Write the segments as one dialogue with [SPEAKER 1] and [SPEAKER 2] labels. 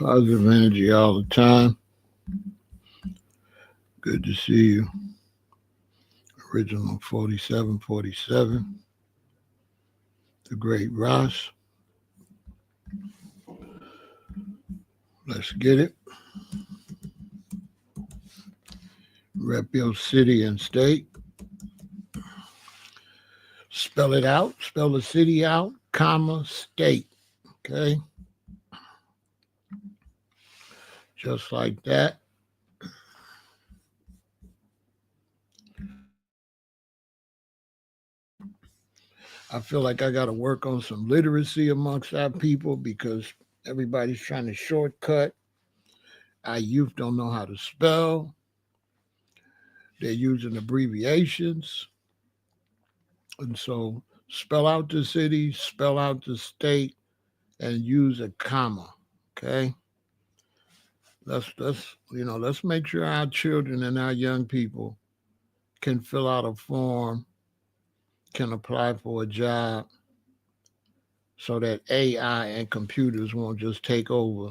[SPEAKER 1] Positive energy all the time. Good to see you. Original 4747. The Great Ross. Let's get it. Rep your city and state. Spell it out. Spell the city out, comma, state. Okay. Just like that. I feel like I got to work on some literacy amongst our people because everybody's trying to shortcut. Our youth don't know how to spell. They're using abbreviations. And so spell out the city, spell out the state, and use a comma. Okay. Let's make sure our children and our young people can fill out a form, can apply for a job, so that AI and computers won't just take over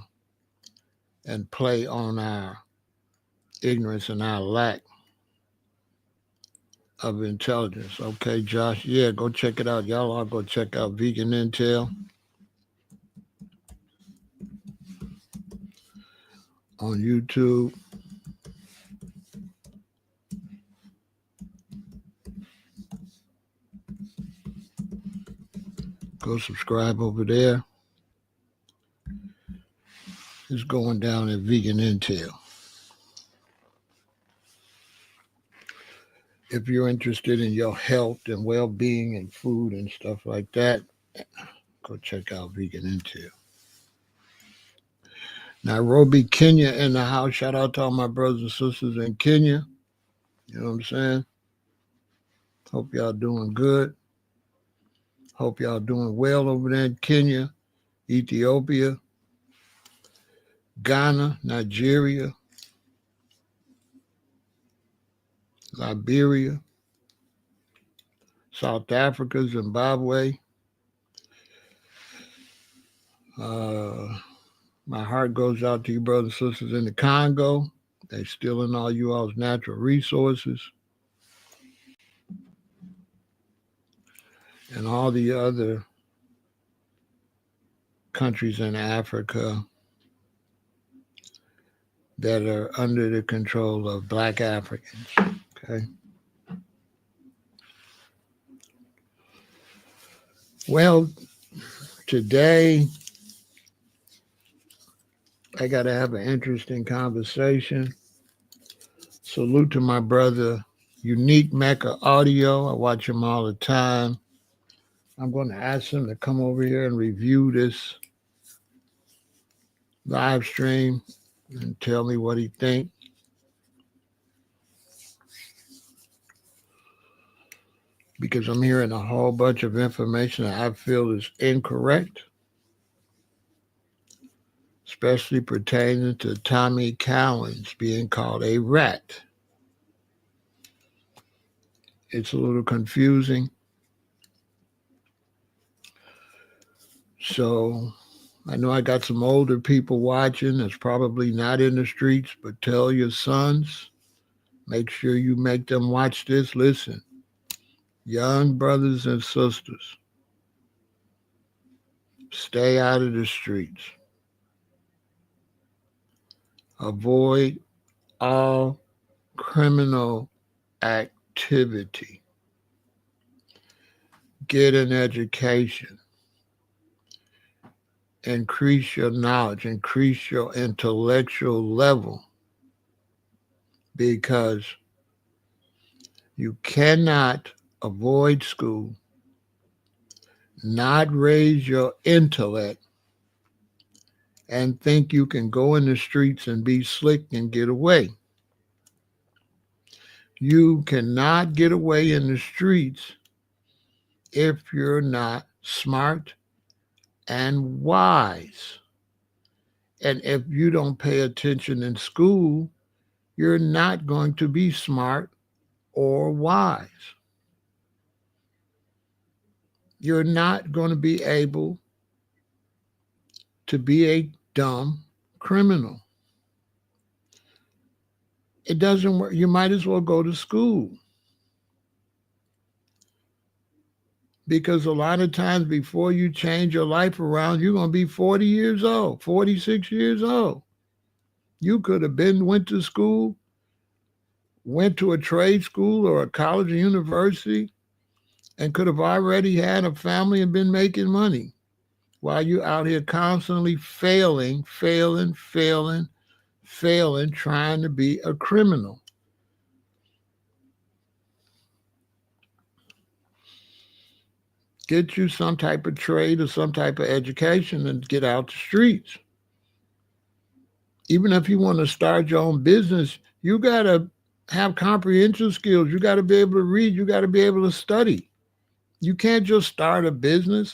[SPEAKER 1] and play on our ignorance and our lack of intelligence. Okay, Josh, yeah, go check it out. Y'all all go check out Vegan Intel on YouTube. Go subscribe over there. It's going down at Vegan Intel. If you're interested in your health and well-being and food and stuff like that, go check out Vegan Intel. Nairobi, Kenya in the house. Shout out to all my brothers and sisters in Kenya. You know what I'm saying? Hope y'all doing good. Hope y'all doing well over there in Kenya, Ethiopia, Ghana, Nigeria, Liberia, South Africa, Zimbabwe. My heart goes out to you brothers and sisters in the Congo. They stealing all you all's natural resources. And all the other countries in Africa that are under the control of Black Africans. Okay. Well, today I got to have an interesting conversation. Salute to my brother, Unique Mecca Audio. I watch him all the time. I'm going to ask him to come over here and review this live stream and tell me what he thinks. Because I'm hearing a whole bunch of information that I feel is incorrect, especially pertaining to Tammy Cowins being called a rat. It's a little confusing. So I know I got some older people watching that's probably not in the streets, but tell your sons, make sure you make them watch this. Listen, young brothers and sisters, stay out of the streets. Avoid all criminal activity. Get an education. Increase your knowledge, increase your intellectual level, because you cannot avoid school, not raise your intellect, and think you can go in the streets and be slick and get away. You cannot get away in the streets if you're not smart and wise. And if you don't pay attention in school, you're not going to be smart or wise. You're not going to be able to be a dumb criminal. It doesn't work. You might as well go to school. Because a lot of times before you change your life around, you're going to be 40 years old, 46 years old. You could have went to school, went to a trade school or a college or university, and could have already had a family and been making money while you're out here constantly failing, trying to be a criminal. Get you some type of trade or some type of education and get out the streets. Even if you want to start your own business, you got to have comprehension skills. You got to be able to read. You got to be able to study. You can't just start a business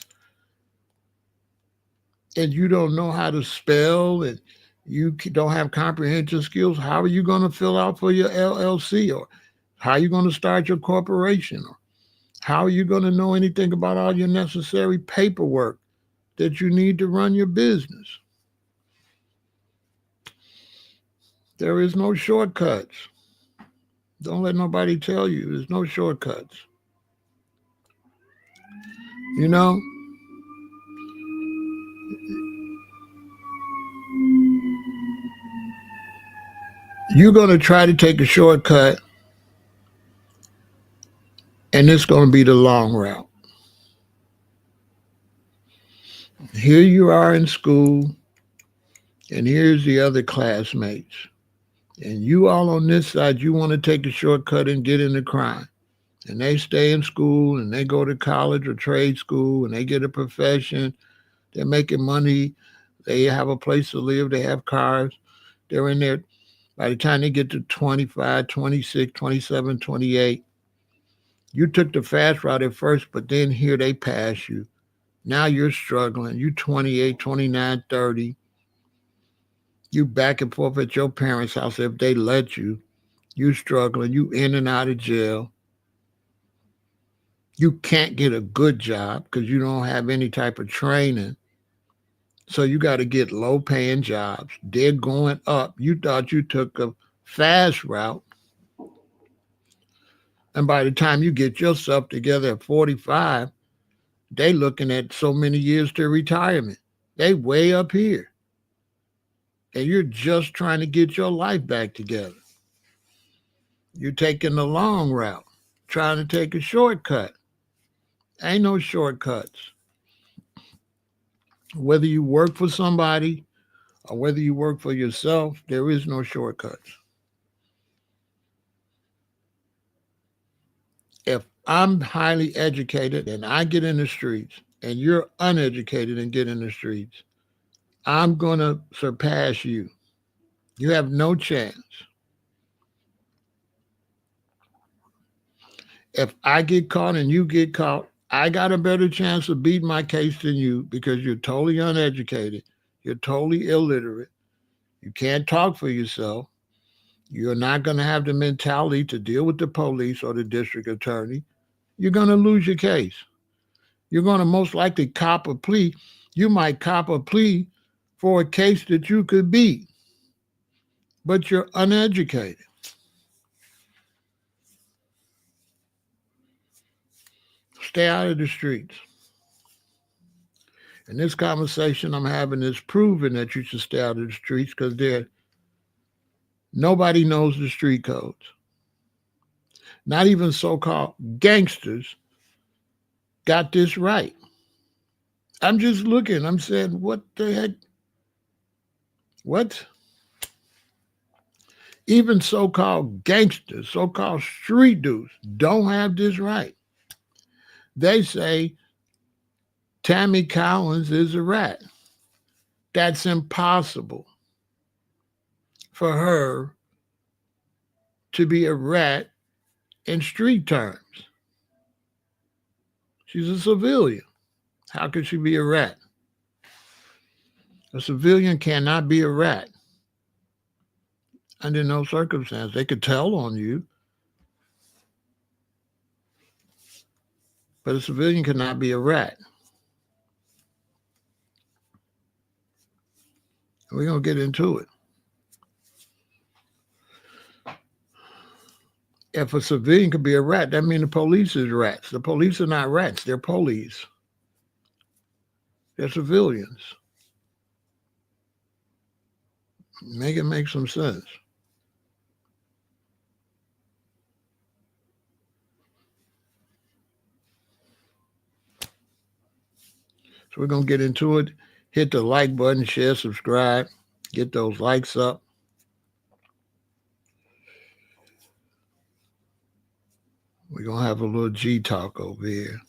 [SPEAKER 1] and you don't know how to spell and you don't have comprehension skills. How are you going to fill out for your LLC, or how are you going to start your corporation, or how are you going to know anything about all your necessary paperwork that you need to run your business? There is no shortcuts. Don't let nobody tell you there's no shortcuts. You know, you're going to try to take a shortcut, and it's going to be the long route. Here you are in school, and here's the other classmates. And you all on this side, you want to take a shortcut and get into crime. And they stay in school and they go to college or trade school and they get a profession. They're making money. They have a place to live. They have cars. They're in there. By the time they get to 25, 26, 27, 28, you took the fast route at first, but then here they pass you. Now you're struggling. You 28, 29, 30. You back and forth at your parents' house if they let you. You struggling. You in and out of jail. You can't get a good job because you don't have any type of training. So you got to get low paying jobs. They're going up. You thought you took a fast route. And by the time you get yourself together at 45, they looking at so many years to retirement. They way up here. And you're just trying to get your life back together. You're taking the long route, trying to take a shortcut. Ain't no shortcuts. Whether you work for somebody or whether you work for yourself, there is no shortcuts. If I'm highly educated and I get in the streets and you're uneducated and get in the streets, I'm going to surpass you. You have no chance. If I get caught and you get caught, I got a better chance of beating my case than you because you're totally uneducated. You're totally illiterate. You can't talk for yourself. You're not going to have the mentality to deal with the police or the district attorney. You're going to lose your case. You're going to most likely cop a plea. You might cop a plea for a case that you could beat, but you're uneducated. Stay out of the streets. And this conversation I'm having is proving that you should stay out of the streets because nobody knows the street codes. Not even so-called gangsters got this right. I'm just looking. I'm saying, what the heck? What? Even so-called gangsters, so-called street dudes don't have this right. They say Tammy Cowins is a rat. That's impossible for her to be a rat in street terms. She's a civilian. How could she be a rat? A civilian cannot be a rat under no circumstance. They could tell on you, but a civilian cannot be a rat. We're going to get into it. If a civilian could be a rat, that means the police is rats. The police are not rats. They're police. They're civilians. Make it make some sense. So we're going to get into it. Hit the like button, share, subscribe. Get those likes up. We're going to have a little G talk over here.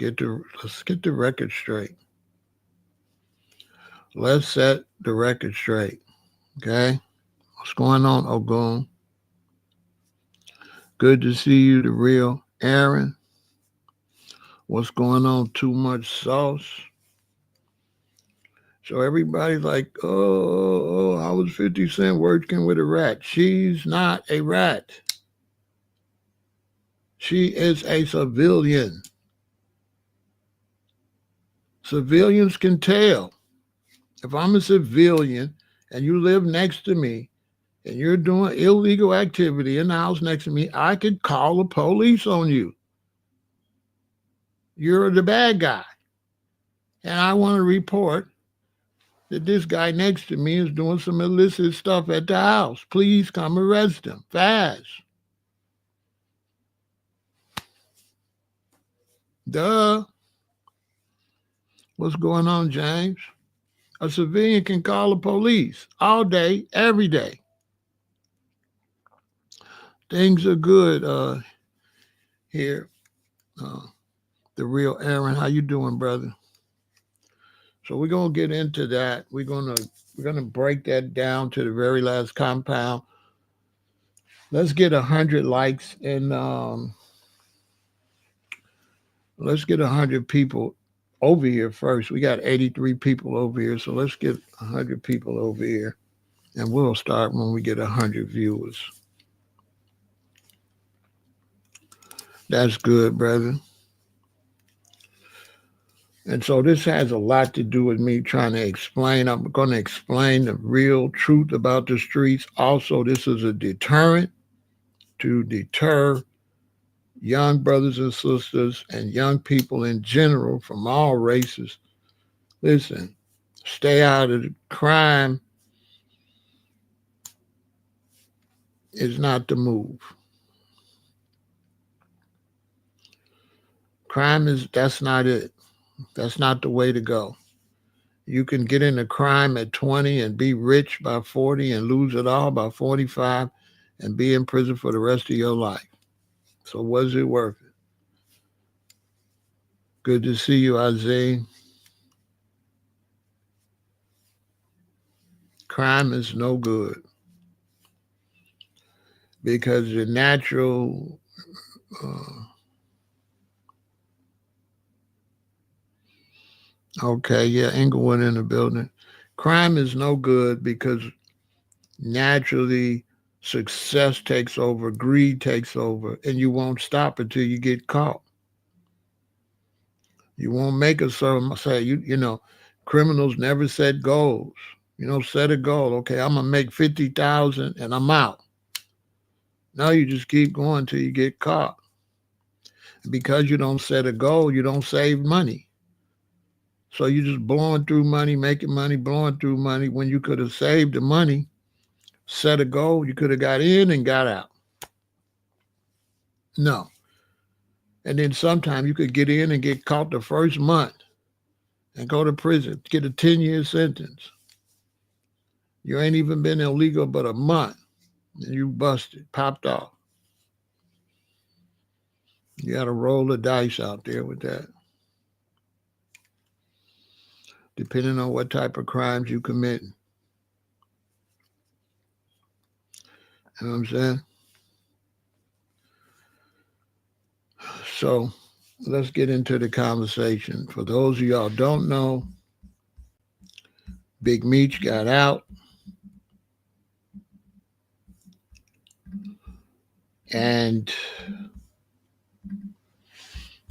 [SPEAKER 1] Let's get the record straight. Let's set the record straight. Okay? What's going on, Ogun? Good to see you, the real Aaron. What's going on? Too much sauce. So everybody's like, oh, I was 50 Cent working with a rat. She's not a rat. She is a civilian. Civilians can tell. If I'm a civilian and you live next to me and you're doing illegal activity in the house next to me, I could call the police on you. You're the bad guy. And I want to report that this guy next to me is doing some illicit stuff at the house. Please come arrest him fast. Duh. What's going on, James? A civilian can call the police all day, every day. Things are good here. The real Aaron, how you doing, brother? So we're gonna get into that. We're gonna break that down to the very last compound. Let's get 100 likes and let's get 100 people over here first. We got 83 people over here, so let's get 100 people over here, and we'll start when we get 100 viewers. That's good, brother. And so this has a lot to do with me trying to explain. I'm going to explain the real truth about the streets. Also, this is a deterrent to deter young brothers and sisters and young people in general from all races. Listen, stay out of the crime is not the move. That's not it. That's not the way to go. You can get into crime at 20 and be rich by 40 and lose it all by 45 and be in prison for the rest of your life. So was it worth it? Good to see you, Isaiah. Crime is no good because the natural okay, yeah, Englewood in the building. Crime is no good because naturally success takes over, greed takes over, and you won't stop until you get caught. You won't make a certain say, you know, criminals never set goals. You know, set a goal. Okay, I'm gonna make 50,000 and I'm out. No, you just keep going till you get caught. Because you don't set a goal, you don't save money. So you're just blowing through money, making money, blowing through money when you could have saved the money, set a goal, you could have got in and got out. No. And then sometime you could get in and get caught the first month and go to prison, get a 10-year sentence. You ain't even been illegal but a month and you busted, popped off. You got to roll the dice out there with that. Depending on what type of crimes you commit. You know what I'm saying? So let's get into the conversation. For those of y'all don't know, Big Meech got out. And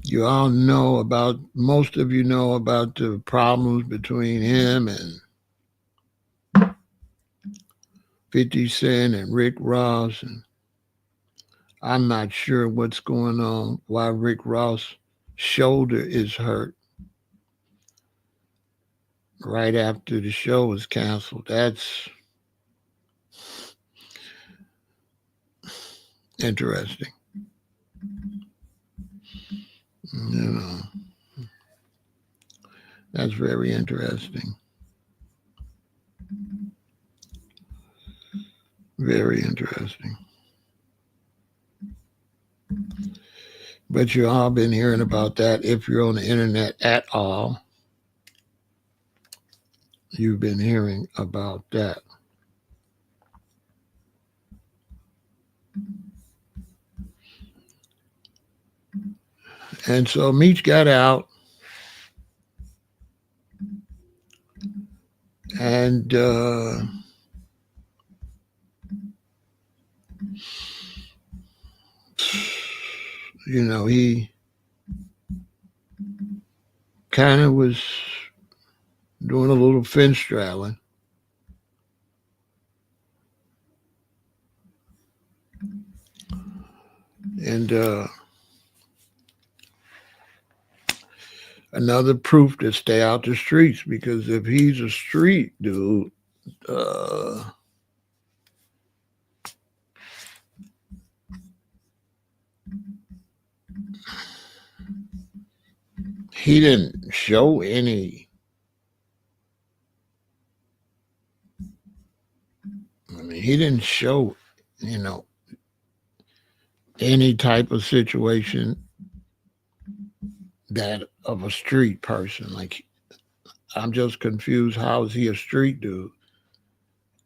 [SPEAKER 1] you all know about, most of you know about the problems between him and 50 Cent and Rick Ross. And I'm not sure what's going on, why Rick Ross' shoulder is hurt right after the show was canceled. That's interesting. You know, that's very interesting. Very interesting. But you all been hearing about that. If you're on the internet at all, you've been hearing about that. And so Meech got out, and he kind of was doing a little fence straddling. And another proof to stay out the streets, because if he's a street dude, he didn't show any. I mean, he didn't show, any type of situation that of a street person. Like, I'm just confused. How is he a street dude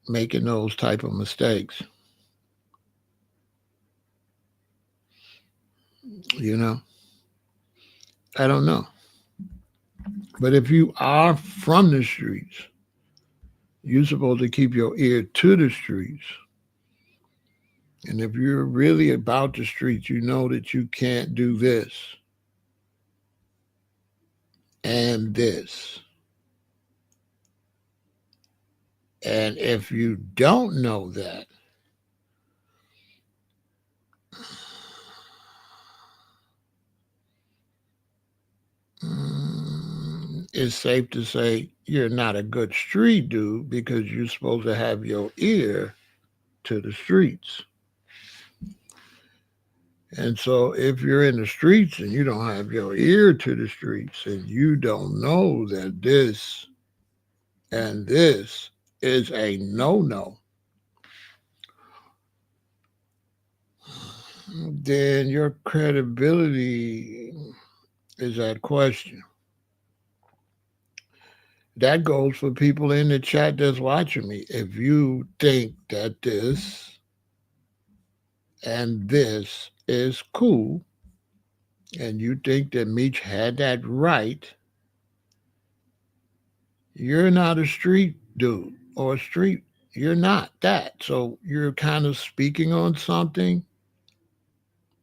[SPEAKER 1] making those type of mistakes? You know, I don't know. But if you are from the streets, you're supposed to keep your ear to the streets. And if you're really about the streets, you know that you can't do this and this. And if you don't know that, it's safe to say you're not a good street dude, because you're supposed to have your ear to the streets. And so if you're in the streets and you don't have your ear to the streets, and you don't know that this and this is a no-no, then your credibility is at question. That goes for people in the chat that's watching me. If you think that this and this is cool, and you think that Meech had that right, you're not a street dude or a street. You're not that. So you're kind of speaking on something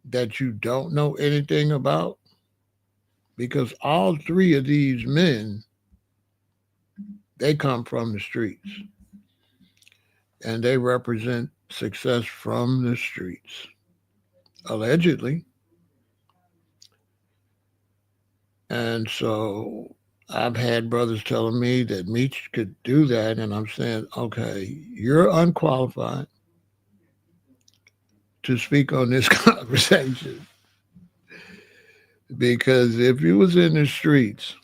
[SPEAKER 1] that you don't know anything about, because all three of these men, they come from the streets, and they represent success from the streets, allegedly. And so I've had brothers telling me that Meech could do that, and I'm saying, okay, you're unqualified to speak on this conversation, because if you was in the streets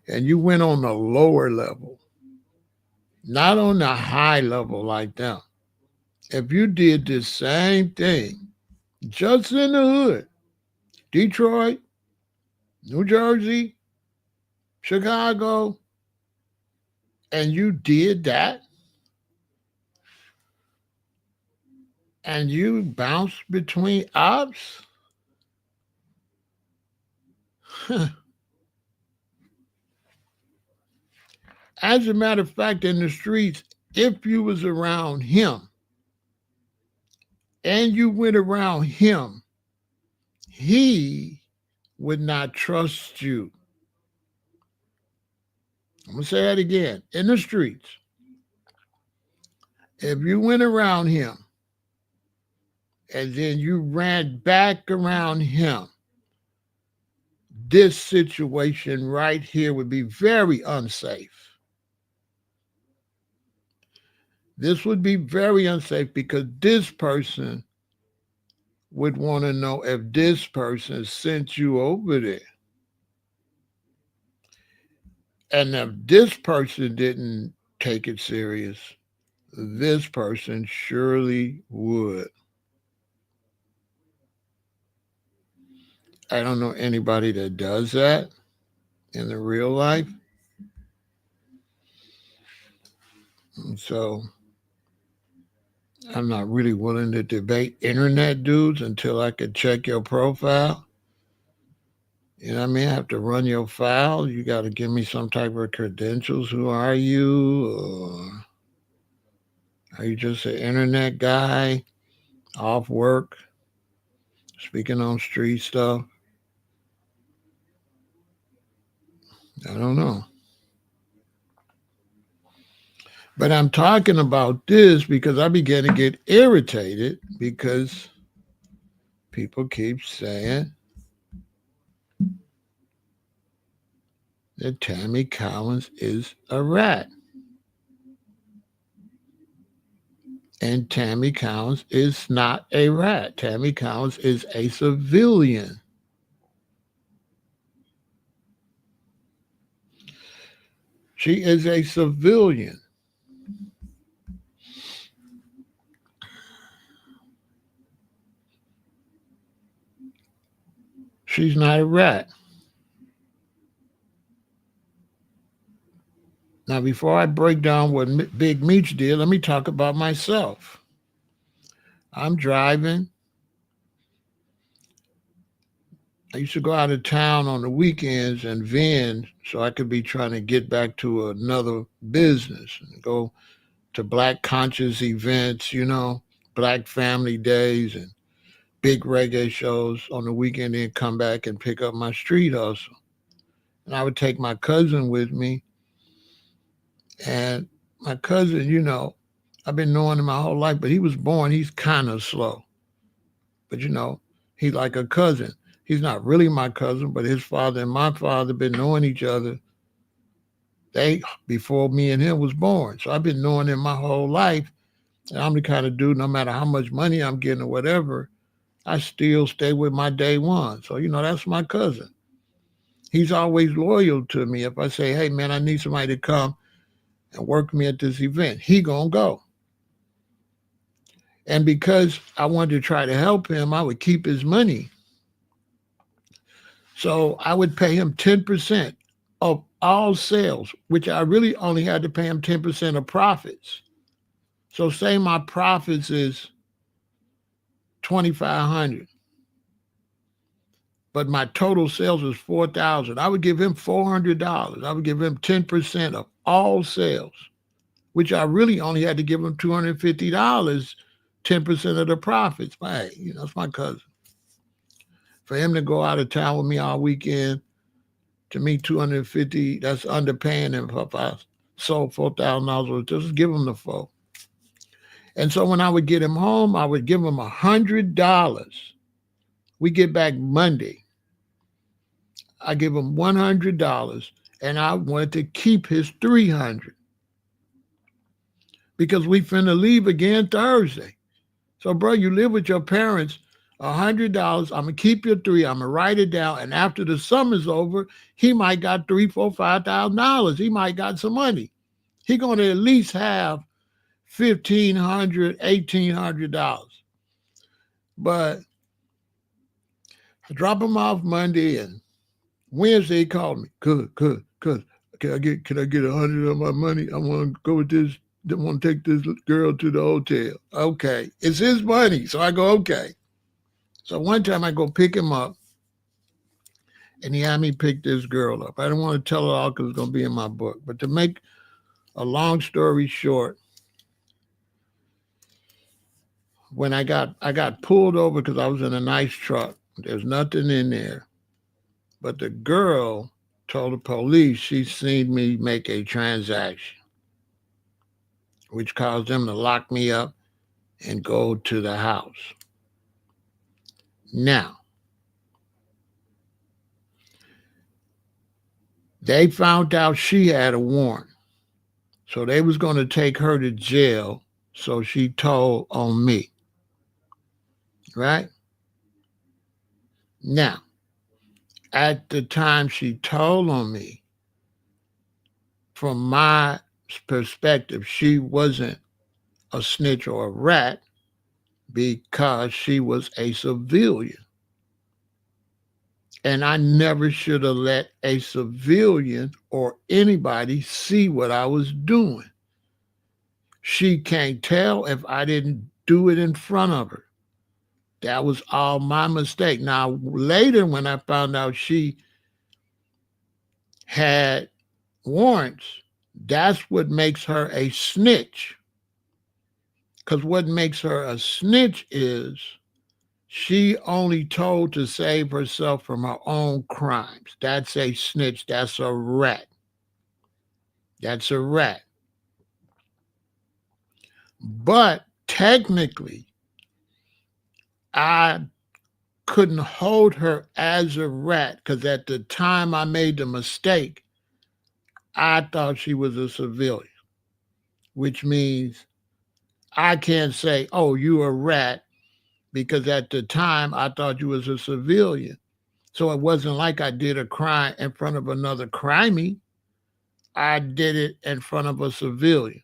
[SPEAKER 1] and you went on the lower level, not on the high level like them, if you did the same thing just in the hood, Detroit, New Jersey, Chicago, and you did that, and you bounced between ops, as a matter of fact, in the streets, if you was around him and you went around him, he would not trust you. I'm going to say that again. In the streets, If you went around him and then you ran back around him, this situation right here would be very unsafe. This would be very unsafe because this person would want to know if this person sent you over there. And if this person didn't take it serious, this person surely would. I don't know anybody that does that in the real life. And so I'm not really willing to debate internet dudes until I could check your profile. You know what I mean? I have to run your file. You got to give me some type of credentials. Who are you? Or are you just an internet guy off work, speaking on street stuff? I don't know. But I'm talking about this because I began to get irritated because people keep saying that Tammy Cowins is a rat. And Tammy Cowins is not a rat. Tammy Cowins is a civilian. She is a civilian. She's not a rat. Now, before I break down what Big Meech did, let me talk about myself. I'm driving. I used to go out of town on the weekends and vend so I could be trying to get back to another business and go to Black conscious events, Black family days and big reggae shows on the weekend, and come back and pick up my street hustle. And I would take my cousin with me. And my cousin, I've been knowing him my whole life, but he was born, he's kind of slow. But, he's like a cousin. He's not really my cousin, but his father and my father been knowing each other before me and him was born. So I've been knowing him my whole life. And I'm the kind of dude, no matter how much money I'm getting or whatever, I still stay with my day one. So, that's my cousin. He's always loyal to me. If I say, hey, man, I need somebody to come and work me at this event, he gonna go. And because I wanted to try to help him, I would keep his money. So I would pay him 10% of all sales, which I really only had to pay him 10% of profits. So say my profits is 2,500, but my total sales is 4,000. I would give him $400. I would give him 10% of all sales, which I really only had to give him $250, 10% of the profits. But hey, that's my cousin. For him to go out of town with me all weekend, to me, 250, that's underpaying him. If I sold $4,000, just give him the $4,000. And so when I would get him home, I would give him $100. We get back Monday. I give him $100, and I wanted to keep his $300 because we finna leave again Thursday. So, bro, you live with your parents. $100. I'm gonna keep your $300. I'm gonna write it down, and after the summer's over, he might got $3,000, $4,000, $5,000. He might got some money. He gonna at least have $1,500, $1,800. But I drop him off Monday, and Wednesday he called me. Good. Can I get 100 of my money? I want to go with this. I want to take this girl to the hotel. Okay, it's his money, so I go okay. So one time I go pick him up, and he had me pick this girl up. I don't want to tell it all because it's going to be in my book. But to make a long story short, when I got pulled over because I was in a nice truck. There's nothing in there. But the girl told the police she seen me make a transaction. which caused them to lock me up and go to the house. Now, they found out she had a warrant. So they was going to take her to jail. So she told on me. Right? Now, at the time she told on me, from my perspective, she wasn't a snitch or a rat because she was a civilian. And I never should have let a civilian or anybody see what I was doing. She can't tell if I didn't do it in front of her. That was all my mistake. Now, later when I found out she had warrants, that's what makes her a snitch. Because what makes her a snitch is she only told to save herself from her own crimes. That's a snitch. That's a rat. That's a rat. But technically, I couldn't hold her as a rat because at the time I made the mistake, I thought she was a civilian, which means I can't say, oh, you a rat, because at the time I thought you was a civilian. So it wasn't like I did a crime in front of another crimey. I did it in front of a civilian.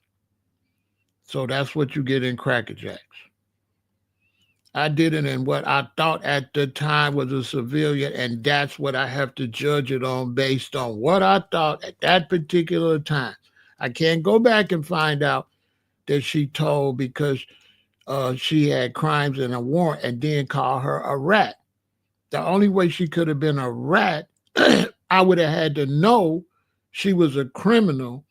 [SPEAKER 1] So that's what you get in Cracker Jacks. I did it in what I thought at the time was a civilian, and that's what I have to judge it on based on what I thought at that particular time. I can't go back and find out that she told because she had crimes and a warrant and then call her a rat. The only way she could have been a rat, I would have had to know she was a criminal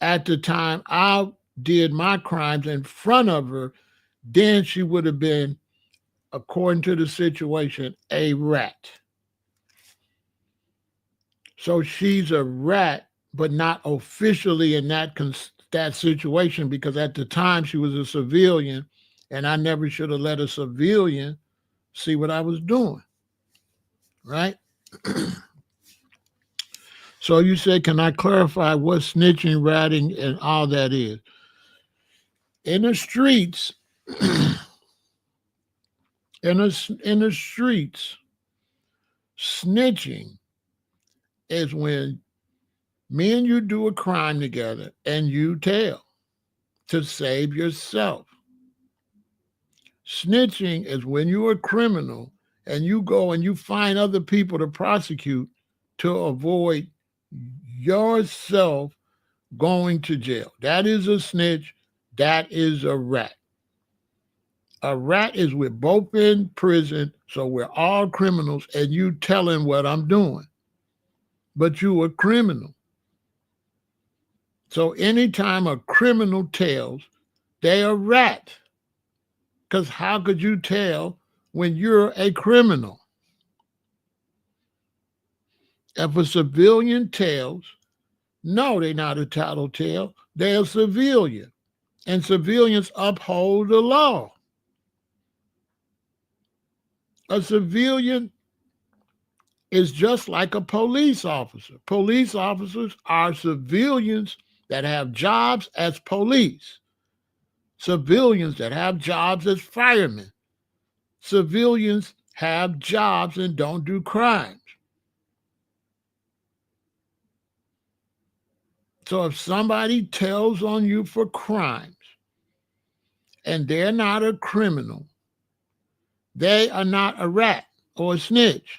[SPEAKER 1] at the time I did my crimes in front of her. Then she would have been, according to the situation, a rat. So she's a rat, but not officially in that situation, because at the time she was a civilian, and I never should have let a civilian see what I was doing. Right? So you say, can I clarify what snitching, ratting, and all that is? In the streets, in the streets, snitching is when me and you do a crime together and you tell to save yourself. Snitching is when you're a criminal and you go and you find other people to prosecute to avoid yourself going to jail. That is a snitch. That is a rat. A rat is we're both in prison, so we're all criminals, and you telling what I'm doing. But you a criminal. So anytime a criminal tells, they a rat. Because how could you tell when you're a criminal? If a civilian tells, no, they're not a tattletale. They're a civilian. And civilians uphold the law. A civilian is just like a police officer. Police officers are civilians that have jobs as police, civilians that have jobs as firemen, civilians have jobs and don't do crimes. So if somebody tells on you for crimes and they're not a criminal, they are not a rat or a snitch.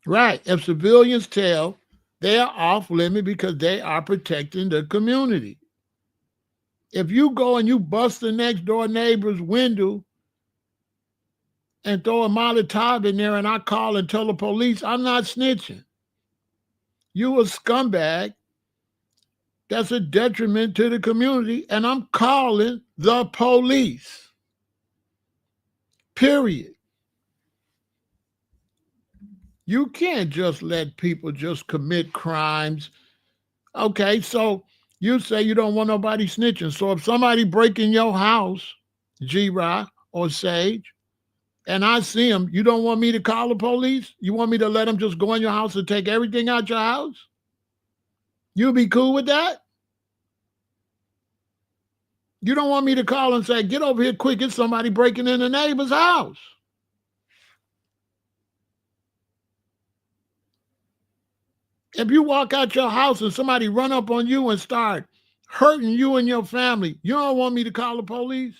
[SPEAKER 1] Right. If civilians tell, they are off limit because they are protecting the community. If you go and you bust the next door neighbor's window and throw a Molotov in there and I call and tell the police, I'm not snitching. You a scumbag. That's a detriment to the community, and I'm calling the police. Period. You can't just let people just commit crimes. Okay, so you say you don't want nobody snitching. So if somebody break in your house, G-Rock or Sage, and I see him, you don't want me to call the police? You want me to let them just go in your house and take everything out your house? You be cool with that? You don't want me to call and say, get over here quick, it's somebody breaking in the neighbor's house. If you walk out your house and somebody run up on you and start hurting you and your family, you don't want me to call the police?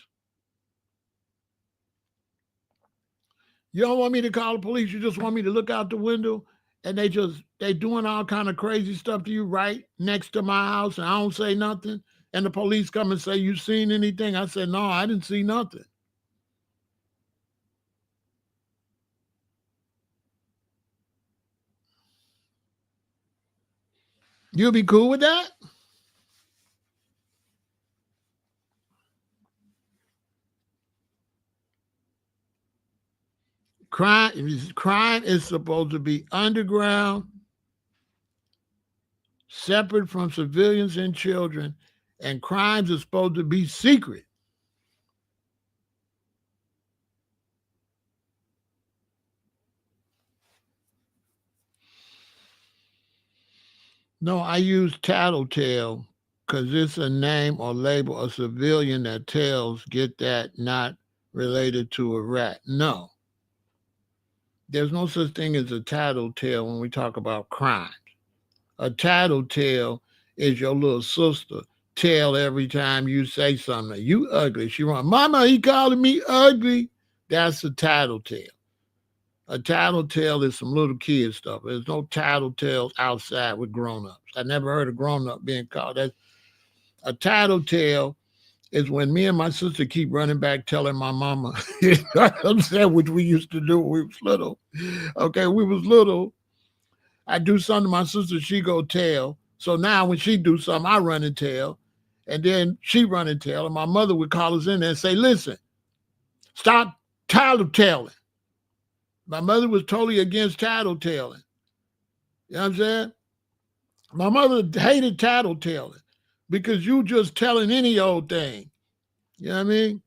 [SPEAKER 1] You don't want me to call the police. You just want me to look out the window and they doing all kind of crazy stuff to you right next to my house and I don't say nothing. And the police come and say, you seen anything? I said, no, I didn't see nothing. You'll be cool with that? Crime is supposed to be underground, separate from civilians and children, and crimes are supposed to be secret. No, I use tattletale because it's a name or label a civilian that tells, get that, not related to a rat. No, there's no such thing as a tattletale when we talk about crime. A tattletale is your little sister tell every time you say something. You ugly. She run, Mama, he calling me ugly. That's a tattletale. A tattletale is some little kid stuff. There's no tattletales outside with grown-ups. I never heard a grown-up being called. That's a tattletale is when me and my sister keep running back telling my mama, you know what I'm saying, which we used to do when we was little. Okay, we was little. I do something to my sister, she go tell. So now when she do something, I run and tell. And then she run and tell. And my mother would call us in there and say, listen, stop tattletelling. My mother was totally against tattletelling. You know what I'm saying? My mother hated tattletelling because you just telling any old thing. You know what I mean?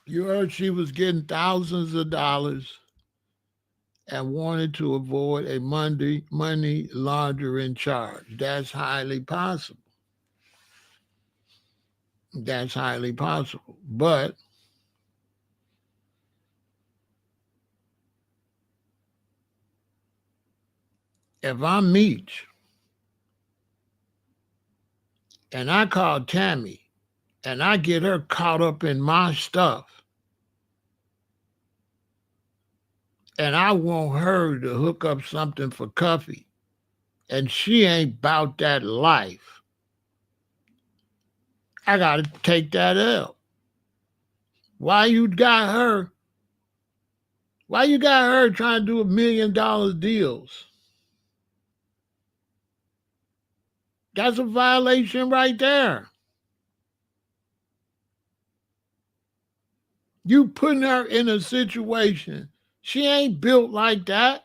[SPEAKER 1] You heard she was getting thousands of dollars and wanted to avoid a money laundering charge. That's highly possible. That's highly possible. But if I'm Meech and I call Tammy and I get her caught up in my stuff and I want her to hook up something for Cuffy and she ain't about that life, I got to take that L. Why you got her? Why you got her trying to do $1 million deals? That's a violation right there. You putting her in a situation. She ain't built like that.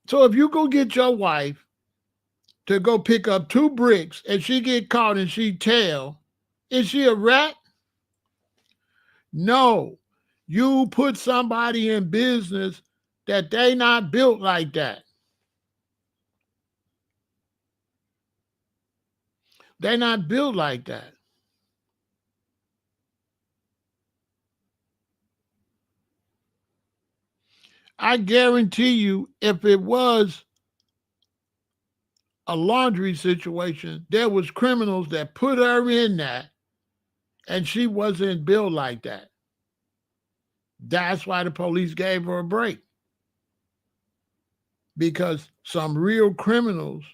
[SPEAKER 1] So if you go get your wife to go pick up 2 bricks and she get caught and she tell, is she a rat? No. You put somebody in business that they not built like that. They not built like that. I guarantee you, if it was a laundry situation, there was criminals that put her in that and she wasn't built like that. That's why the police gave her a break. Because some real criminals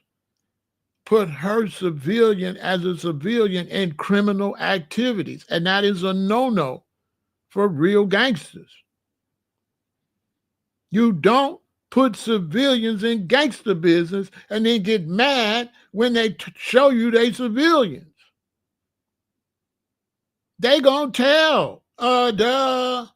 [SPEAKER 1] put her civilian as a civilian in criminal activities. And that is a no-no for real gangsters. You don't put civilians in gangster business and then get mad when they show you they civilians. They gonna tell. Duh.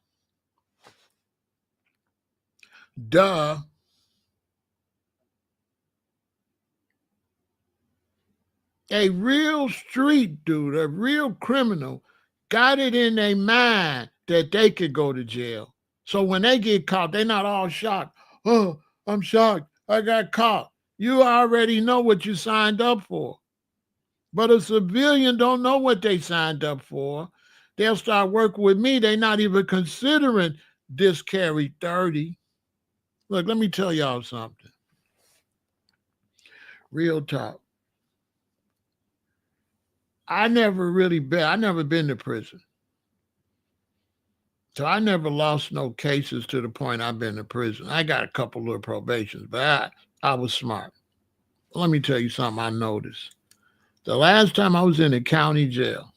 [SPEAKER 1] A real street dude, a real criminal, got it in their mind that they could go to jail. So when they get caught, they're not all shocked. Oh, I'm shocked. I got caught. You already know what you signed up for. But a civilian don't know what they signed up for. They'll start working with me. They're not even considering this carry 30. Look, let me tell y'all something. Real talk. I never been to prison. So I never lost no cases to the point I've been to prison. I got a couple little probations, but I was smart. Let me tell you something I noticed. The last time I was in the county jail,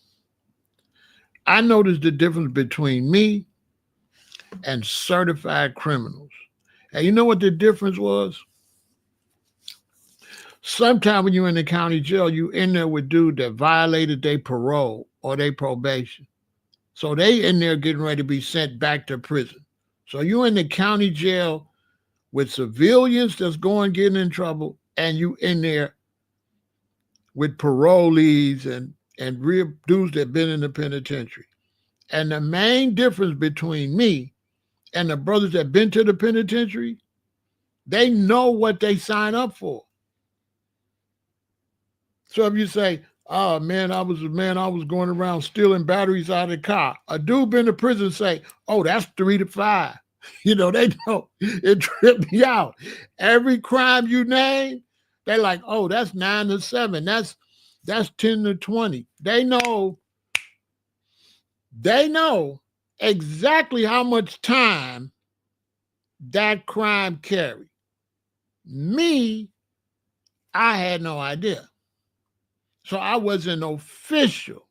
[SPEAKER 1] I noticed the difference between me and certified criminals. And you know what the difference was? Sometimes when you're in the county jail, you in there with dudes that violated their parole or their probation. So they in there getting ready to be sent back to prison. So you in the county jail with civilians that's going getting in trouble, and you in there with parolees and real dudes that been in the penitentiary. And the main difference between me and the brothers that been to the penitentiary, they know what they sign up for. So if you say, oh man, I was going around stealing batteries out of the car. A dude been to prison say, oh, that's 3 to 5. You know, they know. It tripped me out. Every crime you name, they like, oh, that's 9 to 7. That's 10 to 20. They know exactly how much time that crime carried. Me, I had no idea. So I wasn't official.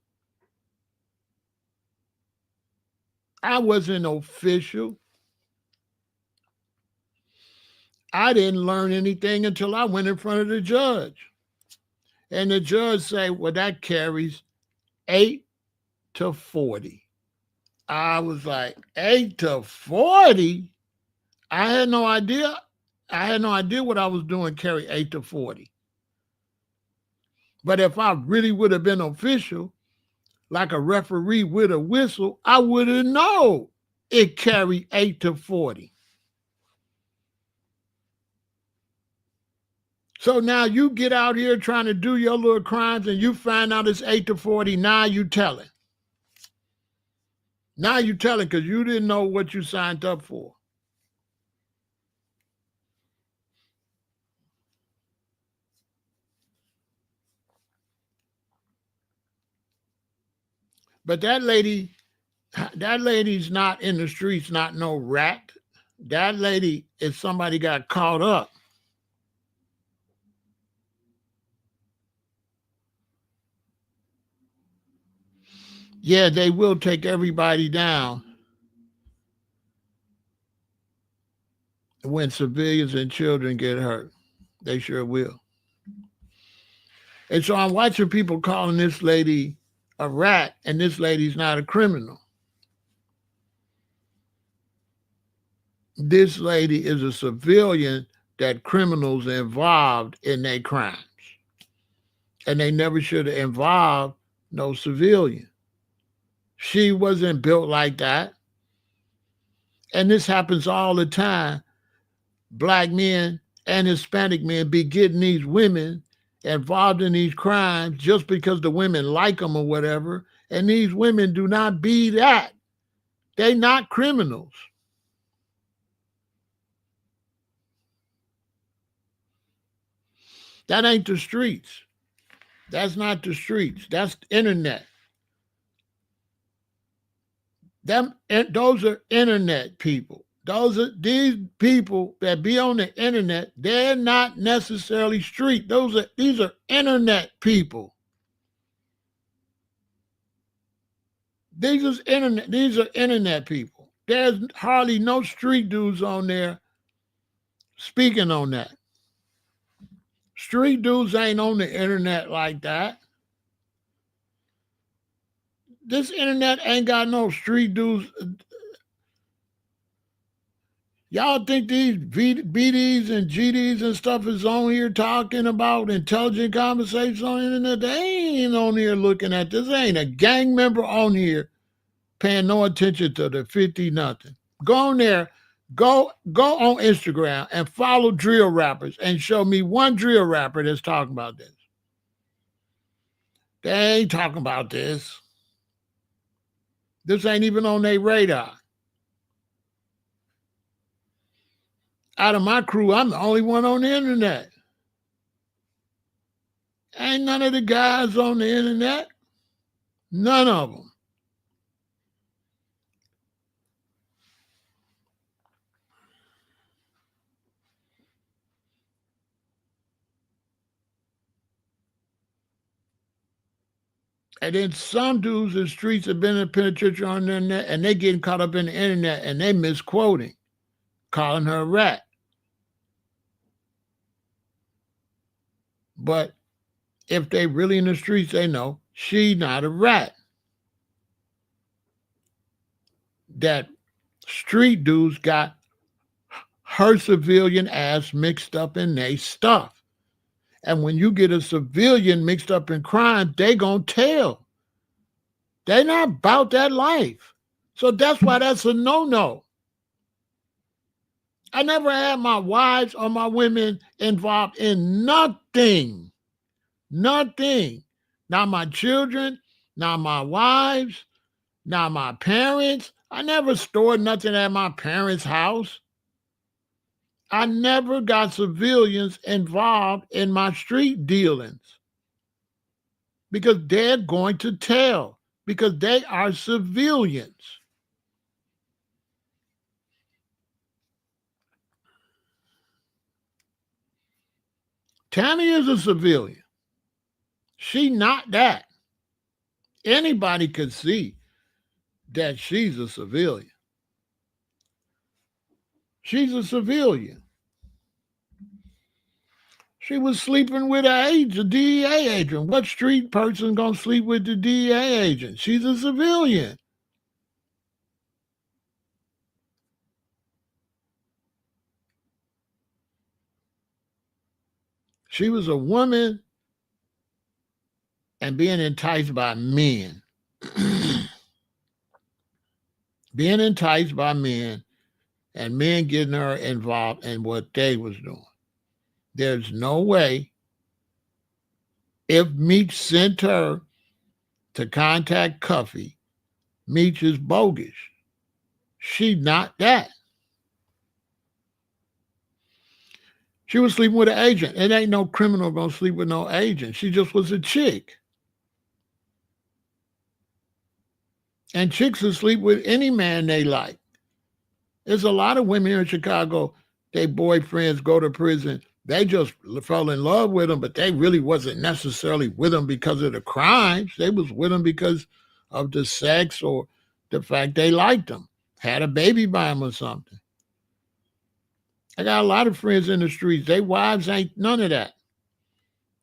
[SPEAKER 1] I didn't learn anything until I went in front of the judge. And the judge say, well, that carries 8 to 40. I was like, 8 to 40? I had no idea. I had no idea what I was doing, carry 8 to 40. But if I really would have been official, like a referee with a whistle, I would have known it carried 8 to 40. So now you get out here trying to do your little crimes and you find out it's 8 to 40. Now you telling. Now you telling because you didn't know what you signed up for. But that lady's not in the streets, not no rat. That lady is somebody got caught up. Yeah, they will take everybody down when civilians and children get hurt. They sure will. And so I'm watching people calling this lady a rat, and this lady's not a criminal. This lady is a civilian that criminals involved in their crimes. And they never should have involved no civilian. She wasn't built like that. And this happens all the time. Black men and Hispanic men be getting these women involved in these crimes just because the women like them or whatever. And these women do not be that. They not criminals. That ain't the streets. That's not the streets. That's the internet. Those are internet people. These people that be on the internet. They're not necessarily street. These are internet people. These are internet people. There's hardly no street dudes on there Speaking on that, street dudes ain't on the internet like that. This internet ain't got no street dudes. Y'all think these BDs and GDs and stuff is on here talking about intelligent conversations on the internet? They ain't on here looking at this. There ain't a gang member on here paying no attention to the 50 nothing. Go on there, go on Instagram and follow drill rappers and show me one drill rapper that's talking about this. They ain't talking about this. This ain't even on their radar. Out of my crew, I'm the only one on the internet. Ain't none of the guys on the internet. None of them. And then some dudes in the streets have been in the penitentiary on the internet and they getting caught up in the internet and they misquoting, calling her a rat. But if they really in the streets, they know she not a rat. That street dudes got her civilian ass mixed up in their stuff. And when you get a civilian mixed up in crime, they gonna tell. They not about that life. So that's why that's a no-no. I never had my wives or my women involved in nothing. Nothing. Not my children, not my wives, not my parents. I never stored nothing at my parents' house. I never got civilians involved in my street dealings because they're going to tell because they are civilians. Tammy is a civilian. She not that. Anybody could see that she's a civilian. She's a civilian. She was sleeping with a DEA agent. What street person gonna sleep with the DEA agent? She's a civilian. She was a woman and being enticed by men. Being enticed by men and men getting her involved in what they was doing. There's no way if Meech sent her to contact Cuffy, Meech is bogus. She not that. She was sleeping with an agent. It ain't no criminal gonna sleep with no agent. She just was a chick. And chicks will sleep with any man they like. There's a lot of women here in Chicago, their boyfriends go to prison. They just fell in love with them, but they really wasn't necessarily with them because of the crimes. They was with them because of the sex or the fact they liked them, had a baby by them or something. I got a lot of friends in the streets. Their wives ain't none of that.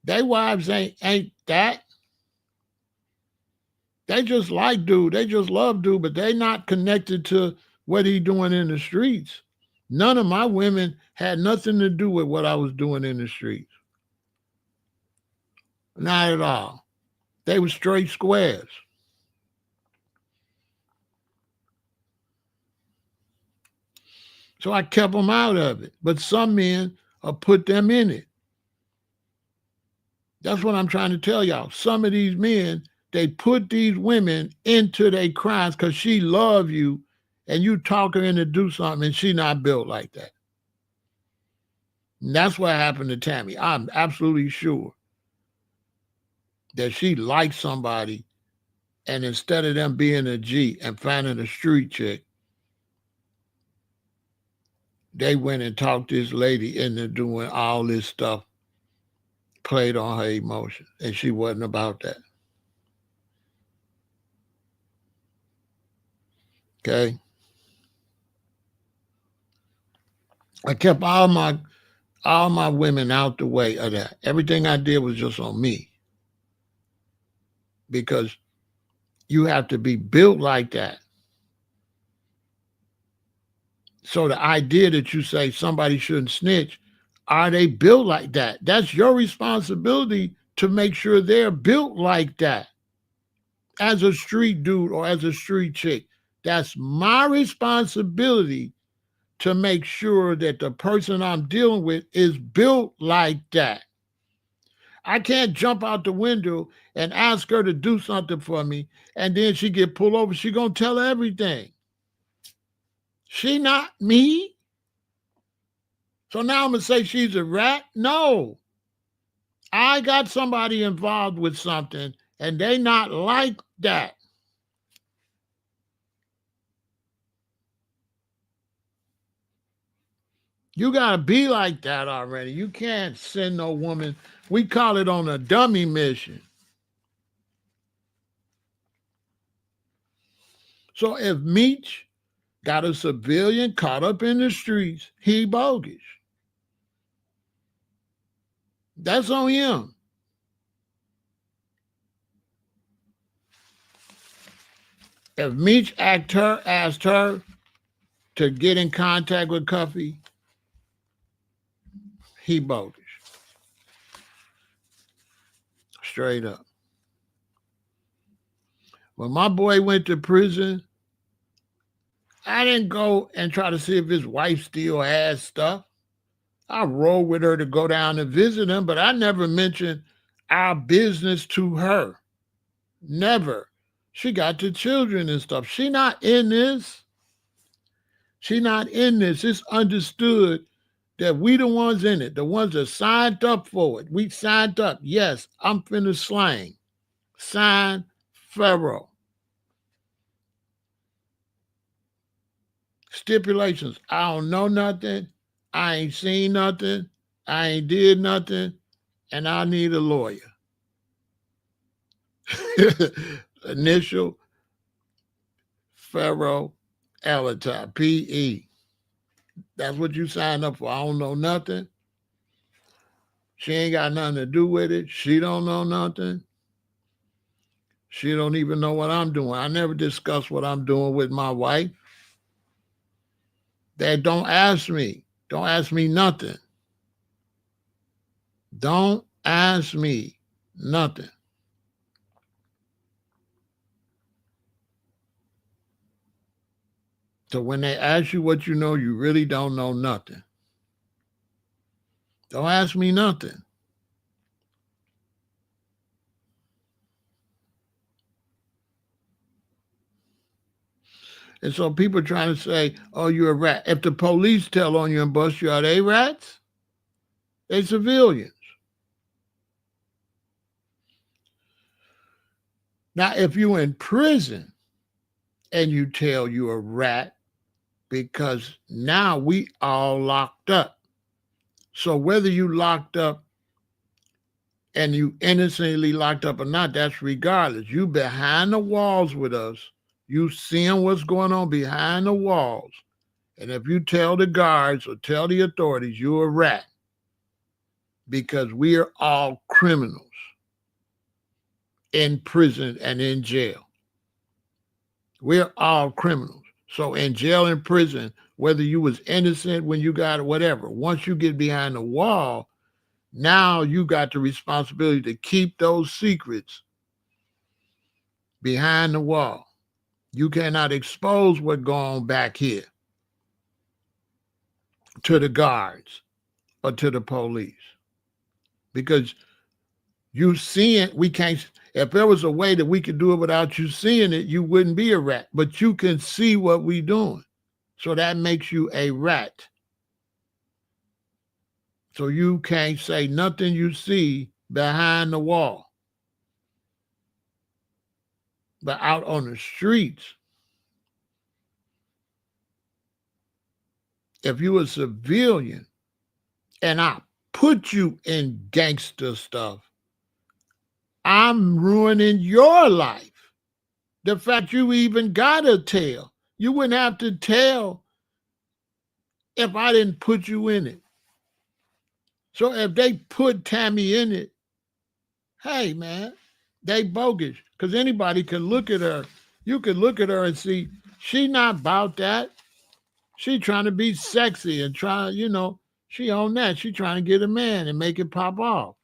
[SPEAKER 1] Their wives ain't that. They just like dude. They just love dude, but they not connected to what he doing in the streets. None of my women had nothing to do with what I was doing in the streets. Not at all. They were straight squares. So I kept them out of it. But some men put them in it. That's what I'm trying to tell y'all. Some of these men, they put these women into their crimes because she love you and you talk her into do something and she not built like that. And that's what happened to Tammy. I'm absolutely sure that she liked somebody and instead of them being a G and finding a street chick, they went and talked this lady into doing all this stuff, played on her emotions, and she wasn't about that. Okay? I kept all my women out the way of that. Everything I did was just on me because you have to be built like that. So the idea that you say somebody shouldn't snitch, are they built like that? That's your responsibility to make sure they're built like that. As a street dude or as a street chick, that's my responsibility to make sure that the person I'm dealing with is built like that. I can't jump out the window and ask her to do something for me and then she get pulled over. She gonna tell everything. She not me. So now I'm gonna say she's a rat? No. I got somebody involved with something and they not like that. You gotta be like that already. You can't send no woman. We call it on a dummy mission. So if Meech got a civilian caught up in the streets, he bogus. That's on him. If Meech asked her to get in contact with Cuffy, he bogus. Straight up. When my boy went to prison, I didn't go and try to see if his wife still has stuff. I rode with her to go down and visit him, but I never mentioned our business to her. Never. She got the children and stuff. She not in this. She not in this. It's understood that we the ones in it, the ones that signed up for it. We signed up. Yes, I'm finna slang. Sign Pharaoh. Stipulations. I don't know nothing. I ain't seen nothing. I ain't did nothing. And I need a lawyer. Initial Pharaoh El-Aton. P.E. That's what you signed up for. I don't know nothing. She ain't got nothing to do with it. She don't know nothing. She don't even know what I'm doing. I never discuss what I'm doing with my wife. They don't ask me. Don't ask me nothing. Don't ask me nothing. So when they ask you what you know, you really don't know nothing. Don't ask me nothing. And so people trying to say, oh, you're a rat. If the police tell on you and bust you, are they rats? They civilians. Now, if you in prison and you tell you a rat, because now we all locked up. So whether you locked up and you innocently locked up or not, that's regardless. You behind the walls with us. You seeing what's going on behind the walls. And if you tell the guards or tell the authorities you're a rat, because we are all criminals in prison and in jail. We're all criminals. So in jail and prison, whether you was innocent when you got it, whatever, once you get behind the wall, now you got the responsibility to keep those secrets behind the wall. You cannot expose what's going on back here to the guards or to the police. Because you seeing, we can't, if there was a way that we could do it without you seeing it, you wouldn't be a rat. But you can see what we doing. So that makes you a rat. So you can't say nothing you see behind the wall. But out on the streets, if you a civilian and I put you in gangster stuff, I'm ruining your life. The fact you even got to tell. You wouldn't have to tell if I didn't put you in it. So if they put Tammy in it, hey man, they bogus. Because anybody can look at her. You can look at her and see she not about that. She trying to be sexy and try, she on that. She trying to get a man and make it pop off.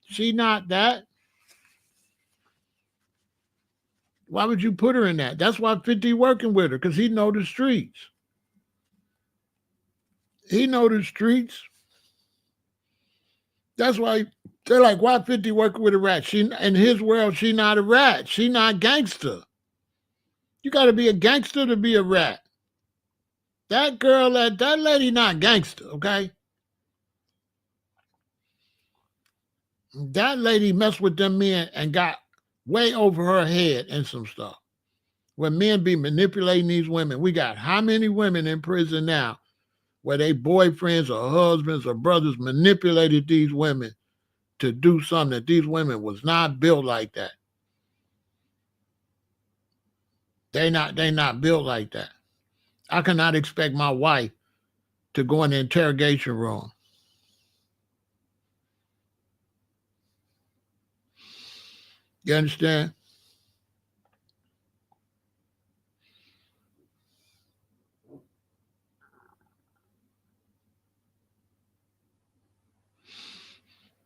[SPEAKER 1] She not that. Why would you put her in that? That's why 50 working with her, because he know the streets. He know the streets. That's why they're like, why 50 working with a rat? She in his world, she not a rat. She not gangster. You got to be a gangster to be a rat. That girl, that lady not gangster, okay? That lady messed with them men and got way over her head and some stuff. When men be manipulating these women, we got how many women in prison now where they boyfriends or husbands or brothers manipulated these women to do something that these women was not built like that. They not built like that. I cannot expect my wife to go in the interrogation room. You understand?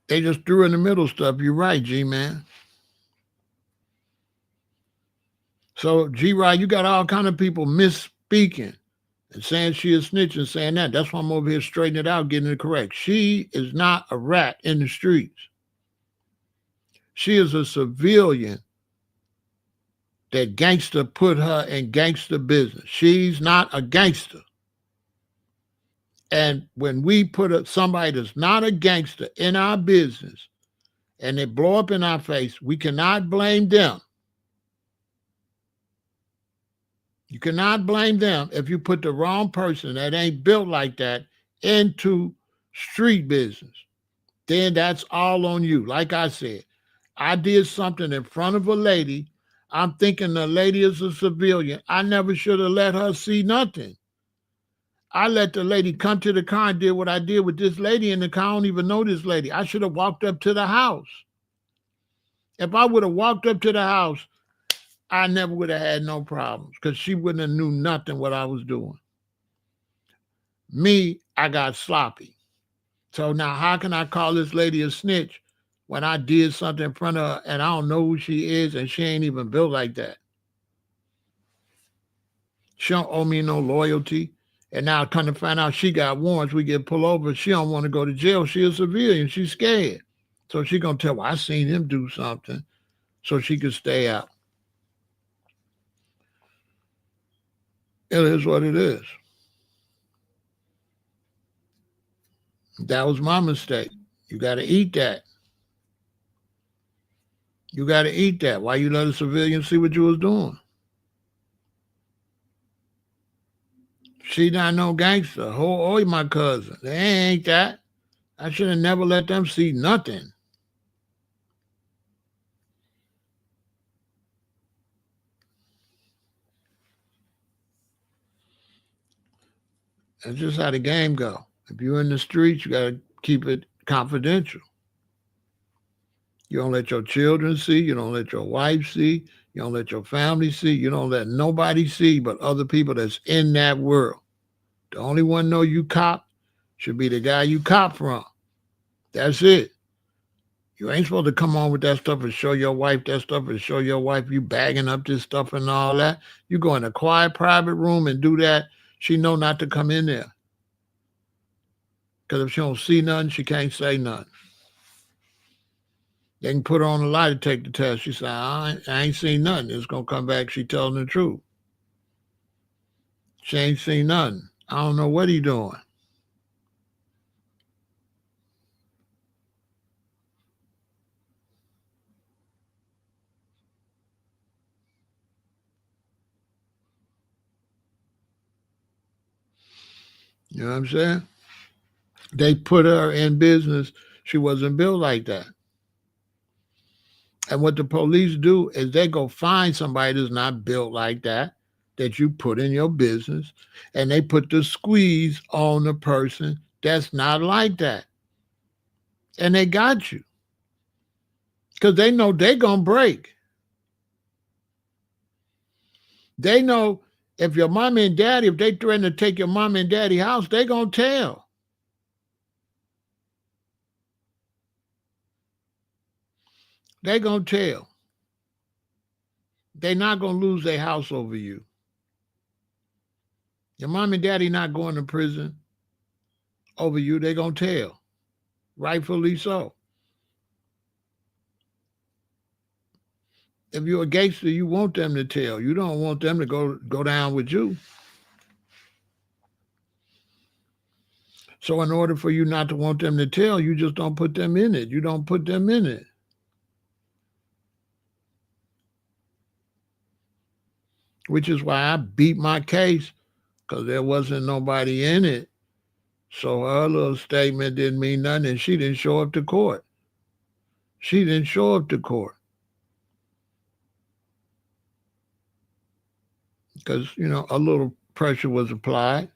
[SPEAKER 1] They just threw in the middle stuff. You're right, G-Man. So, G-Rod, you got all kind of people misspeaking and saying she is snitching, saying that. That's why I'm over here straightening it out, getting it correct. She is not a rat in the streets. She is a civilian that gangster put her in gangster business. She's not a gangster. And when we put somebody that's not a gangster in our business and they blow up in our face, we cannot blame them. You cannot blame them if you put the wrong person that ain't built like that into street business. Then that's all on you. Like I said, I did something in front of a lady. I'm thinking the lady is a civilian. I never should have let her see nothing. I let the lady come to the car and did what I did with this lady in the car. I don't even know this lady. I should have walked up to the house. If I would have walked up to the house, I never would have had no problems because she wouldn't have knew nothing what I was doing. Me, I got sloppy. So now how can I call this lady a snitch when I did something in front of her and I don't know who she is and she ain't even built like that? She don't owe me no loyalty. And now come to find out she got warrants, we get pulled over. She don't want to go to jail. She a civilian. She's scared. So she going to tell, well, I seen him do something so she could stay out. It is what it is. That was my mistake. You got to eat that. You got to eat that. Why you let a civilian see what you was doing? She not no gangster. Oh, my cousin. They ain't that. I should have never let them see nothing. That's just how the game go. If you're in the streets, you got to keep it confidential. You don't let your children see. You don't let your wife see. You don't let your family see. You don't let nobody see but other people that's in that world. The only one know you cop should be the guy you cop from. That's it. You ain't supposed to come on with that stuff and show your wife that stuff and show your wife you bagging up this stuff and all that. You go in a quiet private room and do that. She know not to come in there. Because if she don't see nothing, she can't say nothing. They can put her on a lie to take the test. She said, I ain't seen nothing. It's going to come back. She telling the truth. She ain't seen nothing. I don't know what he doing. You know what I'm saying? They put her in business. She wasn't built like that. And what the police do is they go find somebody that's not built like that. that you put in your business, and they put the squeeze on the person that's not like that. And they got you because they know they're going to break. They know if your mommy and daddy, if they threaten to take your mommy and daddy house, they going to tell. They going to tell. They're not going to lose their house over you. Your mom and daddy not going to prison over you. They going to tell. Rightfully so. If you're a gangster, you want them to tell. You don't want them to go down with you. So in order for you not to want them to tell, you just don't put them in it. You don't put them in it. Which is why I beat my case, because there wasn't nobody in it. So her little statement didn't mean nothing, and she didn't show up to court. She didn't show up to court. Because, a little pressure was applied.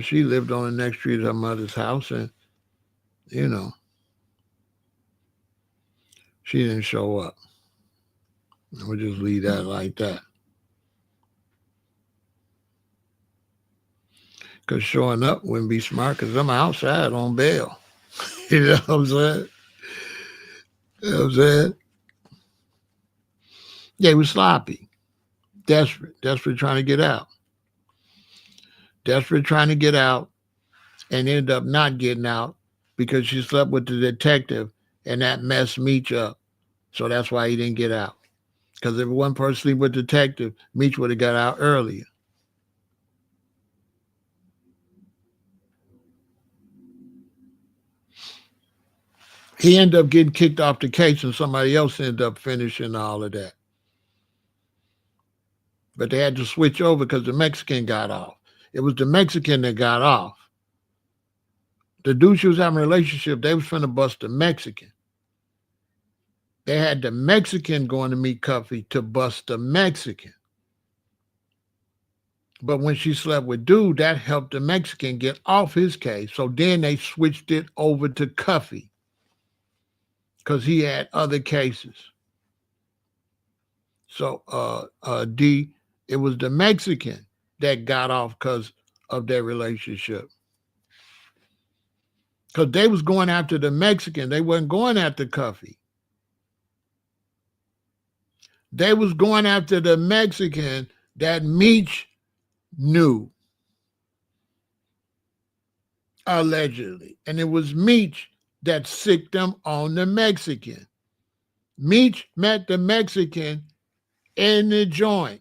[SPEAKER 1] She lived on the next street of her mother's house, and, she didn't show up. We'll just leave that like that. Because showing up wouldn't be smart, because I'm outside on bail. You know what I'm saying? You know what I'm saying? They were sloppy, desperate trying to get out. Desperate trying to get out, and ended up not getting out because she slept with the detective, and that messed Meech up. So that's why he didn't get out. Because if one person sleep with the detective, Meech would have got out earlier. He ended up getting kicked off the case, and somebody else ended up finishing all of that. But they had to switch over because the Mexican got off. It was the Mexican that got off. The dude she was having a relationship, they was finna bust the Mexican. They had the Mexican going to meet Cuffy to bust the Mexican. But when she slept with dude, that helped the Mexican get off his case. So then they switched it over to Cuffy because he had other cases. So D, it was the Mexican that got off because of their relationship. Because they was going after the Mexican. They wasn't going after Cuffy. They was going after the Mexican that Meech knew, allegedly. And it was Meech that sicked them on the Mexican. Meech met the Mexican in the joint.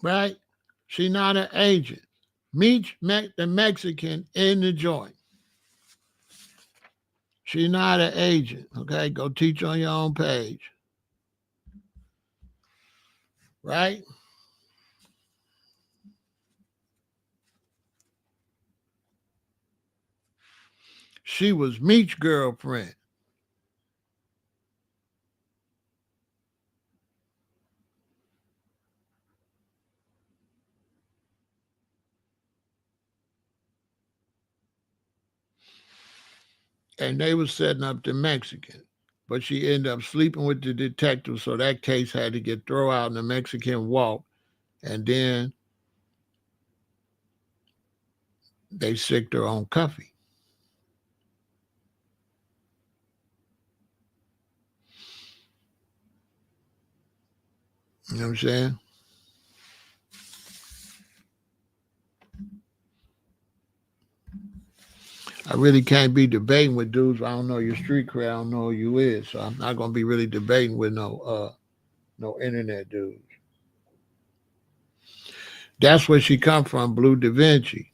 [SPEAKER 1] Right? She not an agent. Meech met the Mexican in the joint. She's not an agent. Okay? Go teach on your own page. Right? She was Meech's girlfriend. And they was setting up the Mexican. But she ended up sleeping with the detective, so that case had to get thrown out and the Mexican walked. And then they sicked her on Cuffy. You know what I'm saying? I really can't be debating with dudes. I don't know your street cred. I don't know who you is. So I'm not gonna be really debating with no internet dudes. That's where she come from, Blue Da Vinci.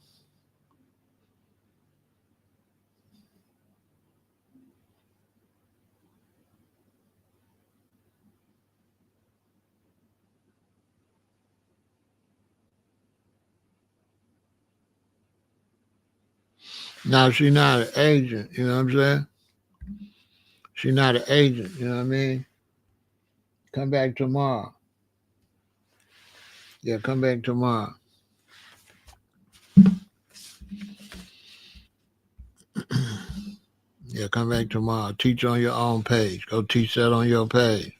[SPEAKER 1] Now she not an agent, you know what I'm saying? She not an agent, you know what I mean? Come back tomorrow. Yeah, come back tomorrow. Yeah, come back tomorrow. Teach on your own page. Go teach that on your page.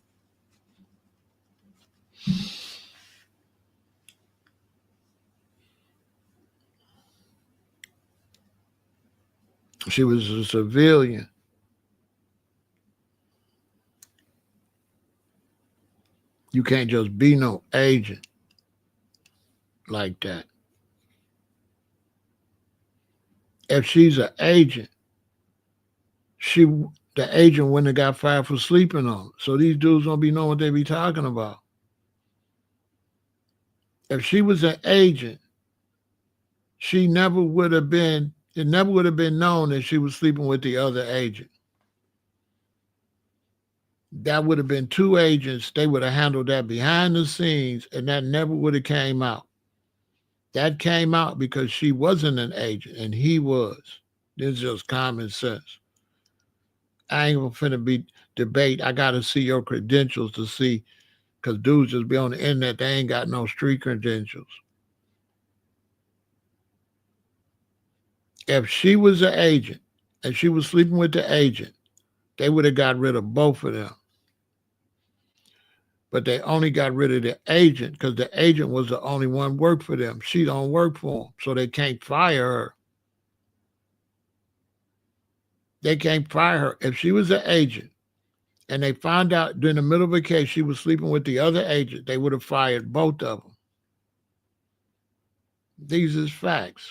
[SPEAKER 1] She was a civilian. You can't just be no agent like that. If she's an agent, she the agent wouldn't have got fired for sleeping on. So these dudes don't be knowing what they be talking about. If she was an agent, she never would have been. It never would have been known that she was sleeping with the other agent. That would have been two agents. They would have handled that behind the scenes, and that never would have came out. That came out because she wasn't an agent and he was. This is just common sense. I ain't finna be debate. I gotta see your credentials to see, because dudes just be on the internet. They ain't got no street credentials. If she was an agent and she was sleeping with the agent, they would have got rid of both of them. But they only got rid of the agent because the agent was the only one worked for them. She don't work for them, so they can't fire her. They can't fire her. If she was an agent and they found out during the middle of a case she was sleeping with the other agent, they would have fired both of them. These is facts.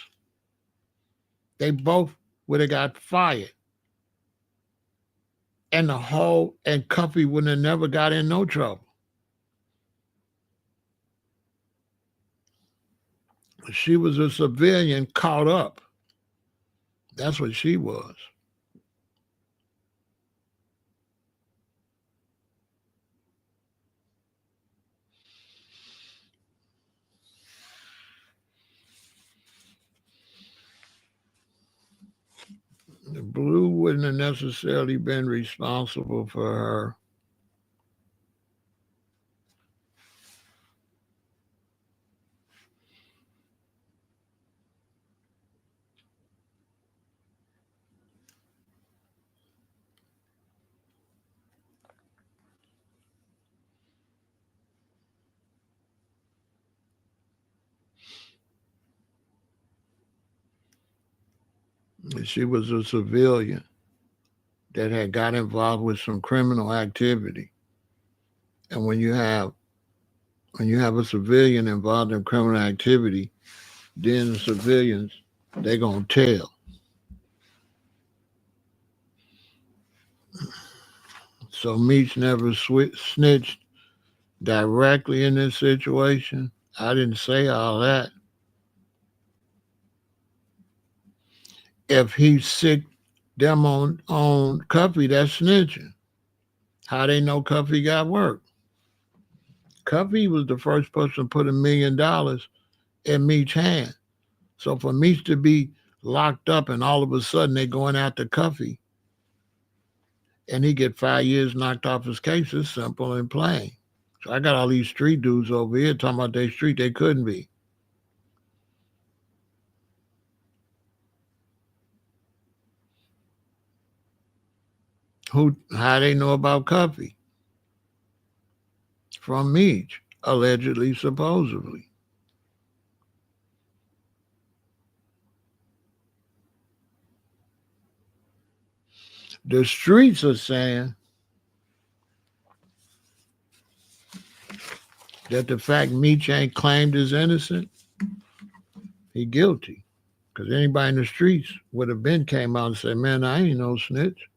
[SPEAKER 1] They both would have got fired. And Cuffy wouldn't have never got in no trouble. She was a civilian caught up. That's what she was. The Blue wouldn't have necessarily been responsible for her. She was a civilian that had got involved with some criminal activity. And when you have a civilian involved in criminal activity, then the civilians, they're gonna tell. So Meech never snitched directly in this situation. I didn't say all that. If he sick them on Cuffy, that's snitching. How they know Cuffy got work? Cuffy was the first person to put $1 million in Meech's hand. So for Meech to be locked up and all of a sudden they going after Cuffy and he get 5 years knocked off his case, it's simple and plain. So I got all these street dudes over here talking about they street, they couldn't be. How they know about Cuffy? From Meech, allegedly, supposedly. The streets are saying that the fact Meech ain't claimed as innocent, he guilty. Because anybody in the streets would have been came out and said, man, I ain't no snitch.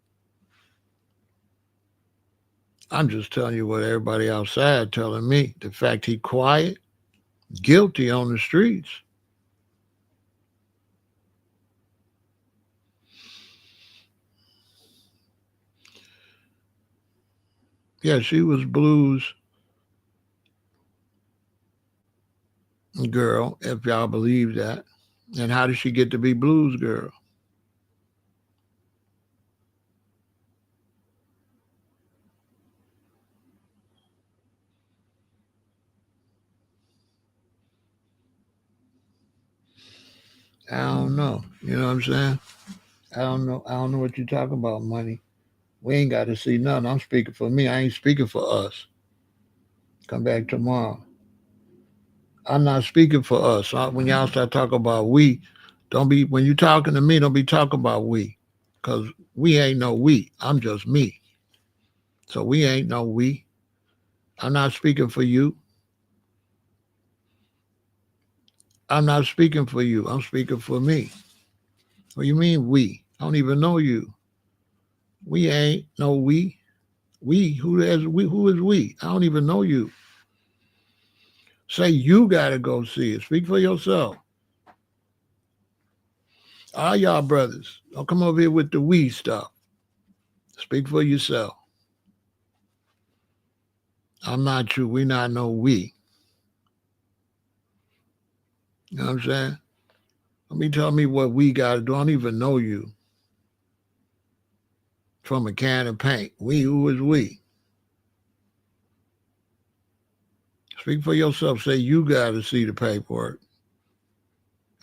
[SPEAKER 1] I'm just telling you what everybody outside telling me. The fact he quiet, guilty on the streets. Yeah, she was Blue's girl, if y'all believe that. And how did she get to be Blue's girl? I don't know. You know what I'm saying? I don't know. I don't know what you're talking about, money. We ain't got to see nothing. I'm speaking for me. I ain't speaking for us. Come back tomorrow. I'm not speaking for us. When y'all start talking about we, don't be when you talking to me. Don't be talking about we, cause we ain't no we. I'm just me. So we ain't no we. I'm not speaking for you. I'm not speaking for you. I'm speaking for me. What do you mean we? I don't even know you. We ain't no we. We who is we? Who is we? I don't even know you. Say you gotta go see it. Speak for yourself. All y'all brothers, don't come over here with the we stuff. Speak for yourself. I'm not you. We not no we. You know what I'm saying? Let me tell me what we gotta do. I don't even know you. From a can of paint. We who is we? Speak for yourself. Say you gotta see the paperwork.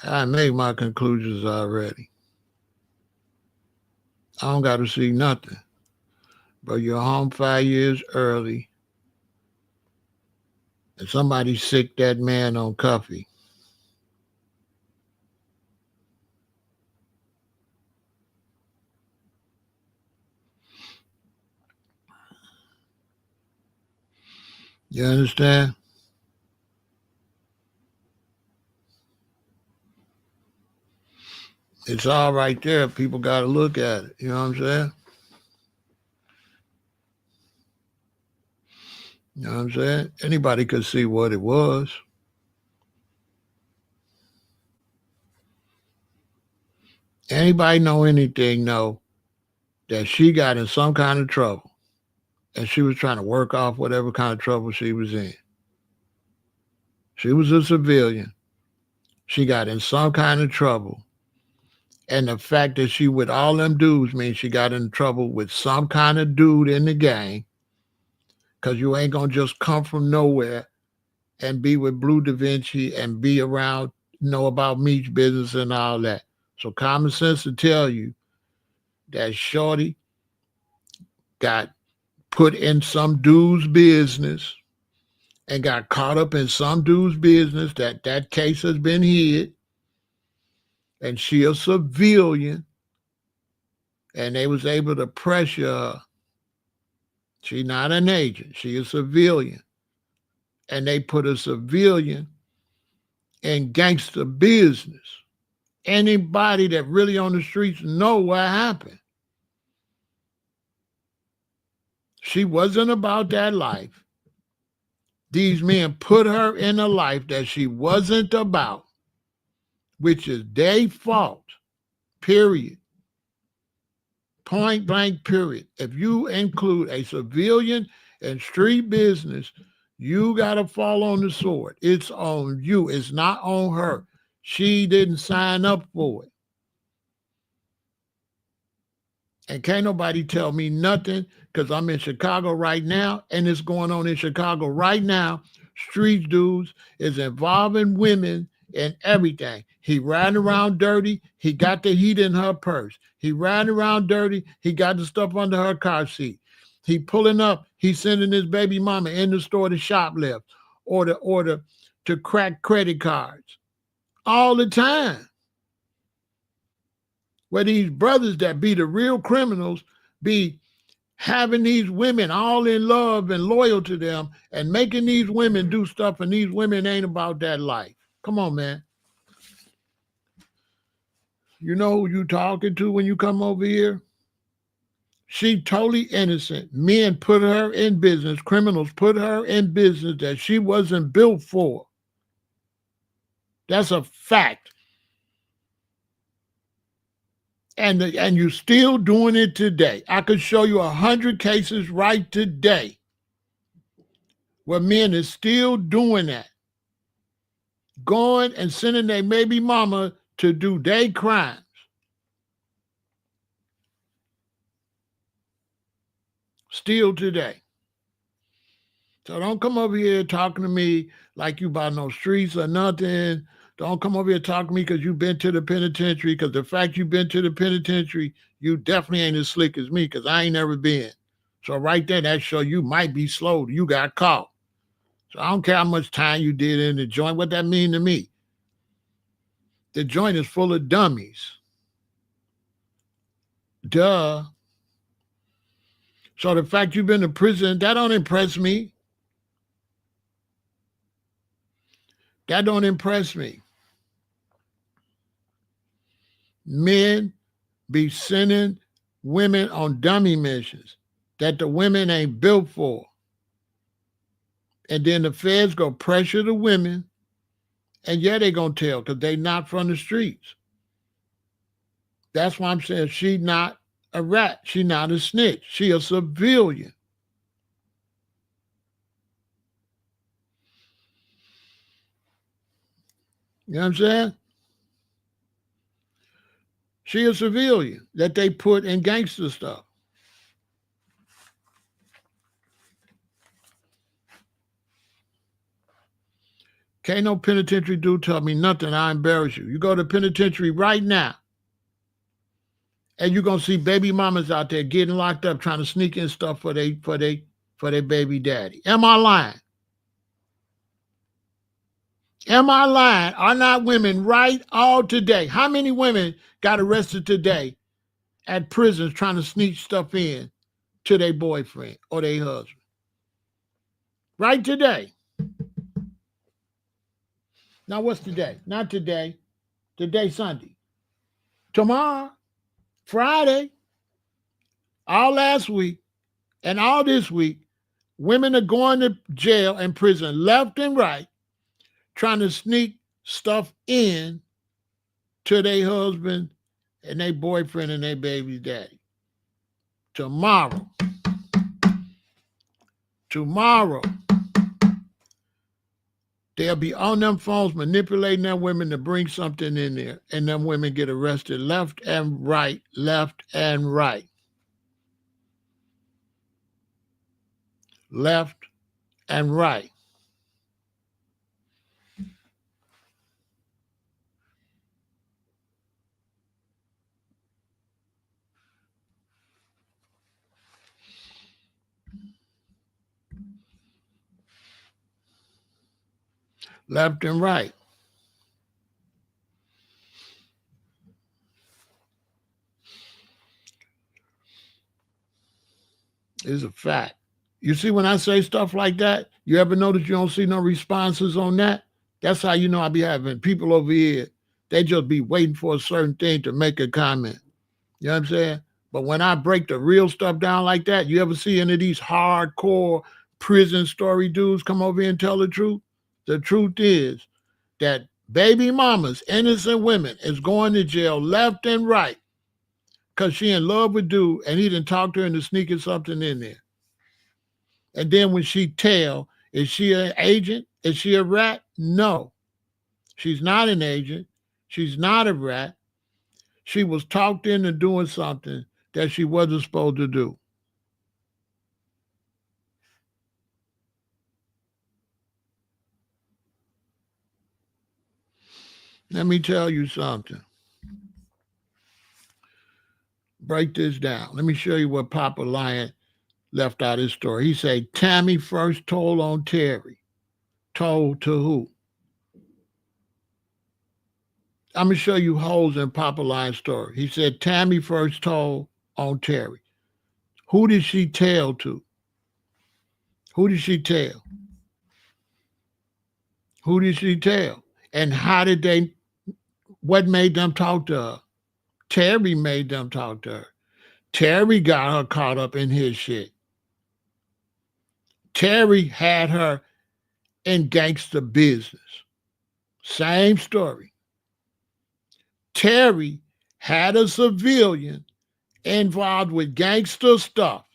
[SPEAKER 1] I made my conclusions already. I don't gotta see nothing. But you're home 5 years early and somebody sick that man on coffee. You understand? It's all right there. People got to look at it. You know what I'm saying? You know what I'm saying? Anybody could see what it was. Anybody know anything know that she got in some kind of trouble and she was trying to work off whatever kind of trouble she was in. She was a civilian. She got in some kind of trouble. And the fact that she with all them dudes means she got in trouble with some kind of dude in the gang. Cause you ain't gonna just come from nowhere and be with Blue Da Vinci and be around, know about Meech business and all that. So common sense to tell you that Shorty got put in some dude's business and got caught up in some dude's business that case has been hid and she a civilian and they was able to pressure her. She not an agent. She a civilian. And they put a civilian in gangster business. Anybody that really on the streets know what happened. She wasn't about that life. These men put her in a life that she wasn't about, which is their fault, period. Point blank, period. If you include a civilian in street business, you got to fall on the sword. It's on you. It's not on her. She didn't sign up for it. And can't nobody tell me nothing because I'm in Chicago right now and it's going on in Chicago right now. Street dudes is involving women and everything. He riding around dirty. He got the heat in her purse. He riding around dirty. He got the stuff under her car seat. He pulling up. He's sending his baby mama in the store to shoplift or to crack credit cards all the time. Where these brothers that be the real criminals be having these women all in love and loyal to them and making these women do stuff and these women ain't about that life. Come on, man. You know who you talking to when you come over here? She totally innocent. Men put her in business. Criminals put her in business that she wasn't built for. That's a fact. And you're still doing it today. I could show you 100 cases right today where men is still doing that. Going and sending their baby mama to do their crimes. Still today. So don't come over here talking to me like you about no streets or nothing. Don't come over here talking to me because you've been to the penitentiary. Because the fact you've been to the penitentiary, you definitely ain't as slick as me because I ain't never been. So right there, that show you might be slow. You got caught. So I don't care how much time you did in the joint. What that mean to me? The joint is full of dummies. Duh. So the fact you've been to prison, that don't impress me. That don't impress me. Men be sending women on dummy missions that the women ain't built for. And then the feds go pressure the women, and yeah, they gonna tell because they not from the streets. That's why I'm saying she not a rat. She not a snitch. She a civilian. You know what I'm saying? She a civilian that they put in gangster stuff. Can't no penitentiary dude tell me nothing. I embarrass you. You go to penitentiary right now, and you're gonna see baby mamas out there getting locked up trying to sneak in stuff for their baby daddy. Am I lying? Am I lying? Are not women right all today? How many women got arrested today at prisons trying to sneak stuff in to their boyfriend or their husband? Right today. Now what's today? Not today. Today Sunday. Tomorrow, Friday, all last week, and all this week, women are going to jail and prison left and right, trying to sneak stuff in to their husband and their boyfriend and their baby daddy. Tomorrow, they'll be on them phones manipulating them women to bring something in there, and them women get arrested left and right, left and right. Left and right. Left and right. Is a fact. You see, when I say stuff like that, you ever notice you don't see no responses on that? That's how you know I be having people over here. They just be waiting for a certain thing to make a comment. You know what I'm saying? But when I break the real stuff down like that, you ever see any of these hardcore prison story dudes come over here and tell the truth? The truth is that baby mamas, innocent women, is going to jail left and right because she in love with dude and he didn't talk to her into sneaking something in there. And then when she tell, is she an agent? Is she a rat? No, she's not an agent. She's not a rat. She was talked into doing something that she wasn't supposed to do. Let me tell you something. Break this down. Let me show you what Papa Lion left out his story. He said Tammy first told on Terry. Told to who? I'm going to show you holes in Papa Lion's story. He said Tammy first told on Terry. Who did she tell to? Who did she tell? Who did she tell? And how did they, what made them talk to her? Terry made them talk to her. Terry got her caught up in his shit. Terry had her in gangster business. Same story. Terry had a civilian involved with gangster stuff.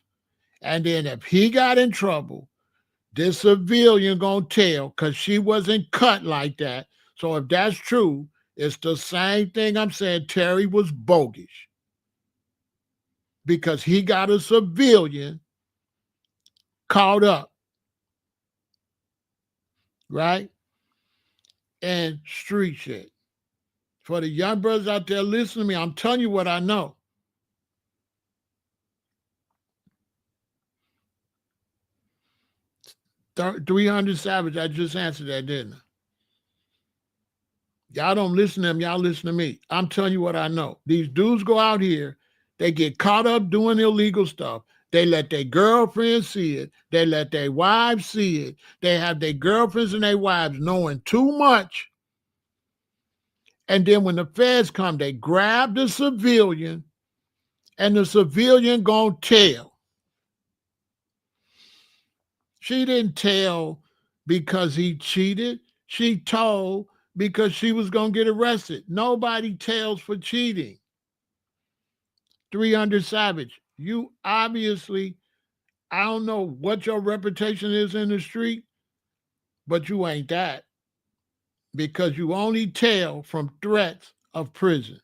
[SPEAKER 1] And then if he got in trouble, this civilian gonna tell because she wasn't cut like that. So if that's true, it's the same thing I'm saying. Terry was bogus because he got a civilian caught up, right? and street shit. For the young brothers out there listening to me, I'm telling you what I know. Th- 300 Savage, I just answered that, didn't I? Y'all don't listen to them, y'all listen to me. I'm telling you what I know. These dudes go out here, they get caught up doing illegal stuff. They let their girlfriends see it. They let their wives see it. They have their girlfriends and their wives knowing too much. And then when the feds come, they grab the civilian and the civilian gonna tell. She didn't tell because he cheated. She told because she was gonna get arrested. Nobody tells for cheating. 300 Savage, you obviously, I don't know what your reputation is in the street, but you ain't that because you only tell from threats of prison.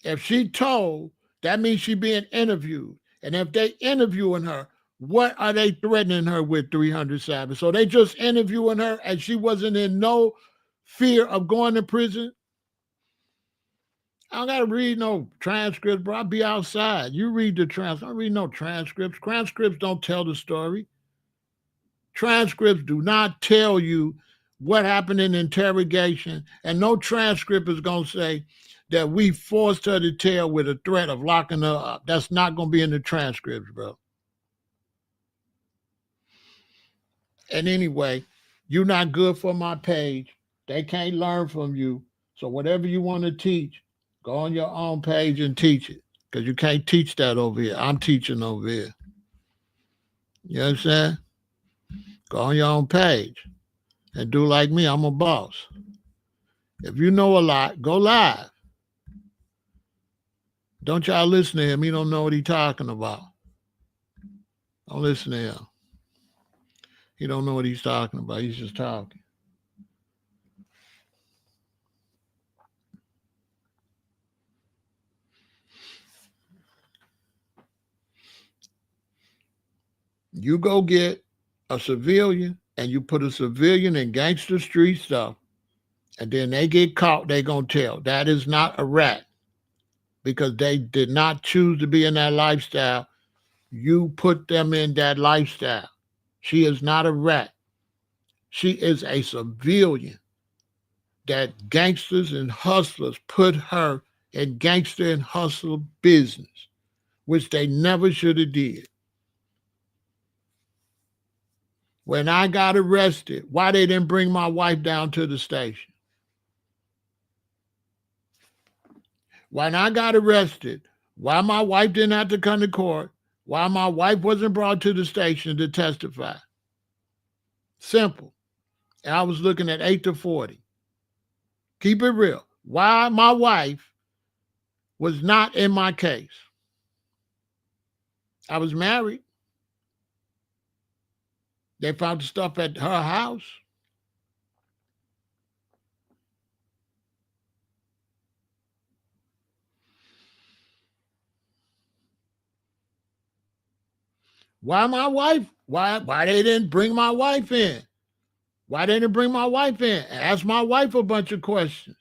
[SPEAKER 1] If she told, that means she being interviewed. And if they interviewing her, what are they threatening her with, 300 Savage? So they just interviewing her and she wasn't in no fear of going to prison? I don't got to read no transcripts, bro. I'll be outside. You read the transcripts. I don't read no transcripts. Transcripts don't tell the story. Transcripts do not tell you what happened in interrogation. And no transcript is going to say that we forced her to tell with a threat of locking her up. That's not going to be in the transcripts, bro. And anyway, you're not good for my page. They can't learn from you. So whatever you want to teach, go on your own page and teach it. Because you can't teach that over here. I'm teaching over here. You understand? Go on your own page and do like me. I'm a boss. If you know a lot, go live. Don't y'all listen to him. He don't know what he's talking about. Don't listen to him. He don't know what he's talking about. He's just talking. You go get a civilian and you put a civilian in gangster street stuff, and then they get caught, they gonna tell. That is not a rat because they did not choose to be in that lifestyle. You put them in that lifestyle. She is not a rat. She is a civilian that gangsters and hustlers put her in gangster and hustle business, which they never should have did. When I got arrested, why they didn't bring my wife down to the station? When I got arrested, why my wife didn't have to come to court? Why my wife wasn't brought to the station to testify? Simple. And I was looking at 8 to 40. Keep it real. Why my wife was not in my case? I was married. They found the stuff at her house. Why my wife? Why they didn't bring my wife in? Why they didn't bring my wife in? Ask my wife a bunch of questions.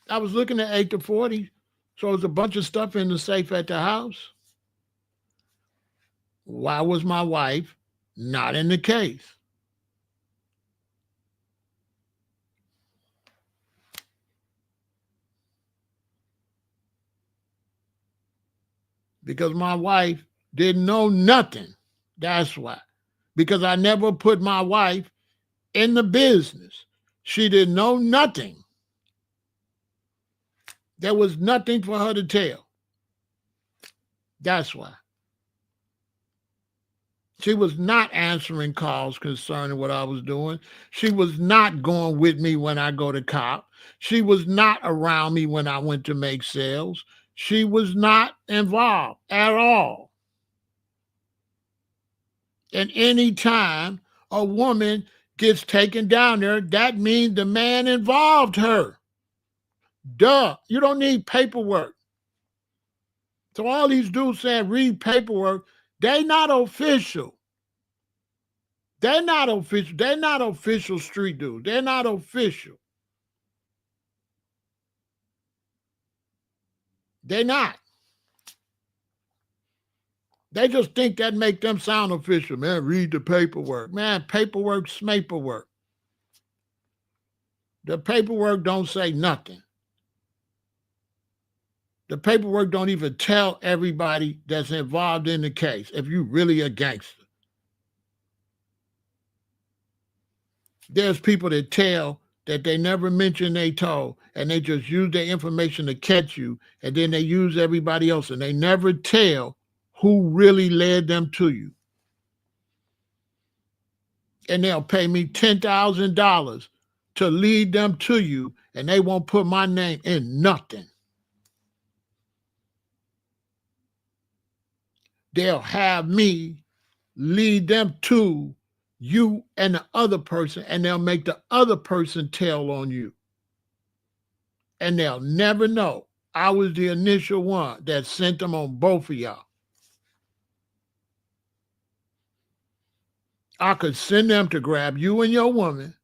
[SPEAKER 1] I was looking at 8 to 40. So there's a bunch of stuff in the safe at the house. Why was my wife not in the case? Because my wife didn't know nothing. That's why. Because I never put my wife in the business. She didn't know nothing. There was nothing for her to tell. That's why. She was not answering calls concerning what I was doing. She was not going with me when I go to cop. She was not around me when I went to make sales. She was not involved at all. And any time a woman gets taken down there, that means the man involved her. Duh. You don't need paperwork. So all these dudes saying read paperwork, They not official. They're not official. They're not official street dudes. They're not official. They're not. They just think that make them sound official. Man, read the paperwork. Man, paperwork, smaperwork. The paperwork don't say nothing. The paperwork don't even tell everybody that's involved in the case if you really a gangster. There's people that tell that they never mention they told, and they just use their information to catch you, and then they use everybody else, and they never tell who really led them to you. And they'll pay me $10,000 to lead them to you, and they won't put my name in nothing. They'll have me lead them to you and the other person, and they'll make the other person tell on you. And they'll never know I was the initial one that sent them on both of y'all. I could send them to grab you and your woman,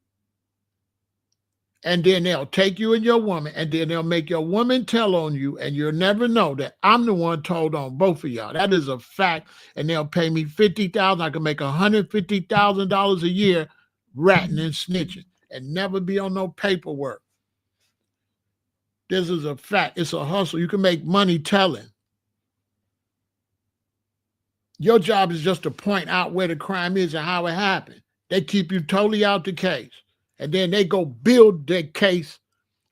[SPEAKER 1] and then they'll take you and your woman, and then they'll make your woman tell on you, and you'll never know that I'm the one told on both of y'all. That is a fact, and they'll pay me $50,000. I can make $150,000 a year ratting and snitching and never be on no paperwork. This is a fact. It's a hustle. You can make money telling. Your job is just to point out where the crime is and how it happened. They keep you totally out the case. And then they go build their case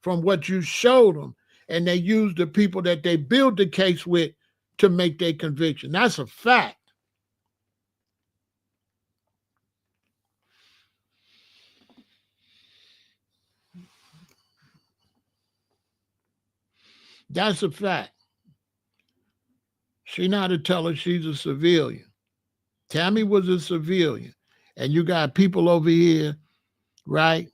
[SPEAKER 1] from what you showed them. And they use the people that they build the case with to make their conviction. That's a fact. That's a fact. She not a teller, she's a civilian. Tammy was a civilian. And you got people over here, right?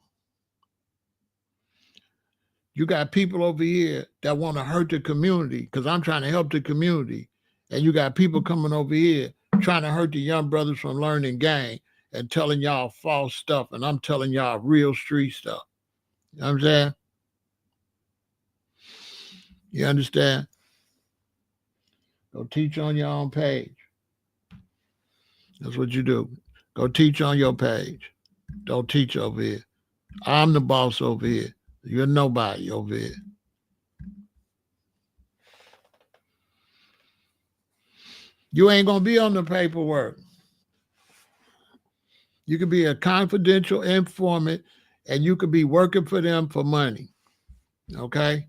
[SPEAKER 1] You got people over here that want to hurt the community because I'm trying to help the community. And you got people coming over here trying to hurt the young brothers from learning gang and telling y'all false stuff. And I'm telling y'all real street stuff. You know what I'm saying? You understand? Go teach on your own page. That's what you do. Go teach on your page. Don't teach over here. I'm the boss over here. You're nobody over here. You ain't going to be on the paperwork. You could be a confidential informant and you could be working for them for money. Okay?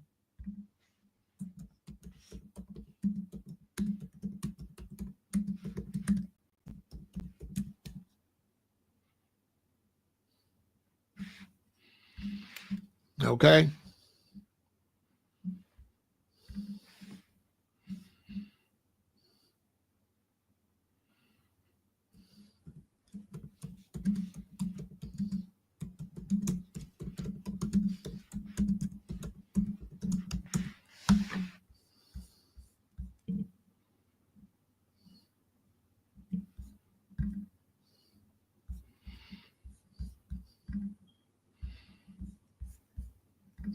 [SPEAKER 1] Okay?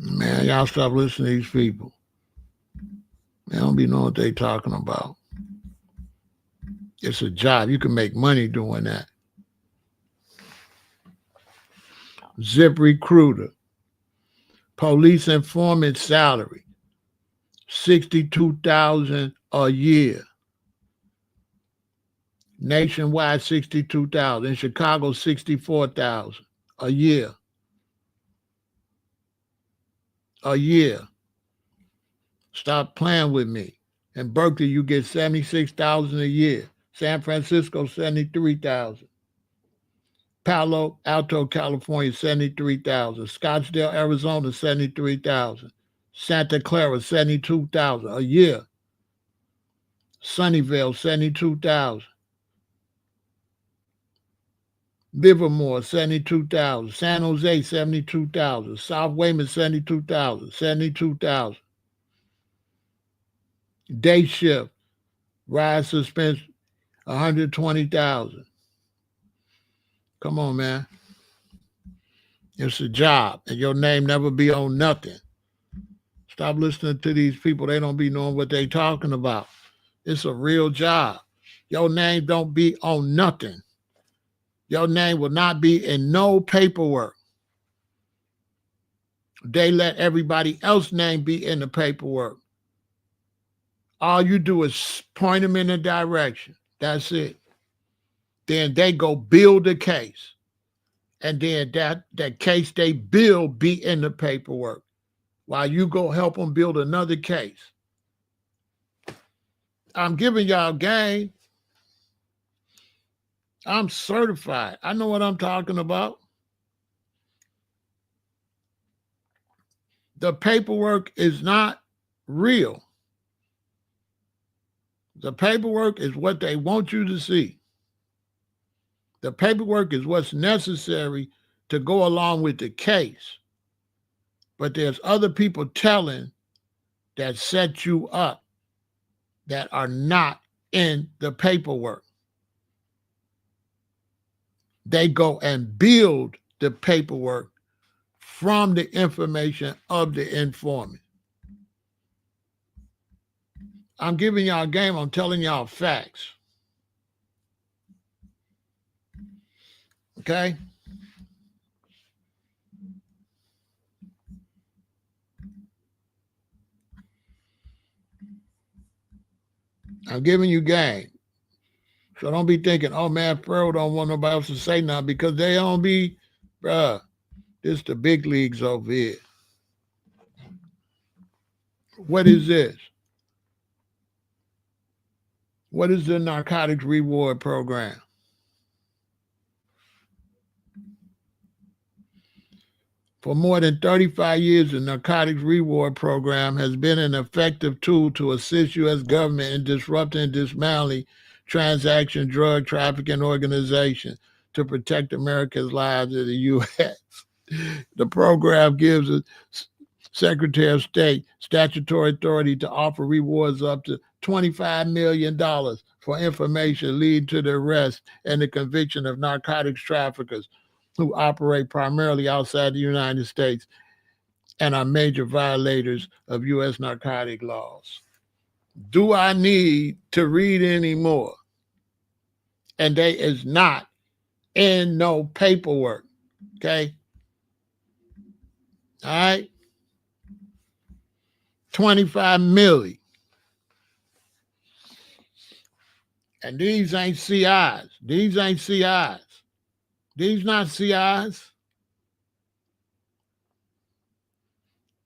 [SPEAKER 1] Man, y'all stop listening to these people. They don't be knowing what they talking about. It's a job. You can make money doing that. Zip recruiter. Police informant salary. $62,000 a year. Nationwide, $62,000. In Chicago, $64,000 a year. A year. Stop playing with me. In Berkeley, you get $76,000 a year. San Francisco, $73,000. Palo Alto, California, $73,000. Scottsdale, Arizona, $73,000. Santa Clara, $72,000 a year. Sunnyvale, $72,000. Livermore, $72,000. San Jose, $72,000. South Weymouth, $72,000. $72,000. Day shift, ride suspension. 120,000. Come on, man. It's a job, and your name never be on nothing. Stop listening to these people. They don't be knowing what they talking about. It's a real job. Your name don't be on nothing. Your name will not be in no paperwork. They let everybody else's name be in the paperwork. All you do is point them in a direction. That's it. Then they go build a case. And then that case they build be in the paperwork. While you go help them build another case. I'm giving y'all game. I'm certified. I know what I'm talking about. The paperwork is not real. The paperwork is what they want you to see. The paperwork is what's necessary to go along with the case. But there's other people telling that set you up that are not in the paperwork. They go and build the paperwork from the information of the informant. I'm giving y'all a game. I'm telling y'all facts. Okay? I'm giving you game. So don't be thinking, oh man, Pharaoh don't want nobody else to say nothing because they don't be, bruh, this the big leagues over here. What is this? What is the narcotics reward program? For more than 35 years, the Narcotics Reward Program has been an effective tool to assist U.S. government in disrupting and dismantling transaction drug trafficking organizations to protect America's lives in the U.S. The program gives the Secretary of State statutory authority to offer rewards up to $25 million for information leading to the arrest and the conviction of narcotics traffickers who operate primarily outside the United States and are major violators of U.S. narcotic laws. Do I need to read any more? And they is not in no paperwork, okay? All right? 25 million. And these ain't CIs. These ain't CIs. These not CIs.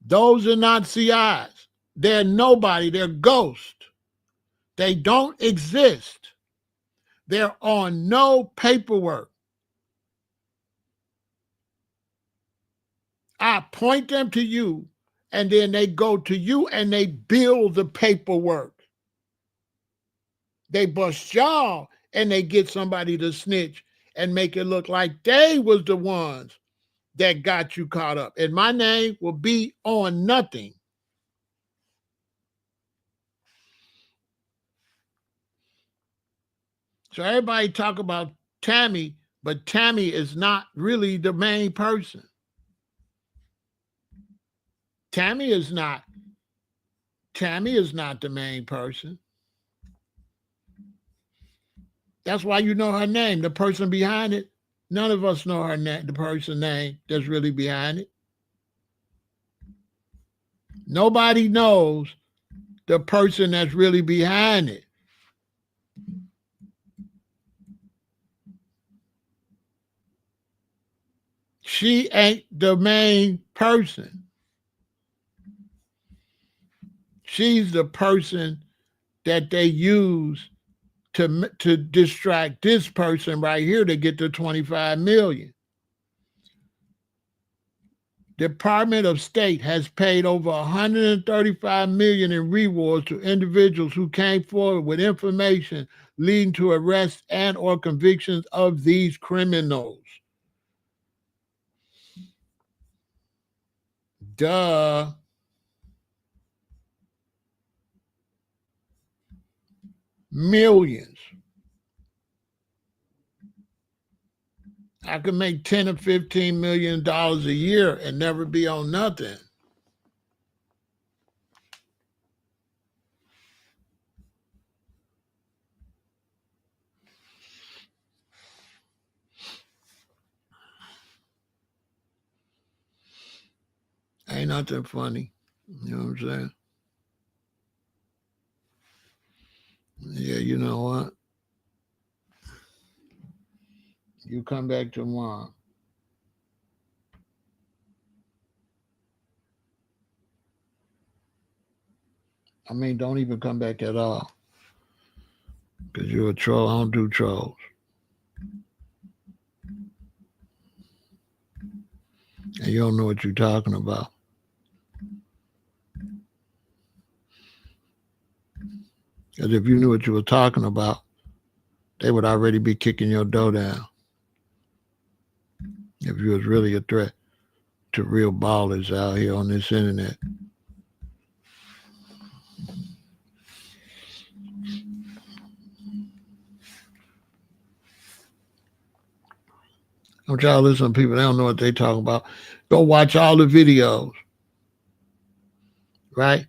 [SPEAKER 1] Those are not CIs. They're nobody. They're ghosts. They don't exist. They're on no paperwork. I point them to you, and then they go to you and they build the paperwork. They bust y'all and they get somebody to snitch and make it look like they was the ones that got you caught up. And my name will be on nothing. So everybody talk about Tammy, but Tammy is not really the main person. Tammy is not the main person. That's why you know her name, the person behind it. None of us know her name, the person's name that's really behind it. Nobody knows the person that's really behind it. She ain't the main person. She's the person that they use to distract this person right here to get the 25 million. Department of State has paid over 135 million in rewards to individuals who came forward with information leading to arrests and or convictions of these criminals. Duh. Millions. I could make $10 or $15 million a year and never be on nothing. Ain't nothing funny. You know what I'm saying? Yeah, you know what? You come back tomorrow. I mean, don't even come back at all. Because you're a troll. I don't do trolls. And you don't know what you're talking about. Because if you knew what you were talking about, they would already be kicking your door down. If you was really a threat to real ballers out here on this internet. Don't y'all listen to people, they don't know what they talking about. Go watch all the videos. Right?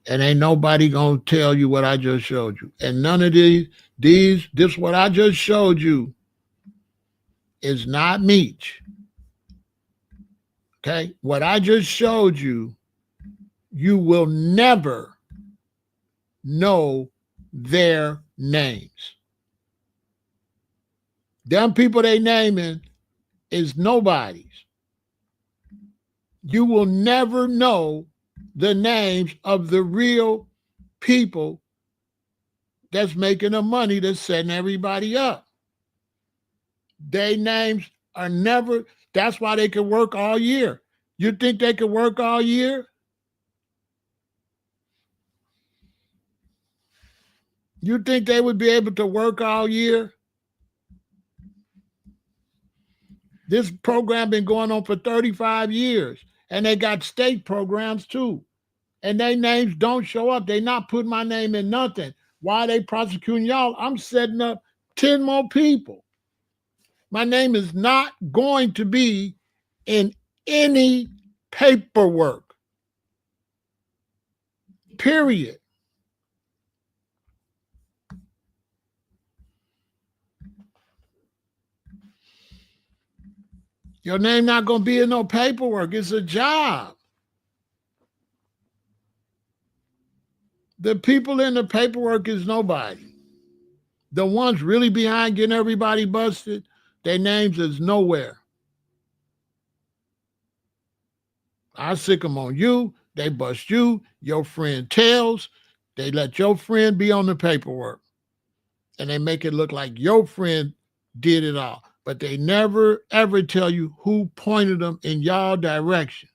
[SPEAKER 1] And ain't nobody gonna tell you what I just showed you. And none of this what I just showed you is not Meech. Okay? What I just showed you, you will never know their names. Them people they naming is nobodies. You will never know the names of the real people that's making the money that's setting everybody up. Their names are never, that's why they can work all year. You think they can work all year? You think they would be able to work all year? This program been going on for 35 years, and they got state programs too. And their names don't show up. They not putting my name in nothing. Why they prosecuting y'all? I'm setting up 10 more people. My name is not going to be in any paperwork. Period. Your name not going to be in no paperwork. It's a job. The people in the paperwork is nobody. The ones really behind getting everybody busted, their names is nowhere. I sick them on you. They bust you. Your friend tells. They let your friend be on the paperwork. And they make it look like your friend did it all. But they never, ever tell you who pointed them in y'all direction.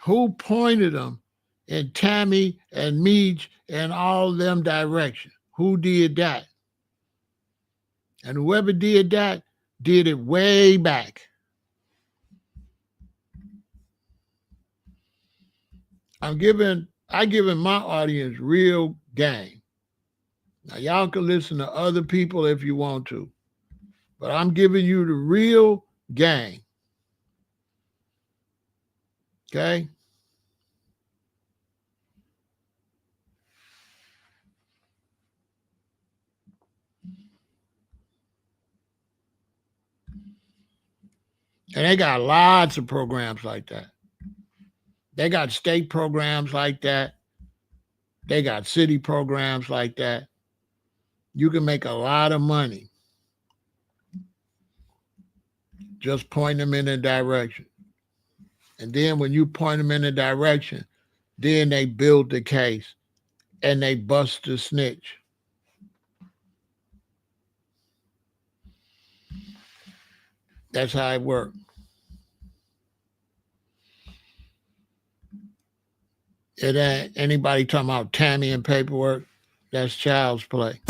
[SPEAKER 1] Who pointed them in Tammy and Meech and all them direction? Who did that? And whoever did that did it way back. I giving my audience real game. Now y'all can listen to other people if you want to, but I'm giving you the real game. Okay? And they got lots of programs like that. They got state programs like that. They got city programs like that. You can make a lot of money. Just point them in a direction. And then when you point them in a direction, then they build the case and they bust the snitch. That's how it works. It ain't anybody talking about Tammy and paperwork. That's child's play.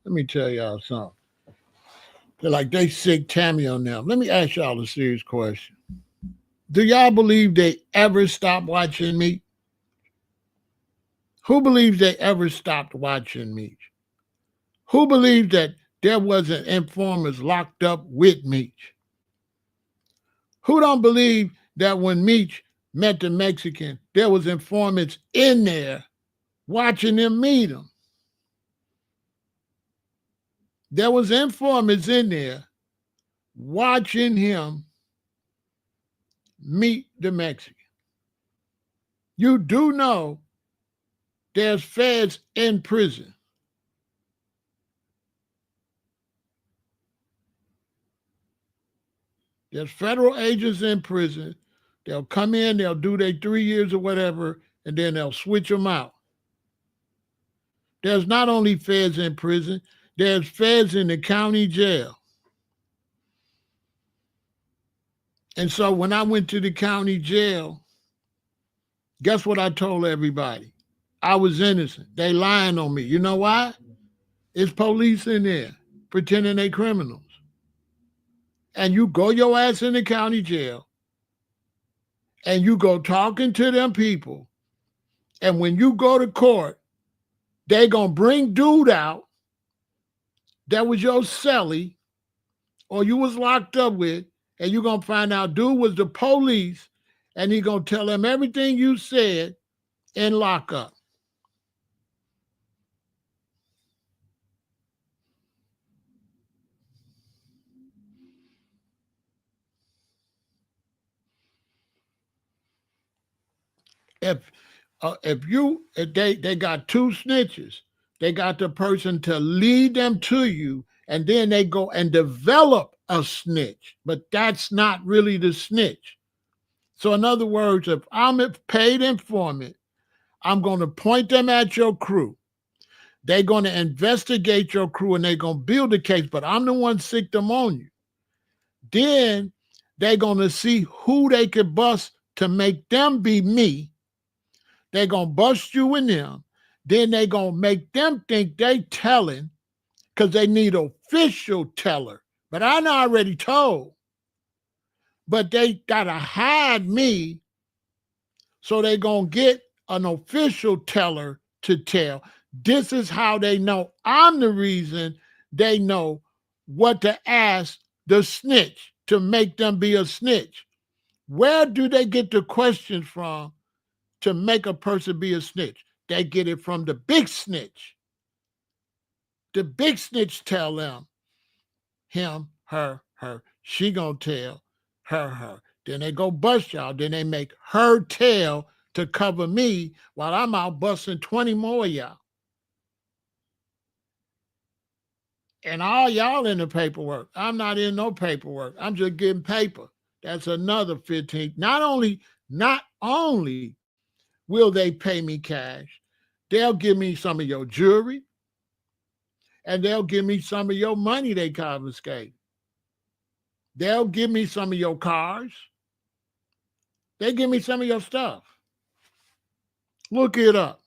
[SPEAKER 1] Let me tell y'all something. They're like, they sick Tammy on them. Let me ask y'all a serious question. Do y'all believe they ever stopped watching me? Who believes they ever stopped watching Meech? Who believes that there wasn't informers locked up with Meech? Who don't believe that when Meech met the Mexican, there was informants in there watching him meet him? There was informants in there watching him meet the Mexican. You do know there's feds in prison. There's federal agents in prison. They'll come in, they'll do their 3 years or whatever, and then they'll switch them out. There's not only feds in prison, there's feds in the county jail. And so when I went to the county jail, guess what I told everybody? I was innocent. They lying on me. You know why? It's police in there pretending they criminals. And you go your ass in the county jail and you go talking to them people. And when you go to court, they gonna bring dude out that was your cellie or you was locked up with, and you're gonna find out dude was the police, and he gonna tell them everything you said in lockup. If they got two snitches, they got the person to lead them to you, and then they go and develop a snitch, but that's not really the snitch. So in other words, if I'm a paid informant, I'm going to point them at your crew. They're going to investigate your crew and they're going to build a case, but I'm the one sick them on you. Then they're going to see who they could bust to make them be me. They're going to bust you and them. Then they're going to make them think they telling because they need official teller. But I already told. But they got to hide me, so they're going to get an official teller to tell. This is how they know I'm the reason they know what to ask the snitch to make them be a snitch. Where do they get the questions from to make a person be a snitch? They get it from the big snitch. The big snitch tell them, him, her. She gonna tell her. Then they go bust y'all. Then they make her tell to cover me while I'm out busting 20 more of y'all. And all y'all in the paperwork. I'm not in no paperwork. I'm just getting paper. That's another 15. Not only will they pay me cash, they'll give me some of your jewelry, and they'll give me some of your money they confiscate. They'll give me some of your cars. They give me some of your stuff. Look it up.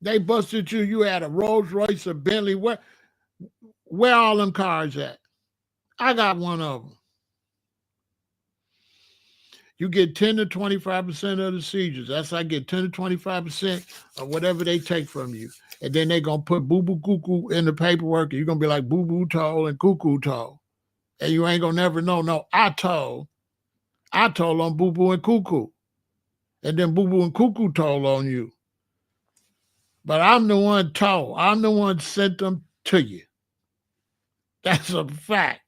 [SPEAKER 1] They busted you. You had a Rolls Royce, a Bentley. Where all them cars at? I got one of them. You get 10 to 25% of the seizures. That's I get 10 to 25% of whatever they take from you. And then they're going to put boo-boo cuckoo in the paperwork. And you're going to be like boo-boo told and cuckoo told. And you ain't going to never know. No, I told on boo-boo and cuckoo. And then boo-boo and cuckoo told on you. But I'm the one told. I'm the one sent them to you. That's a fact.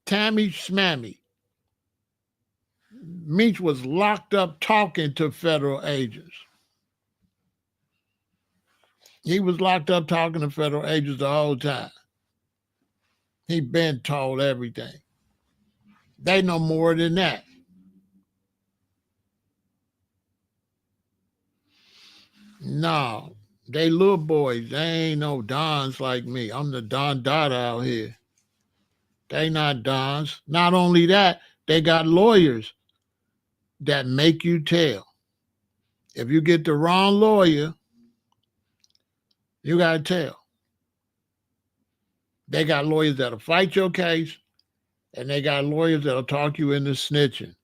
[SPEAKER 1] Tammy Schmammy. Meech was locked up talking to federal agents. He was locked up talking to federal agents the whole time. He been told everything. They know more than that. No, they little boys. They ain't no dons like me. I'm the Don Dada out here. They not dons. Not only that, they got lawyers that make you tell. If you get the wrong lawyer, you got to tell. They got lawyers that'll fight your case, and they got lawyers that'll talk you into snitching.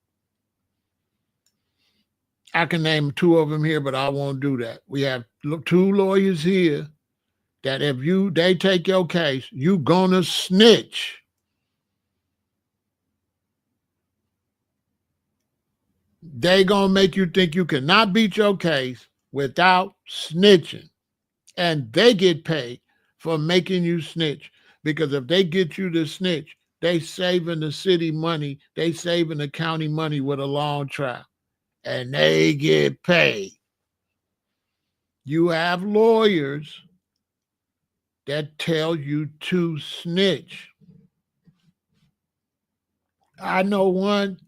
[SPEAKER 1] I can name two of them here, but I won't do that. We have two lawyers here that if they take your case, you gonna snitch. They gonna make you think you cannot beat your case without snitching. And they get paid for making you snitch. Because if they get you to snitch, they saving the city money, they saving the county money with a long trial. And they get paid. You have lawyers that tell you to snitch. I know one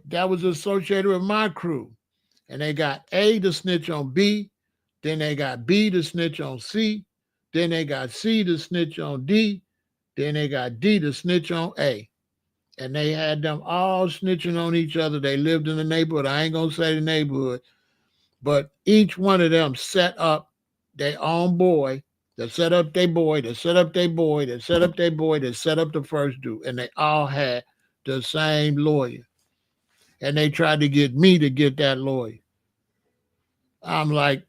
[SPEAKER 1] that was associated with my crew, and they got A to snitch on B, then they got B to snitch on C, then they got C to snitch on D, then they got D to snitch on A. And they had them all snitching on each other. They lived in the neighborhood. I ain't going to say the neighborhood, but each one of them set up their own boy, that set up their boy, that set up their boy, that set up their boy, that set up the first dude. And they all had the same lawyer. And they tried to get me to get that lawyer. I'm like,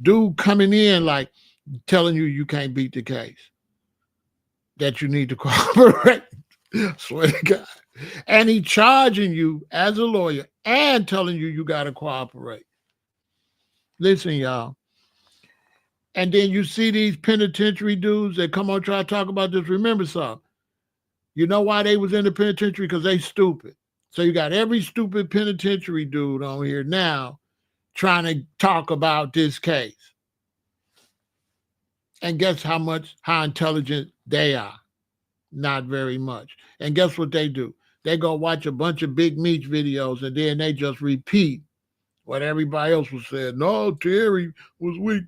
[SPEAKER 1] dude coming in like telling you can't beat the case, that you need to cooperate. Swear to God. And he charging you as a lawyer and telling you got to cooperate. Listen, y'all. And then you see these penitentiary dudes that come on try to talk about this. Remember something. You know why they was in the penitentiary? Because they stupid. So you got every stupid penitentiary dude on here now trying to talk about this case. And guess how intelligent they are? Not very much. And guess what they do? They go watch a bunch of Big Meech videos and then they just repeat what everybody else was saying. No, Terry was with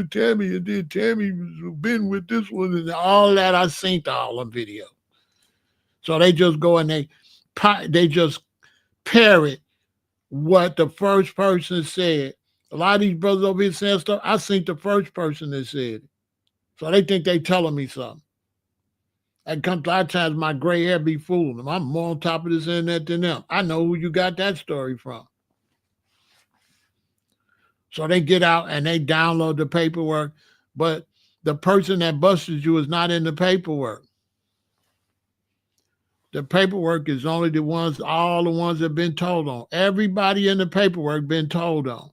[SPEAKER 1] Tammy, and then Tammy was been with this one, and all that. I seen all them videos. So they just go and they just parrot what the first person said. A lot of these brothers over here saying stuff, I seen the first person that said it. So they think they telling me something. And a lot of times my gray hair be fooling them. I'm more on top of this internet than them. I know who you got that story from. So they get out and they download the paperwork, but the person that busted you is not in the paperwork. The paperwork is only all the ones that have been told on. Everybody in the paperwork been told on.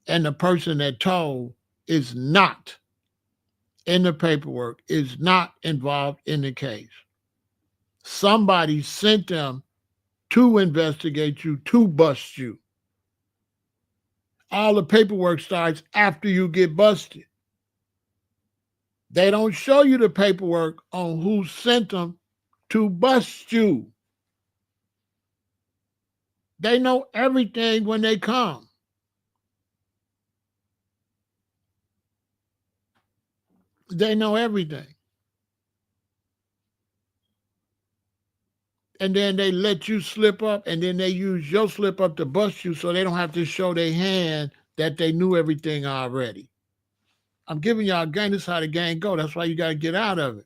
[SPEAKER 1] And the person that told is not in the paperwork, is not involved in the case. Somebody sent them to investigate you, to bust you. All the paperwork starts after you get busted. They don't show you the paperwork on who sent them to bust you. They know everything when they come. They know everything. And then they let you slip up, and then they use your slip up to bust you so they don't have to show their hand that they knew everything already. I'm giving y'all a game. This is how the game go. That's why you got to get out of it.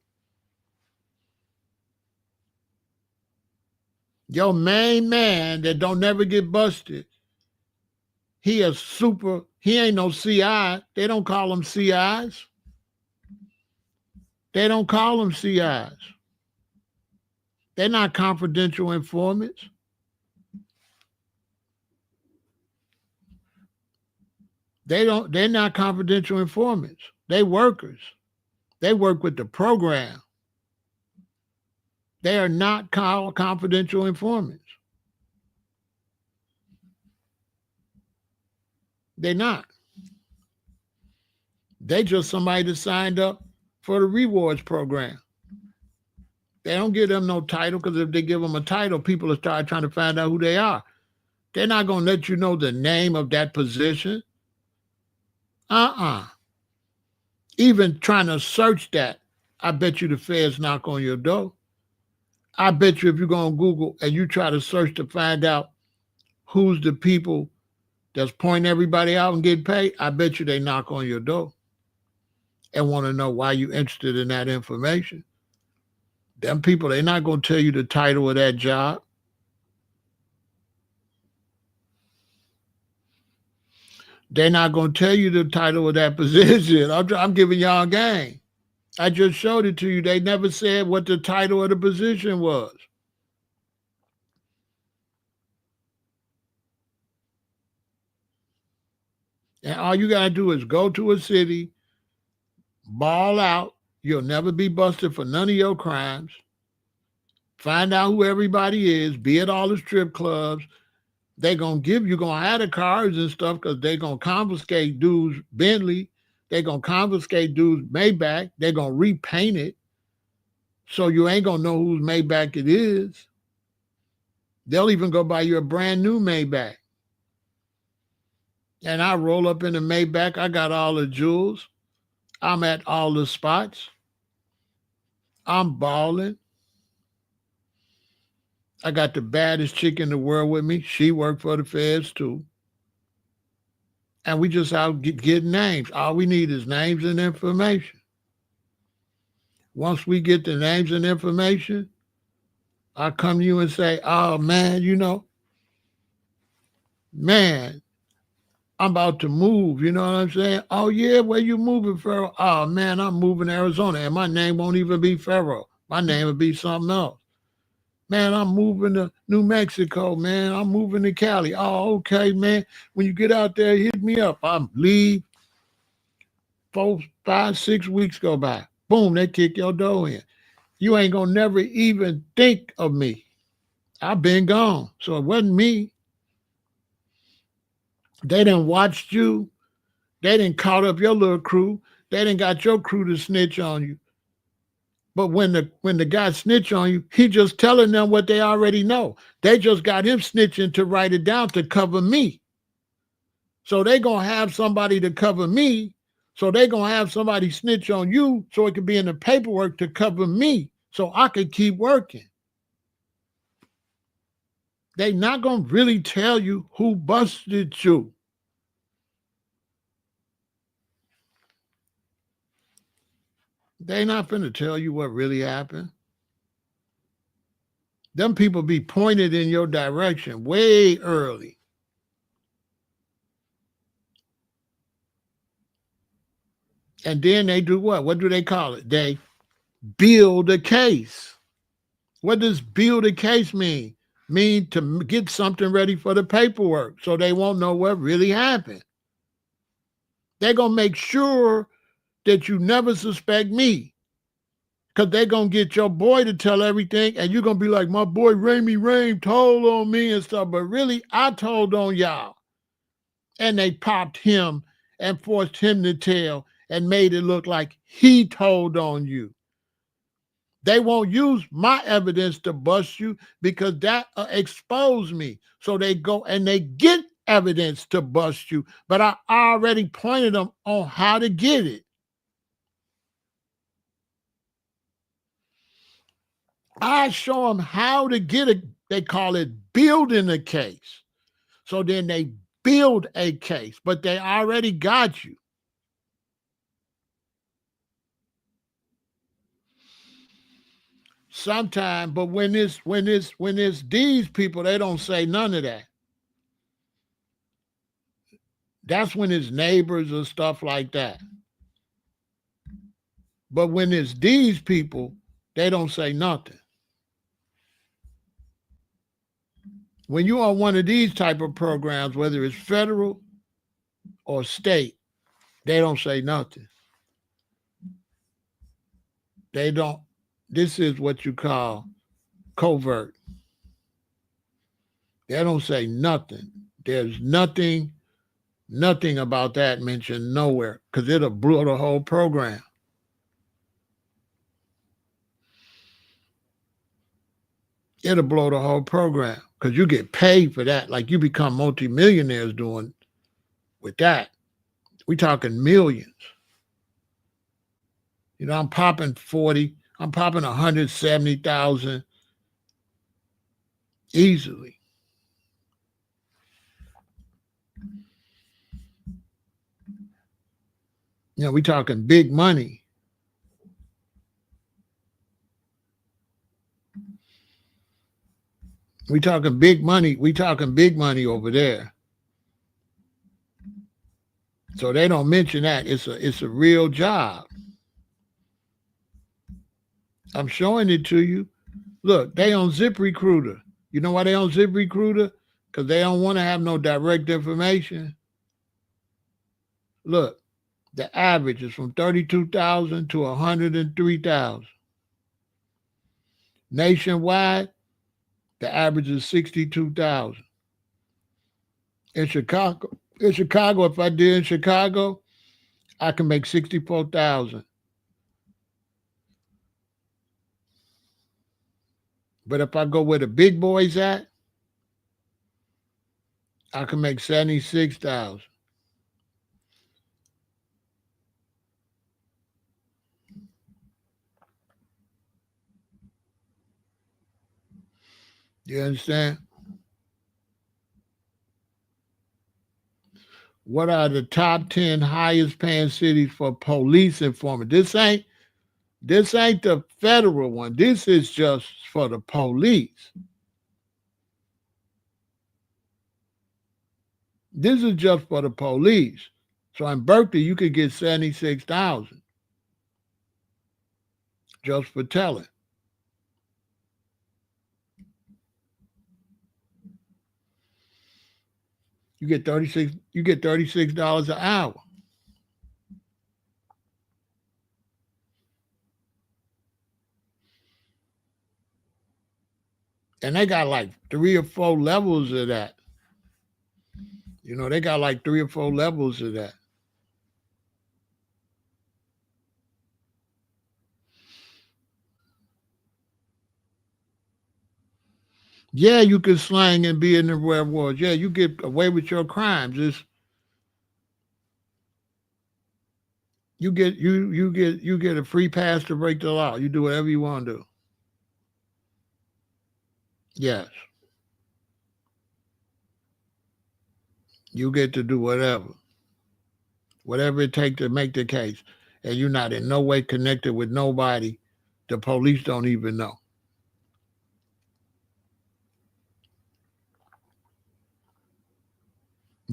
[SPEAKER 1] Your main man that don't never get busted, he ain't no CI. They don't call them CIs. They don't call them CIs. They're not confidential informants. They're not confidential informants. They workers. They work with the program. They are not confidential informants. They're not. They just somebody that signed up for the rewards program. They don't give them no title, because if they give them a title, people will start trying to find out who they are. They're not going to let you know the name of that position. Even trying to search that, I bet you the feds knock on your door. I bet you if you go on Google and you try to search to find out who's the people that's pointing everybody out and getting paid, I bet you they knock on your door and want to know why you interested in that information. Them people, they're not going to tell you the title of that job. They're not going to tell you the title of that position. I'm giving y'all a game. I just showed it to you. They never said what the title of the position was. And all you got to do is go to a city, ball out. You'll never be busted for none of your crimes. Find out who everybody is, be at all the strip clubs. They're going to give you, going to have the cars and stuff because they're going to confiscate dudes' Bentley. They're going to confiscate dudes' Maybach. They're going to repaint it. So you ain't going to know whose Maybach it is. They'll even go buy you a brand new Maybach. And I roll up in the Maybach. I got all the jewels. I'm at all the spots. I'm balling. I got the baddest chick in the world with me. She worked for the feds too. And we just out getting names. All we need is names and information. Once we get the names and information, I come to you and say, oh man, man, I'm about to move. You know what I'm saying? Oh yeah, where you moving, Pharaoh? Oh man, I'm moving to Arizona. And my name won't even be Pharaoh. My name will be something else. Man, I'm moving to New Mexico, man. I'm moving to Cali. Oh, okay, man. When you get out there, hit me up. I'll leave. 4, 5, 6 weeks go by. Boom, they kick your door in. You ain't gonna never even think of me. I've been gone. So it wasn't me. They done watched you. They done caught up your little crew. They done got your crew to snitch on you. But when the guy snitch on you, he just telling them what they already know. They just got him snitching to write it down to cover me. So they gonna have somebody to cover me. So they gonna have somebody snitch on you so it could be in the paperwork to cover me so I could keep working. They not gonna really tell you who busted you. They not finna tell you what really happened. Them people be pointed in your direction way early. And then they do what? What do they call it? They build a case. What does build a case mean? Mean to get something ready for the paperwork so they won't know what really happened. They're going to make sure that you never suspect me because they're going to get your boy to tell everything and you're going to be like, my boy Rain told on me and stuff, but really I told on y'all. And they popped him and forced him to tell and made it look like he told on you. They won't use my evidence to bust you because that expose me. So they go and they get evidence to bust you, but I already pointed them on how to get it. I show them how to get it. They call it building a case. So then they build a case, but they already got you. Sometimes, but when it's these people, they don't say none of that. That's when it's neighbors or stuff like that. But when it's these people, they don't say nothing. When you're on one of these type of programs, whether it's federal or state, they don't say nothing. They don't. This is what you call covert. They don't say nothing. There's nothing about that mentioned nowhere because it'll blow the whole program. It'll blow the whole program because you get paid for that. Like you become multimillionaires doing with that. We talking millions. I'm popping 40. I'm popping 170,000 easily. You know, we talking big money. We talking big money. We talking big money over there. So they don't mention that. It's a real job. I'm showing it to you. Look, they on ZipRecruiter. You know why they on ZipRecruiter? Because they don't want to have no direct information. Look, the average is from 32,000 to 103,000. Nationwide, the average is 62,000. In Chicago, if I did in Chicago, I can make 64,000. But if I go where the big boys at, I can make 76,000. You understand? What are the top 10 highest paying cities for police informant? This ain't the federal one. This is just for the police. This is just for the police. So in Berkeley, you could get 76,000 just for telling. You get $36 an hour. And they got like 3 or 4 levels of that. You know, they got like 3 or 4 levels of that. Yeah, you can slang and be in the real world. Yeah, you get away with your crimes. You get a free pass to break the law. You do whatever you want to do. Yes, you get to do whatever it takes to make the case, and you're not in no way connected with nobody. The police don't even know.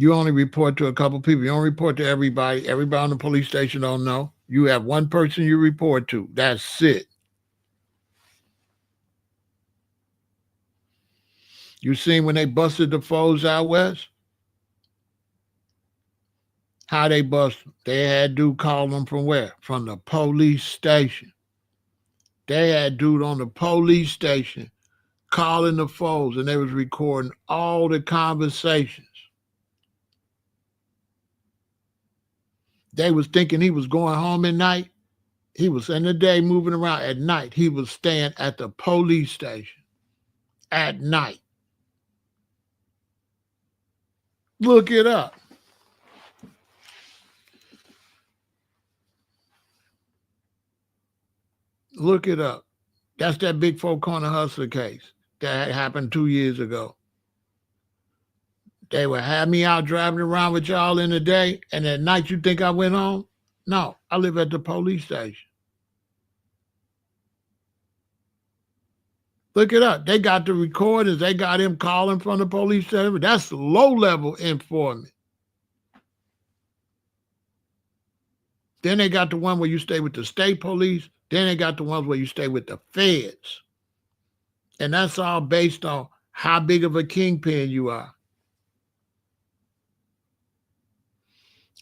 [SPEAKER 1] You only report to a couple people. You don't report to everybody. Everybody on the police station don't know. You have one person you report to. That's it. You seen when they busted the foes out west? How they bust them? They had dude call them from where? From the police station. They had dude on the police station calling the foes, and they was recording all the conversations. They was thinking he was going home at night. He was in the day moving around. At night, he was staying at the police station. At night. Look it up. Look it up. That's that big four corner hustler case that happened 2 years ago. They would have me out driving around with y'all in the day, and at night you think I went home? No, I live at the police station. Look it up. They got the recordings. They got him calling from the police station. That's low level informant. Then they got the one where you stay with the state police. Then they got the ones where you stay with the feds. And that's all based on how big of a kingpin you are.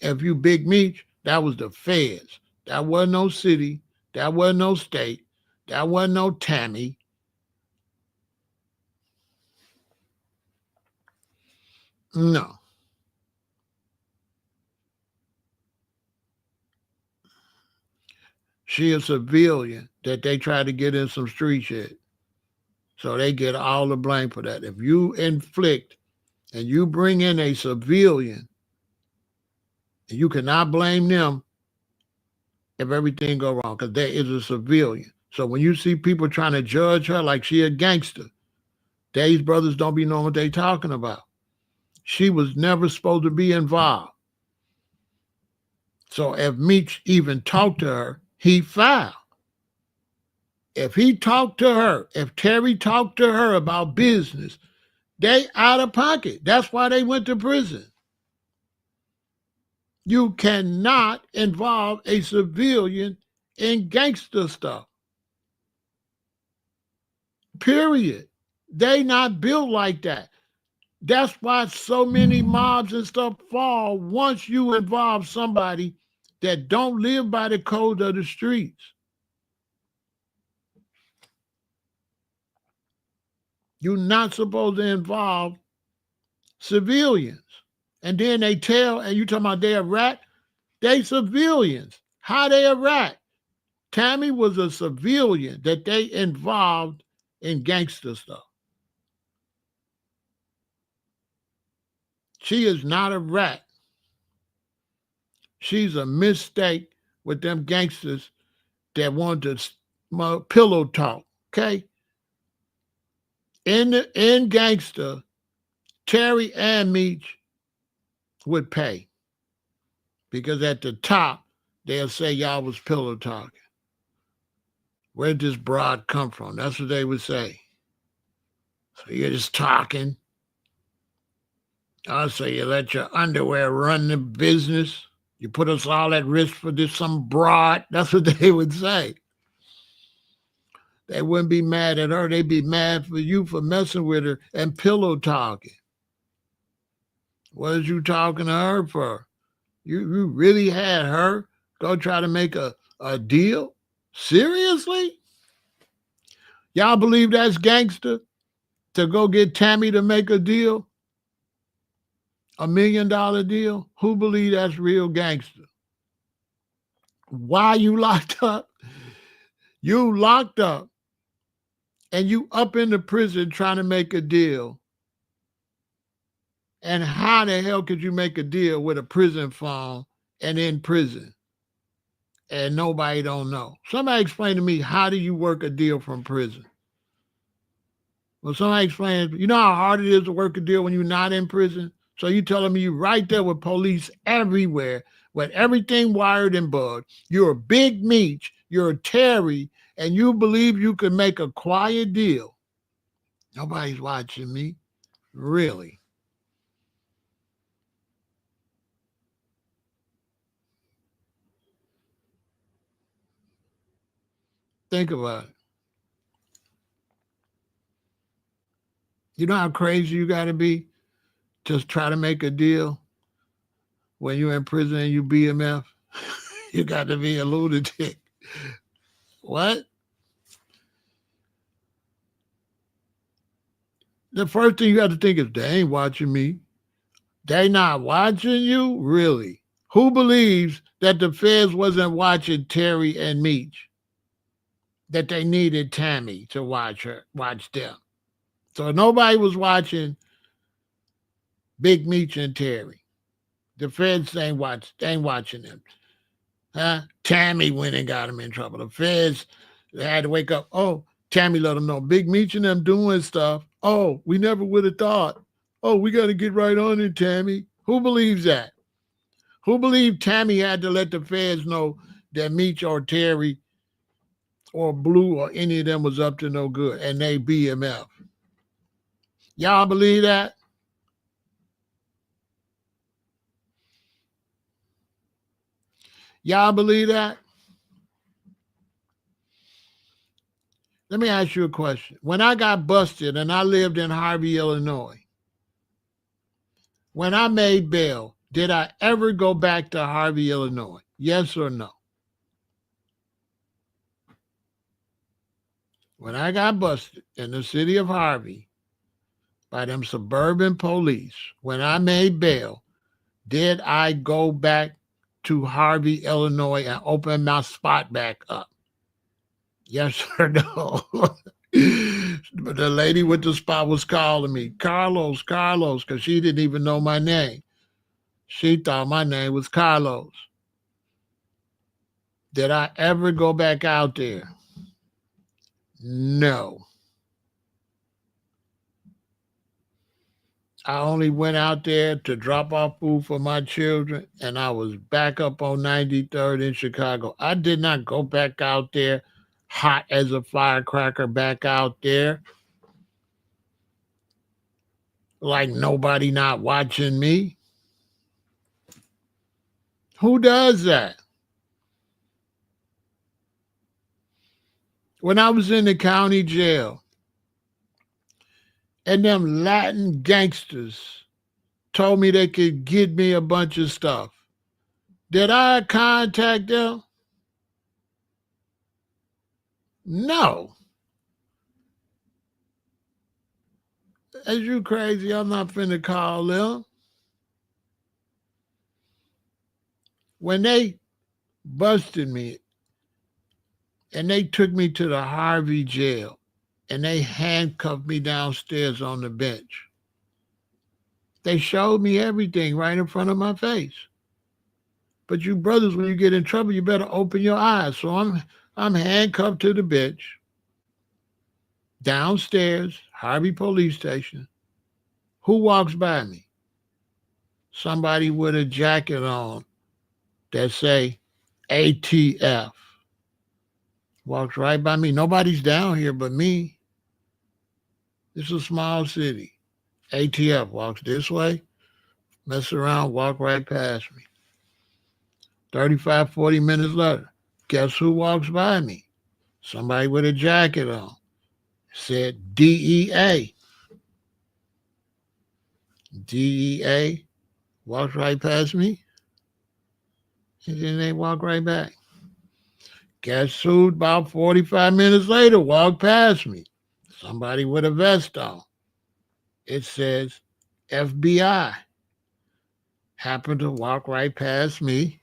[SPEAKER 1] If you Big Meech, that was the feds. That wasn't no city. That wasn't no state. That wasn't no Tammy. No. She a civilian that they try to get in some street shit. So they get all the blame for that. If you inflict and you bring in a civilian, you cannot blame them if everything go wrong, because there is a civilian. So when you see people trying to judge her like she a gangster, these brothers don't be knowing what they talking about. She was never supposed to be involved. So if Meech even talked to her, he filed. If he talked to her, if Terry talked to her about business, they out of pocket. That's why they went to prison. You cannot involve a civilian in gangster stuff. Period. They not built like that. That's why so many mobs and stuff fall once you involve somebody that don't live by the code of the streets. You're not supposed to involve civilians. And then they tell, and you talking about they a rat? They civilians. How they a rat? Tammy was a civilian that they involved in gangster stuff. She is not a rat. She's a mistake with them gangsters that want to pillow talk. Okay? In gangster, Terry and Meech would pay. Because at the top, they'll say y'all was pillow talking. Where'd this broad come from? That's what they would say. So you're just talking. Oh, so you let your underwear run the business. You put us all at risk for this some broad. That's what they would say. They wouldn't be mad at her. They'd be mad for you for messing with her and pillow talking. What is you talking to her for? You really had her go try to make a deal? Seriously? Y'all believe that's gangster? To go get Tammy to make a deal? $1 million deal? Who believe that's real gangster? Why you locked up? You locked up and you up in the prison trying to make a deal. And how the hell could you make a deal with a prison phone and in prison? And nobody don't know. Somebody explain to me, how do you work a deal from prison? Well, somebody explain, you know how hard it is to work a deal when you're not in prison? So you telling me you right there with police everywhere, with everything wired and bugged. You're a Big Meech, you're a Terry, and you believe you can make a quiet deal. Nobody's watching me. Really? Think about it. You know how crazy you got to be? Just try to make a deal when you're in prison and you BMF. You got to be a lunatic. What? The first thing you got to think is, they ain't watching me. They not watching you? Really? Who believes that the feds wasn't watching Terry and Meech? That they needed Tammy to watch them. So nobody was watching Big Meech and Terry. The feds ain't watching them. Huh? Tammy went and got him in trouble. The feds had to wake up. Oh, Tammy let them know. Big Meech and them doing stuff. Oh, we never would have thought. Oh, we got to get right on it, Tammy. Who believes that? Who believed Tammy had to let the feds know that Meech or Terry or Blue or any of them was up to no good and they BMF? Y'all believe that? Y'all believe that? Let me ask you a question. When I got busted and I lived in Harvey, Illinois, when I made bail, did I ever go back to Harvey, Illinois? Yes or no? When I got busted in the city of Harvey by them suburban police, when I made bail, did I go back to Harvey, Illinois and open my spot back up? Yes or no? But the lady with the spot was calling me, Carlos, because she didn't even know my name. She thought my name was Carlos. Did I ever go back out there? No. I only went out there to drop off food for my children, and I was back up on 93rd in Chicago. I did not go back out there hot as a firecracker back out there like nobody not watching me. Who does that? When I was in the county jail and them Latin gangsters told me they could get me a bunch of stuff, did I contact them? No. As you crazy, I'm not finna call them. When they busted me and they took me to the Harvey jail and they handcuffed me downstairs on the bench, they showed me everything right in front of my face. But you brothers, when you get in trouble, you better open your eyes. So I'm handcuffed to the bench downstairs, Harvey police station. Who walks by me? Somebody with a jacket on that say ATF. Walks right by me. Nobody's down here but me. It's a small city. ATF walks this way, mess around, walk right past me. 35, 40 minutes later, guess who walks by me? Somebody with a jacket on. Said DEA. DEA walks right past me, and then they walk right back. Guess who about 45 minutes later walked past me? Somebody with a vest on. It says FBI. Happened to walk right past me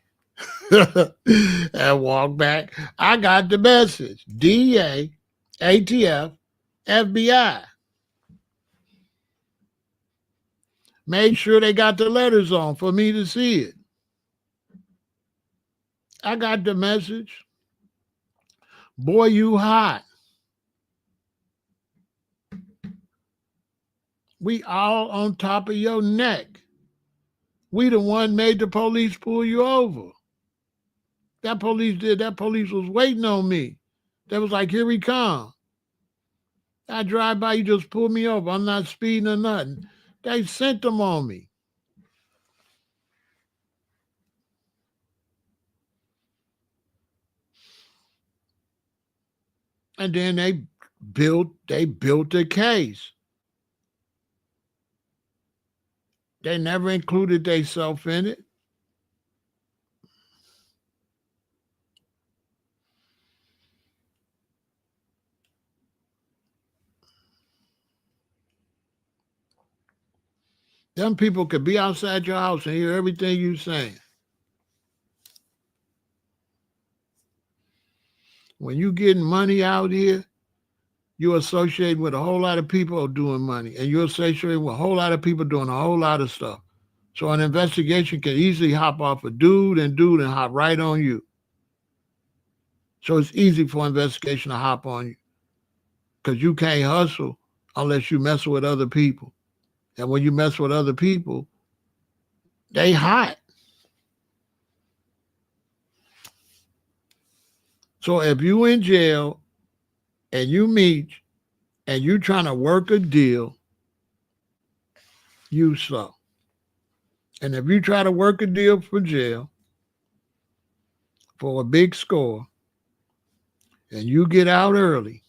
[SPEAKER 1] and walk back. I got the message. DEA, ATF, FBI. Made sure they got the letters on for me to see it. I got the message. Boy, you hot. We all on top of your neck. We the one made the police pull you over. That police did. That police was waiting on me. They was like, here we come. I drive by, you just pull me over. I'm not speeding or nothing. They sent them on me. And then they built a case. They never included themselves in it. Them people could be outside your house and hear everything you saying. When you getting money out here, you associate with a whole lot of people doing money, and you associate with a whole lot of people doing a whole lot of stuff. So an investigation can easily hop off a dude and hop right on you. So it's easy for investigation to hop on you because you can't hustle unless you mess with other people. And when you mess with other people, they hot. So if you in jail and you meet and you trying to work a deal, you slow. And if you try to work a deal for jail for a big score and you get out early,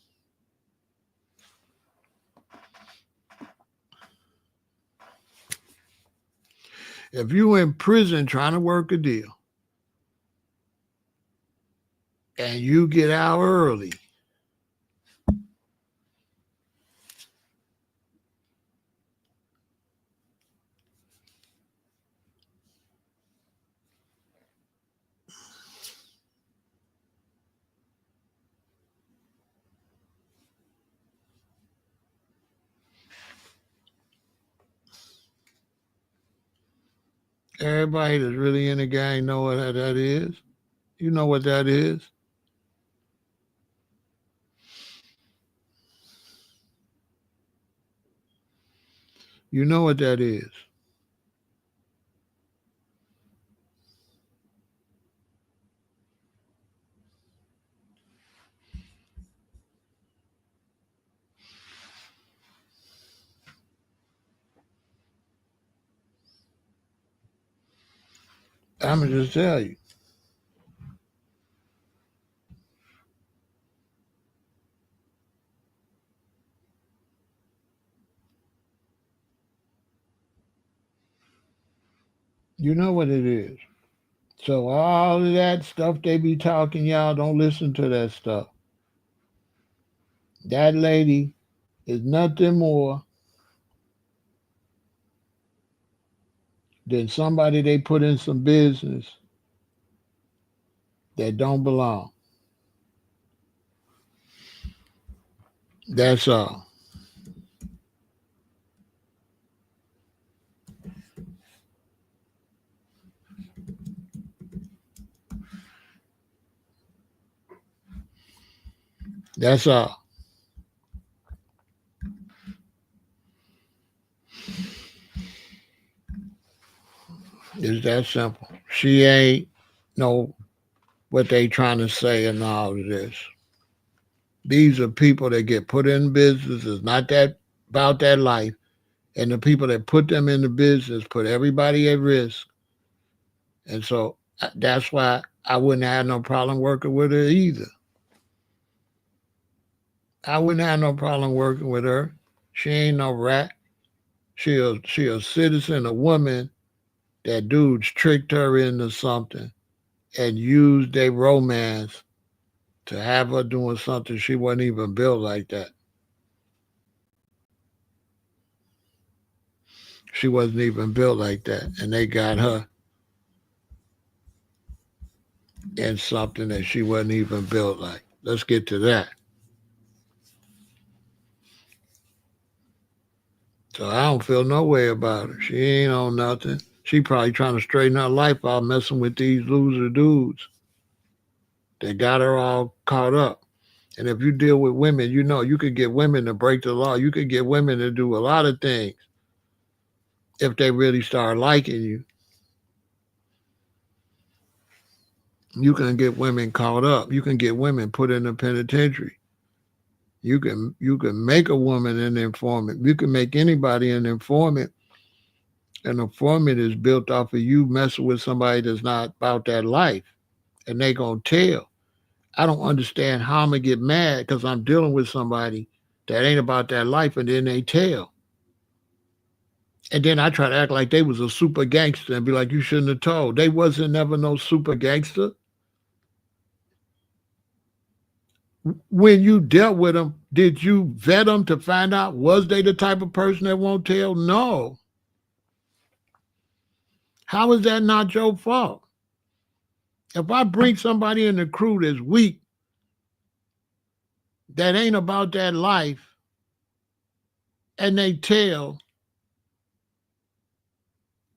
[SPEAKER 1] if you in prison trying to work a deal and you get out early, everybody that's really in the gang know what that is. You know what that is. You know what that is. I'm going to just tell you. You know what it is. So all of that stuff they be talking, y'all don't listen to that stuff. That lady is nothing more than somebody they put in some business that don't belong. That's all. That's all. It's that simple. She ain't no what they trying to say in all of this. These are people that get put in business. It's not that about that life. And the people that put them in the business put everybody at risk. And so that's why I wouldn't have no problem working with her either. I wouldn't have no problem working with her. She ain't no rat. She a citizen, a woman that dudes tricked her into something and used their romance to have her doing something she wasn't even built like that. She wasn't even built like that. And they got her in something that she wasn't even built like. Let's get to that. So I don't feel no way about her. She ain't on nothing. She probably trying to straighten her life out messing with these loser dudes. They got her all caught up. And if you deal with women, you know you could get women to break the law. You could get women to do a lot of things if they really start liking you. You can get women caught up. You can get women put in the penitentiary. You can make a woman an informant. You can make anybody an informant. An informant is built off of you messing with somebody that's not about that life, and they gonna tell. I don't understand how I'm gonna get mad because I'm dealing with somebody that ain't about that life, and then they tell. And then I try to act like they was a super gangster and be like, you shouldn't have told. They wasn't never no super gangster. When you dealt with them, did you vet them to find out was they the type of person that won't tell? No. How is that not your fault? If I bring somebody in the crew that's weak, that ain't about that life, and they tell,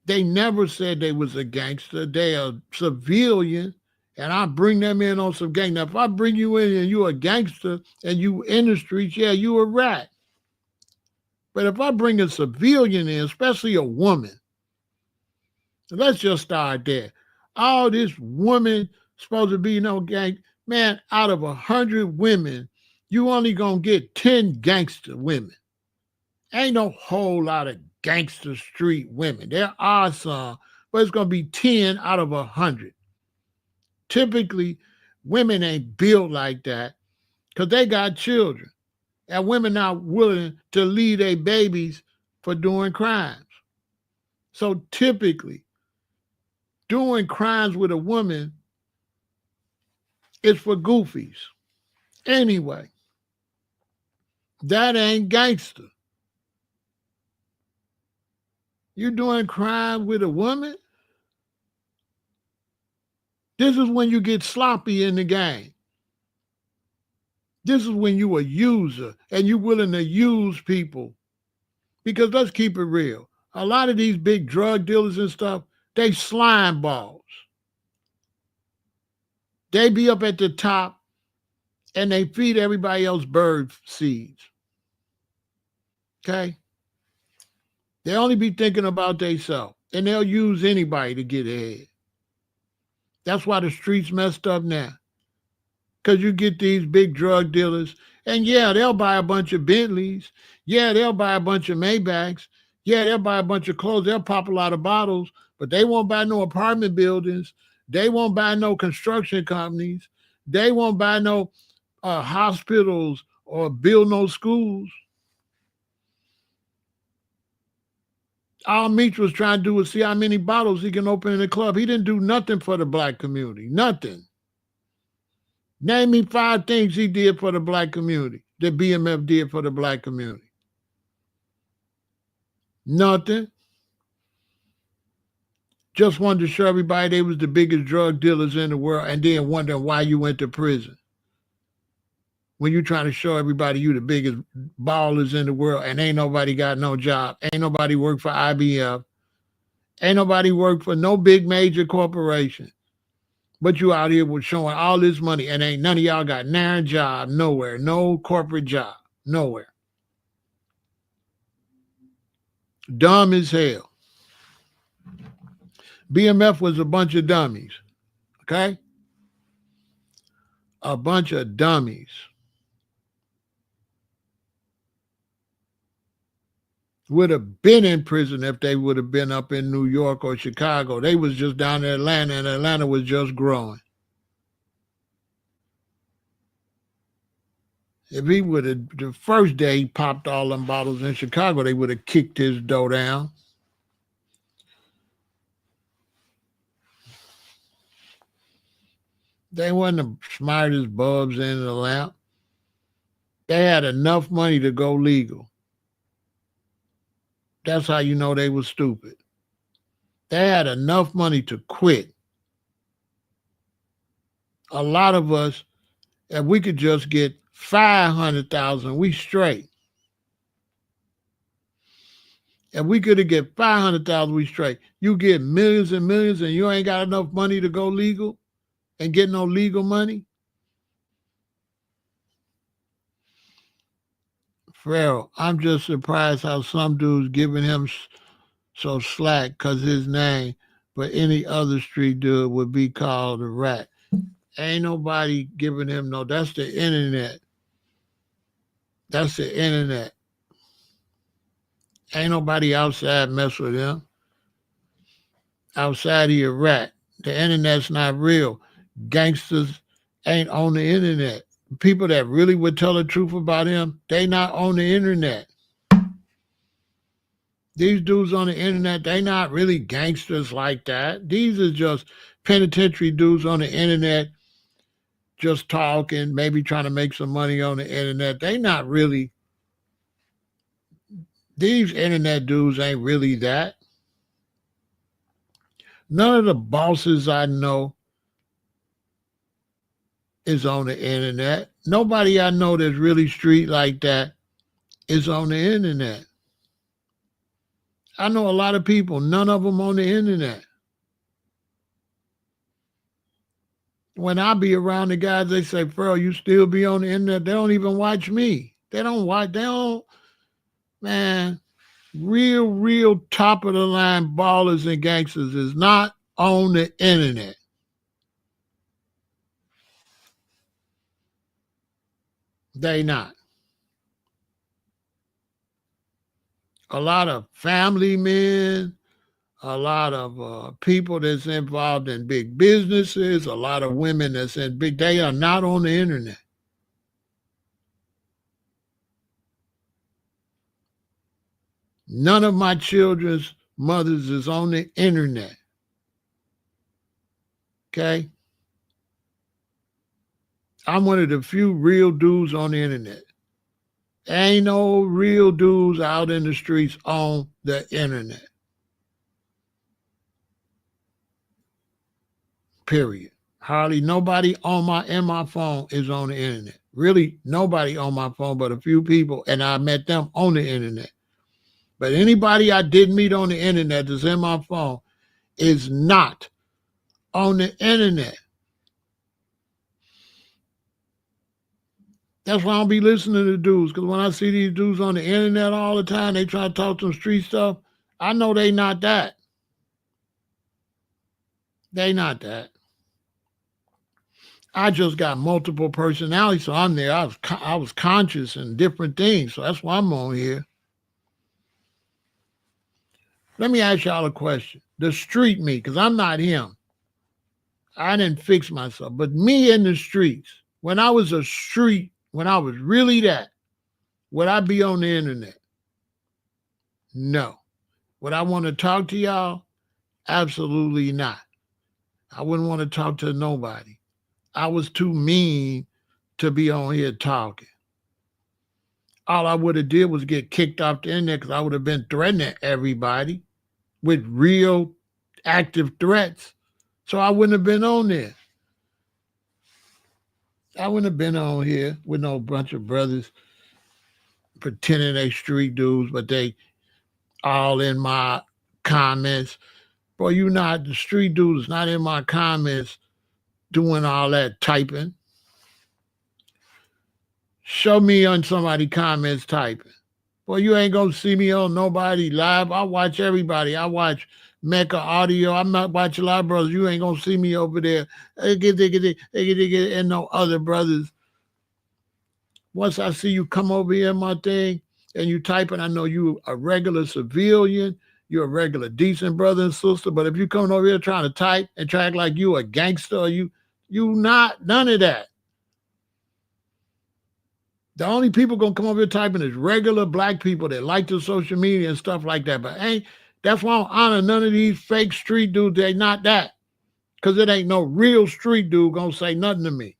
[SPEAKER 1] they never said they was a gangster. They a civilian, and I bring them in on some gang. Now, if I bring you in and you a gangster and you in the streets, yeah, you a rat. But if I bring a civilian in, especially a woman, let's just start there. All this woman supposed to be no gang. Man, out of 100 women, you only gonna get 10 gangster women. Ain't no whole lot of gangster street women. There are some, but it's gonna be 10 out of 100. Typically, women ain't built like that because they got children. And women not willing to leave their babies for doing crimes. So typically, doing crimes with a woman is for goofies. Anyway, that ain't gangster. You doing crime with a woman? This is when you get sloppy in the game. This is when you a user and you willing to use people. Because let's keep it real. A lot of these big drug dealers and stuff, they slime balls. They be up at the top and they feed everybody else bird seeds. Okay? They only be thinking about themselves, and they'll use anybody to get ahead. That's why the streets messed up now. Because you get these big drug dealers, and yeah, they'll buy a bunch of Bentleys. Yeah, they'll buy a bunch of Maybachs. Yeah, they'll buy a bunch of clothes. They'll pop a lot of bottles, but they won't buy no apartment buildings. They won't buy no construction companies. They won't buy no hospitals or build no schools. All Meech was trying to do was see how many bottles he can open in the club. He didn't do nothing for the black community. Nothing. Name me 5 things he did for the black community, that BMF did for the black community. Nothing. Just wanted to show everybody they was the biggest drug dealers in the world, and then wondering why you went to prison. When you trying to show everybody you the biggest ballers in the world, and ain't nobody got no job. Ain't nobody work for IBF. Ain't nobody work for no big major corporation. But you out here with showing all this money, and ain't none of y'all got nary job nowhere. No corporate job. Nowhere. Dumb as hell. BMF was a bunch of dummies. Okay? A bunch of dummies. Would have been in prison if they would have been up in New York or Chicago. They was just down in Atlanta, and Atlanta was just growing. If he would have, the first day he popped all them bottles in Chicago, they would have kicked his dough down. They wasn't the smartest bulbs in the lamp. They had enough money to go legal. That's how you know they were stupid. They had enough money to quit. A lot of us, if we could just get 500,000, we straight. If we could have get 500,000, we straight. You get millions and millions, and you ain't got enough money to go legal and get no legal money. Pharaoh, I'm just surprised how some dudes giving him so slack because his name, but any other street dude would be called a rat. Ain't nobody giving him no. That's the internet. That's the internet. Ain't nobody outside mess with him. Outside he a rat. The internet's not real. Gangsters ain't on the internet. People that really would tell the truth about him, they not on the internet. These dudes on the internet, they not really gangsters like that. These are just penitentiary dudes on the internet just talking, maybe trying to make some money on the internet. They not really, these internet dudes ain't really that. None of the bosses I know is on the internet. Nobody I know that's really street like that is on the internet. I know a lot of people, none of them on the internet. When I be around the guys, they say, Pharaoh, you still be on the internet. They don't even watch me. They don't, man, real top of the line ballers and gangsters is not on the internet. They not. A lot of family men, a lot of people that's involved in big businesses, a lot of women that's in big, they are not on the internet. None of my children's mothers is on the internet. Okay? I'm one of the few real dudes on the internet. Ain't no real dudes out in the streets on the internet. Period. Hardly nobody on my phone is on the internet. Really, nobody on my phone but a few people, and I met them on the internet. But anybody I did meet on the internet that's in my phone is not on the internet. That's why I don't be listening to dudes, because when I see these dudes on the internet all the time, they try to talk some street stuff. I know they not that. They not that. I just got multiple personalities, so I'm there. I was conscious in different things, so that's why I'm on here. Let me ask y'all a question. The street me, because I'm not him. I didn't fix myself, but me in the streets. When I was a street, when I was really that, would I be on the internet? No. Would I want to talk to y'all? Absolutely not. I wouldn't want to talk to nobody. I was too mean to be on here talking. All I would have did was get kicked off the internet because I would have been threatening everybody with real active threats. So I wouldn't have been on there. I wouldn't have been on here with no bunch of brothers pretending they street dudes, but they all in my comments. Boy, you not the street dudes not in my comments doing all that typing. Show me on somebody comments typing. Boy, you ain't gonna see me on nobody live. I watch everybody. I watch Mecca Audio. I'm not watching a lot of brothers. You ain't gonna see me over there. And no other brothers. Once I see you come over here, my thing, and you typing, I know you a regular civilian. You're a regular decent brother and sister. But if you coming over here trying to type and try to act like you a gangster, or you not none of that. The only people gonna come over here typing is regular black people that like the social media and stuff like that. But ain't that's why I don't honor none of these fake street dudes. They not that. Cause it ain't no real street dude gonna say nothing to me.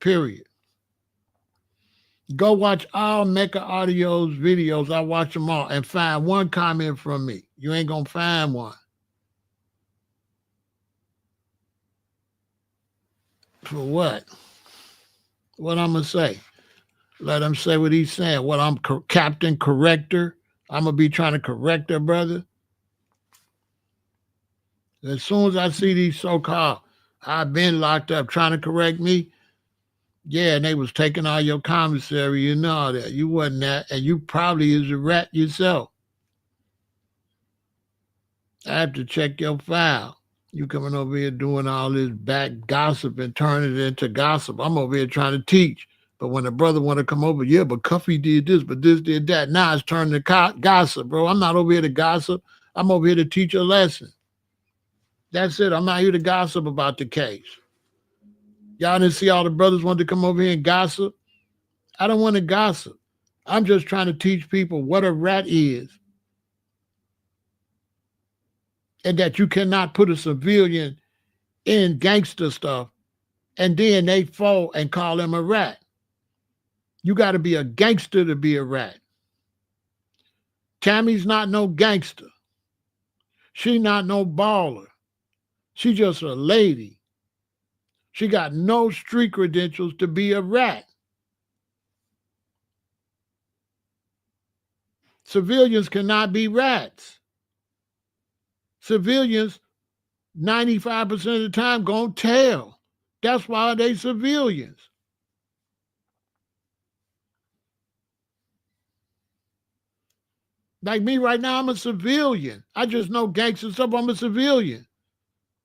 [SPEAKER 1] Period. Go watch all Mecca Audio's videos. I watch them all and find one comment from me. You ain't gonna find one. For what? What I'm gonna say? Let him say what he's saying. What I'm Captain Corrector. I'm gonna be trying to correct that brother. As soon as I see these so-called, I've been locked up trying to correct me. Yeah, and they was taking all your commissary, you know that. You wasn't that, and you probably is a rat yourself. I have to check your file. You coming over here doing all this back gossip and turning it into gossip. I'm over here trying to teach. But when a brother want to come over, yeah, but Cuffy did this, but this did that. Now it's turning to gossip, bro. I'm not over here to gossip. I'm over here to teach a lesson. That's it. I'm not here to gossip about the case. Y'all didn't see all the brothers wanted to come over here and gossip. I don't want to gossip. I'm just trying to teach people what a rat is and that you cannot put a civilian in gangster stuff and then they fall and call him a rat. You got to be a gangster to be a rat. Tammy's not no gangster. She not no baller. She just a lady. She got no street credentials to be a rat. Civilians cannot be rats. Civilians 95% of the time gonna tell. That's why they civilians. Like me right now, I'm a civilian. I just know gangster stuff. I'm a civilian.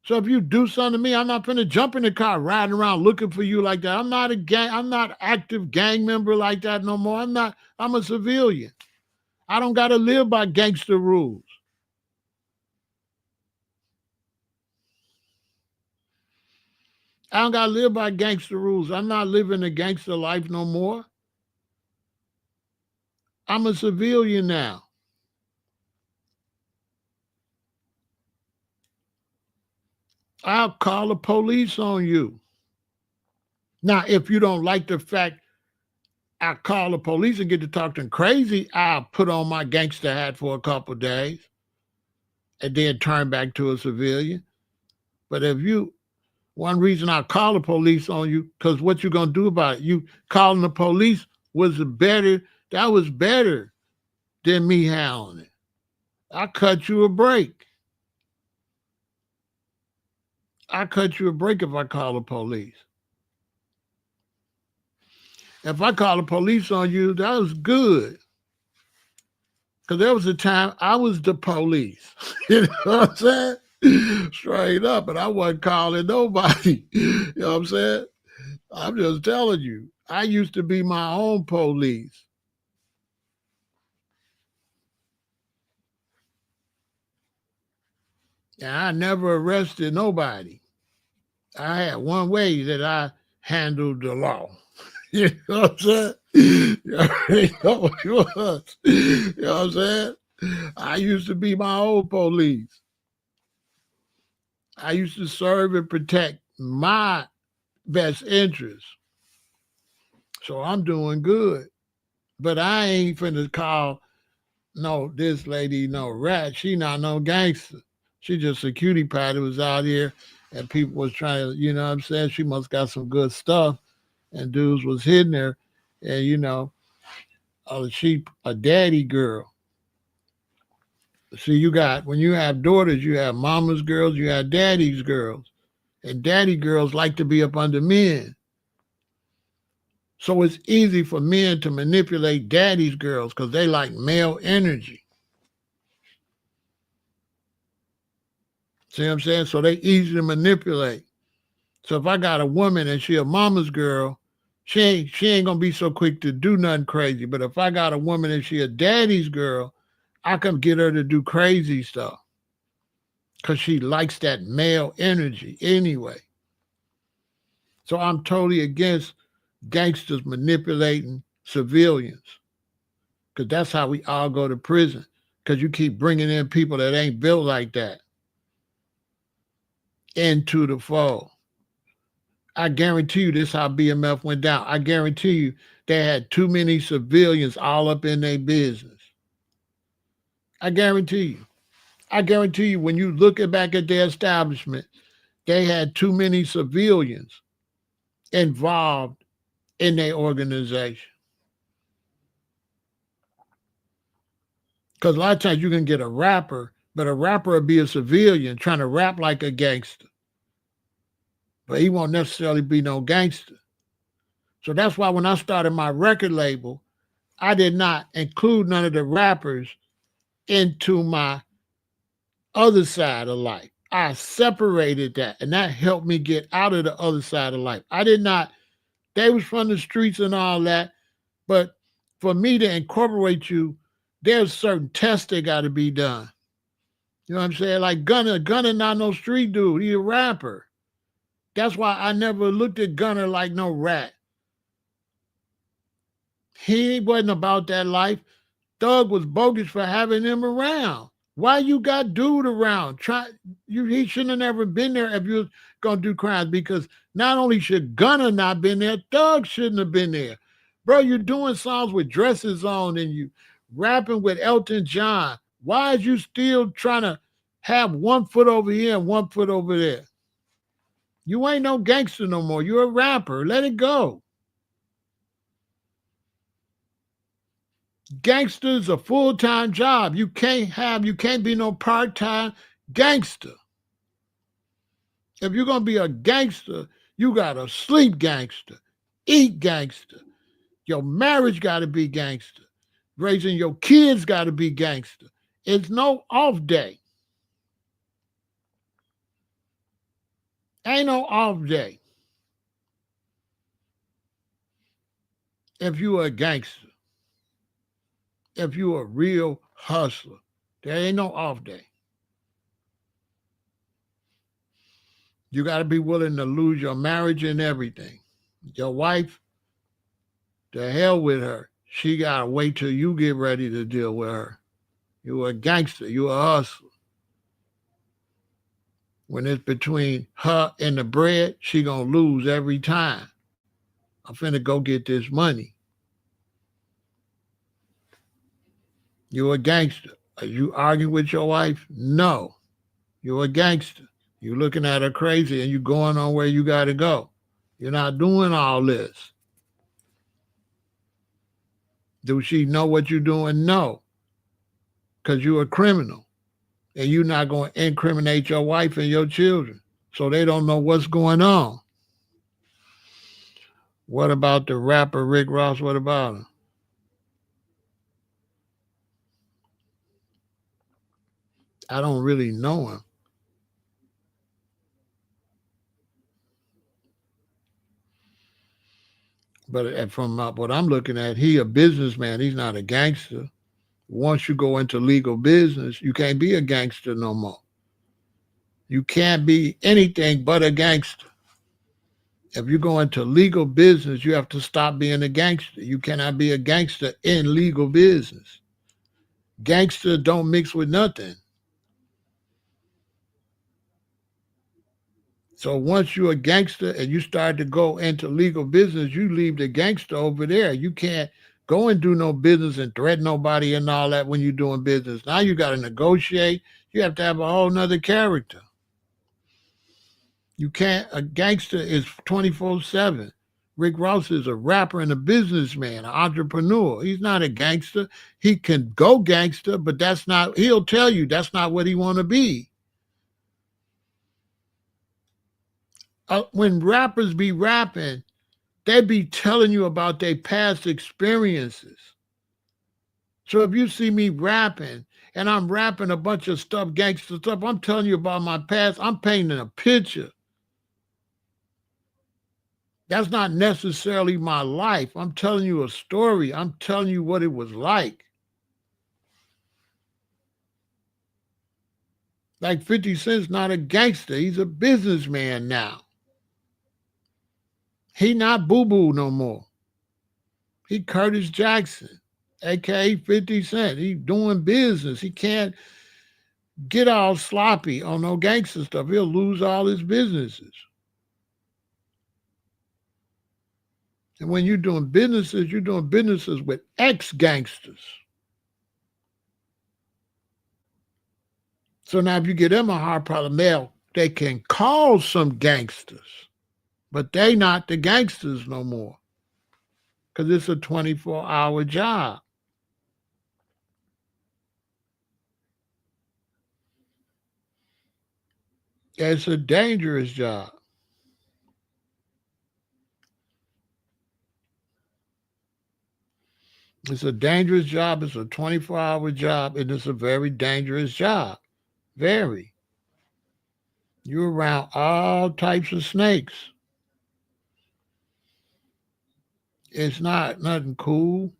[SPEAKER 1] So if you do something to me, I'm not finna jump in the car riding around looking for you like that. I'm not a gang. I'm not active gang member like that no more. I'm not. I'm a civilian. I don't gotta live by gangster rules. I don't gotta live by gangster rules. I'm not living a gangster life no more. I'm a civilian now. I'll call the police on you. Now, if you don't like the fact I call the police and get to talking crazy, I'll put on my gangster hat for a couple of days and then turn back to a civilian. But if you, one reason I call the police on you, because what you gonna do about it? You calling the police was better. That was better than me handling it. I cut you a break. I cut you a break if I call the police. If I call the police on you, that was good. Because there was a time I was the police. You know what I'm saying? Straight up. And I wasn't calling nobody. You know what I'm saying? I'm just telling you. I used to be my own police. And I never arrested nobody. I had one way that I handled the law. You know what I'm saying? You already know what it was. You know what I'm saying? I used to be my own police. I used to serve and protect my best interests. So I'm doing good. But I ain't finna call this lady no rat. She not no gangster. She just a cutie pie that was out here and people was trying to, you know what I'm saying? She must got some good stuff and dudes was hitting her. And she a daddy girl. See, you got when you have daughters, you have mama's girls, you have daddy's girls. And daddy girls like to be up under men. So it's easy for men to manipulate daddy's girls because they like male energy. See what I'm saying? So they easy to manipulate. So if I got a woman and she a mama's girl, she ain't gonna be so quick to do nothing crazy. But if I got a woman and she a daddy's girl, I can get her to do crazy stuff. Cause she likes that male energy anyway. So I'm totally against gangsters manipulating civilians. Because that's how we all go to prison. Because you keep bringing in people that ain't built like that into the fold. I guarantee you this how BMF went down. I guarantee you they had too many civilians all up in their business. I guarantee you. I guarantee you when you look back at their establishment, they had too many civilians involved in their organization. Because a lot of times you can get a rapper, but a rapper will be a civilian trying to rap like a gangster. But he won't necessarily be no gangster. So that's why when I started my record label, I did not include none of the rappers into my other side of life. I separated that, and that helped me get out of the other side of life. I did not, they was from the streets and all that, but for me to incorporate you, there's certain tests that got to be done. You know what I'm saying? Like Gunna not no street dude. He a rapper. That's why I never looked at Gunna like no rat. He wasn't about that life. Thug was bogus for having him around. Why you got dude around? He shouldn't have never been there if you was gonna do crimes because not only should Gunna not been there, Thug shouldn't have been there. Bro, you're doing songs with dresses on and you rapping with Elton John. Why is you still trying to have 1 foot over here and 1 foot over there? You ain't no gangster no more. You're a rapper. Let it go. Gangster's a full-time job. You can't be no part-time gangster. If you're gonna be a gangster, you gotta sleep gangster, eat gangster. Your marriage gotta be gangster. Raising your kids gotta be gangster. It's no off day. Ain't no off day. If you a gangster, if you a real hustler, there ain't no off day. You got to be willing to lose your marriage and everything. Your wife, to hell with her. She got to wait till you get ready to deal with her. You a gangster. You a hustler. When it's between her and the bread, she going to lose every time. I'm finna go get this money. You a gangster. Are you arguing with your wife? No. You a gangster. You looking at her crazy and you going on where you got to go. You're not doing all this. Do she know what you're doing? No. Because you're a criminal. And you're not going to incriminate your wife and your children. So they don't know what's going on. What about the rapper Rick Ross? What about him? I don't really know him. But from what I'm looking at, he a businessman. He's not a gangster. Once you go into legal business, you can't be a gangster no more. You can't be anything but a gangster. If you go into legal business, you have to stop being a gangster. You cannot be a gangster in legal business. Gangster don't mix with nothing. So once you're a gangster and you start to go into legal business, you leave the gangster over there. You can't go and do no business and threaten nobody and all that when you're doing business. Now you got to negotiate. You have to have a whole nother character. You can't, a gangster is 24/7. Rick Ross is a rapper and a businessman, an entrepreneur. He's not a gangster. He can go gangster, but that's not, he'll tell you that's not what he want to be. When rappers be rapping, they be telling you about their past experiences. So if you see me rapping and I'm rapping a bunch of stuff, gangster stuff, I'm telling you about my past. I'm painting a picture. That's not necessarily my life. I'm telling you a story. I'm telling you what it was like. Like 50 Cent's not a gangster. He's a businessman now. He not boo-boo no more. He Curtis Jackson, aka 50 Cent. He doing business. He can't get all sloppy on no gangster stuff. He'll lose all his businesses. And when you're doing businesses with ex-gangsters. So now if you get them a hard problem, they can call some gangsters, but they not the gangsters no more because it's a 24-hour job. It's a dangerous job. It's a dangerous job. It's a 24-hour job, and it's a very dangerous job. Very. You're around all types of snakes. It's not nothing cool.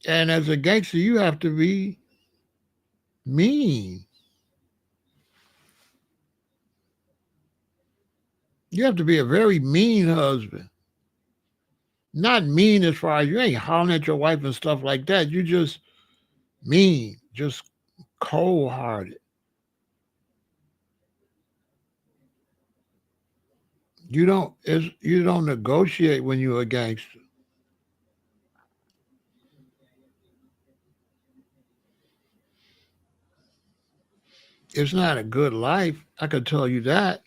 [SPEAKER 1] And as a gangster, you have to be mean. You have to be a very mean husband. Not mean as far as you ain't hollering at your wife and stuff like that. You just mean, just cold hearted. You don't negotiate when you're a gangster. It's not a good life. I can tell you that.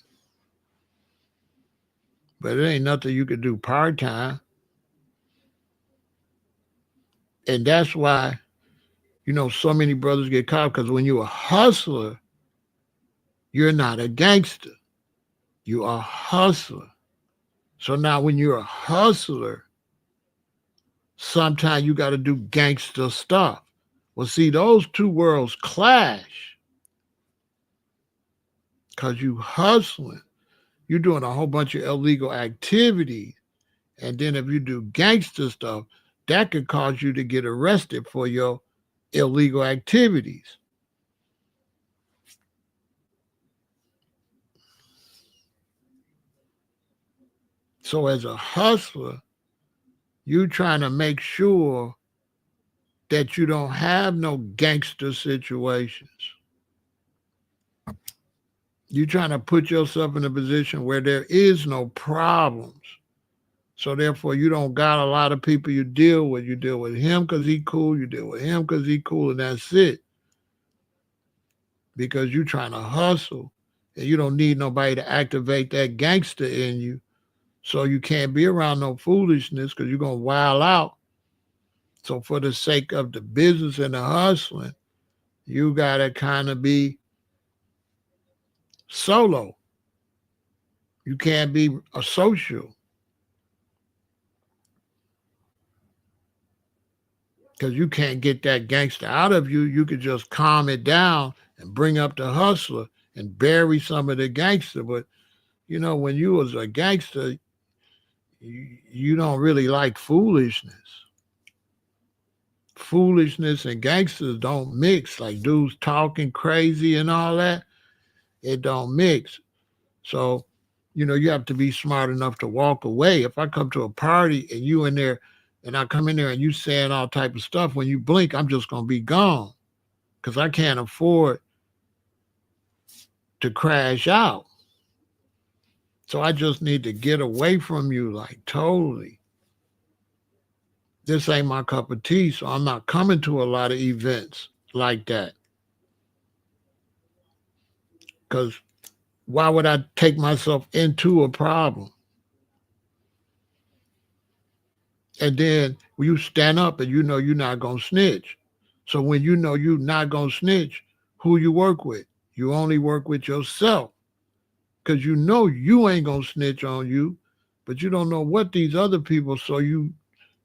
[SPEAKER 1] But it ain't nothing you could do part time. And that's why, so many brothers get caught because when you're a hustler, you're not a gangster. You are a hustler. So now when you're a hustler, sometimes you got to do gangster stuff. Well, see, those two worlds clash because you hustling. You're doing a whole bunch of illegal activities. And then if you do gangster stuff, that could cause you to get arrested for your illegal activities. So as a hustler, you trying to make sure that you don't have no gangster situations. You're trying to put yourself in a position where there is no problems. So therefore, you don't got a lot of people you deal with. You deal with him because he cool. You deal with him because he cool, and that's it. Because you're trying to hustle, and you don't need nobody to activate that gangster in you. So you can't be around no foolishness because you're going to wild out. So for the sake of the business and the hustling, you got to kind of be solo. You can't be a social because you can't get that gangster out of you. You could just calm it down and bring up the hustler and bury some of the gangster. But you know, when you was a gangster, you don't really like foolishness. Foolishness and gangsters don't mix. Like dudes talking crazy and all that, it don't mix. So, you know, you have to be smart enough to walk away. If I come to a party and you in there and I come in there and you saying all type of stuff, when you blink, I'm just gonna be gone. Cause I can't afford to crash out. So I just need to get away from you like totally. This ain't my cup of tea, so I'm not coming to a lot of events like that. Cause why would I take myself into a problem? And then you stand up and you know you're not gonna snitch. So when you know you're not gonna snitch, who you work with? You only work with yourself. Cause you know you ain't gonna snitch on you, but you don't know what these other people, so you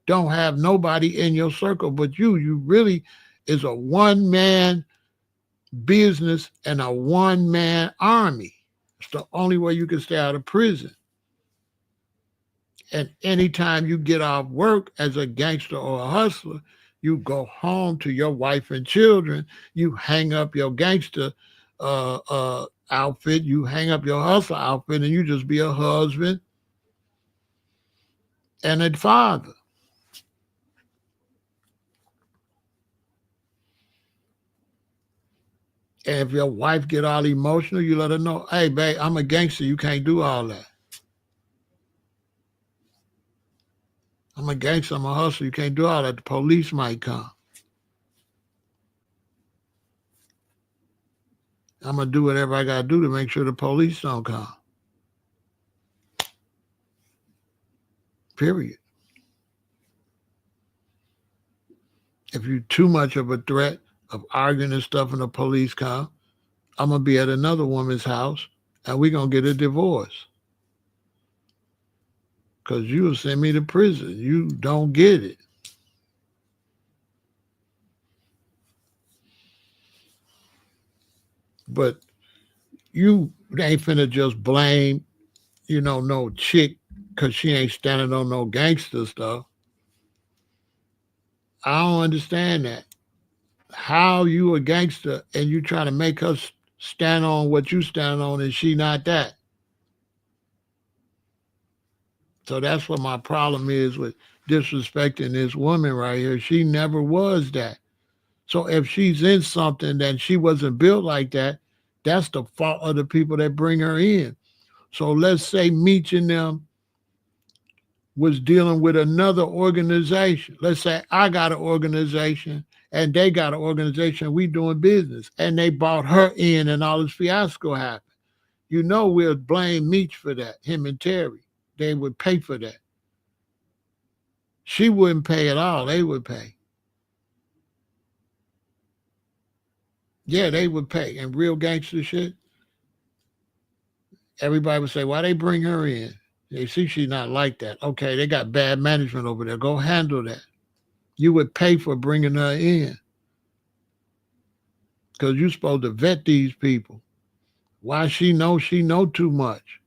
[SPEAKER 1] don't have nobody in your circle but you. You really is a one man business and a one man army. It's the only way you can stay out of prison. And anytime you get off work as a gangster or a hustler, you go home to your wife and children. You hang up your gangster outfit, you hang up your hustler outfit, and you just be a husband and a father. And if your wife get all emotional, you let her know, hey, babe, I'm a gangster. You can't do all that. I'm a gangster. I'm a hustler. You can't do all that. The police might come. I'm going to do whatever I got to do to make sure the police don't come. Period. If you're too much of a threat of arguing and stuff and the police come, I'm going to be at another woman's house and we're going to get a divorce. Because you will send me to prison. You don't get it. But you ain't finna just blame, you know, no chick because she ain't standing on no gangster stuff. I don't understand that. How you a gangster and you trying to make her stand on what you stand on and she not that? So that's what my problem is with disrespecting this woman right here. She never was that. So if she's in something that she wasn't built like that, that's the fault of the people that bring her in. So let's say Meech and them was dealing with another organization. Let's say I got an organization and they got an organization, we doing business, and they bought her in and all this fiasco happened. You know we'll blame Meech for that, him and Terry. They would pay for that. She wouldn't pay at all. They would pay. Yeah, they would pay. And real gangster shit, everybody would say, why they bring her in? They see she's not like that. Okay, they got bad management over there. Go handle that. You would pay for bringing her in because you're supposed to vet these people. Why she know too much?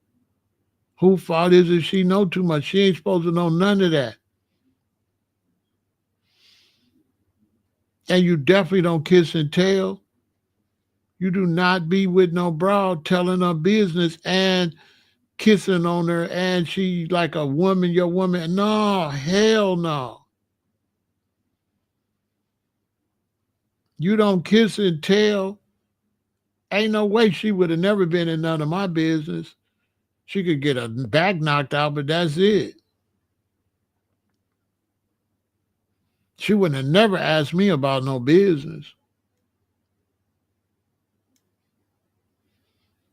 [SPEAKER 1] Who fault is it she know too much? She ain't supposed to know none of that. And you definitely don't kiss and tell. You do not be with no broad telling her business and kissing on her and she like a woman, your woman. No, hell no. You don't kiss and tell. Ain't no way she would have never been in none of my business. She could get her back knocked out, but that's it. She wouldn't have never asked me about no business.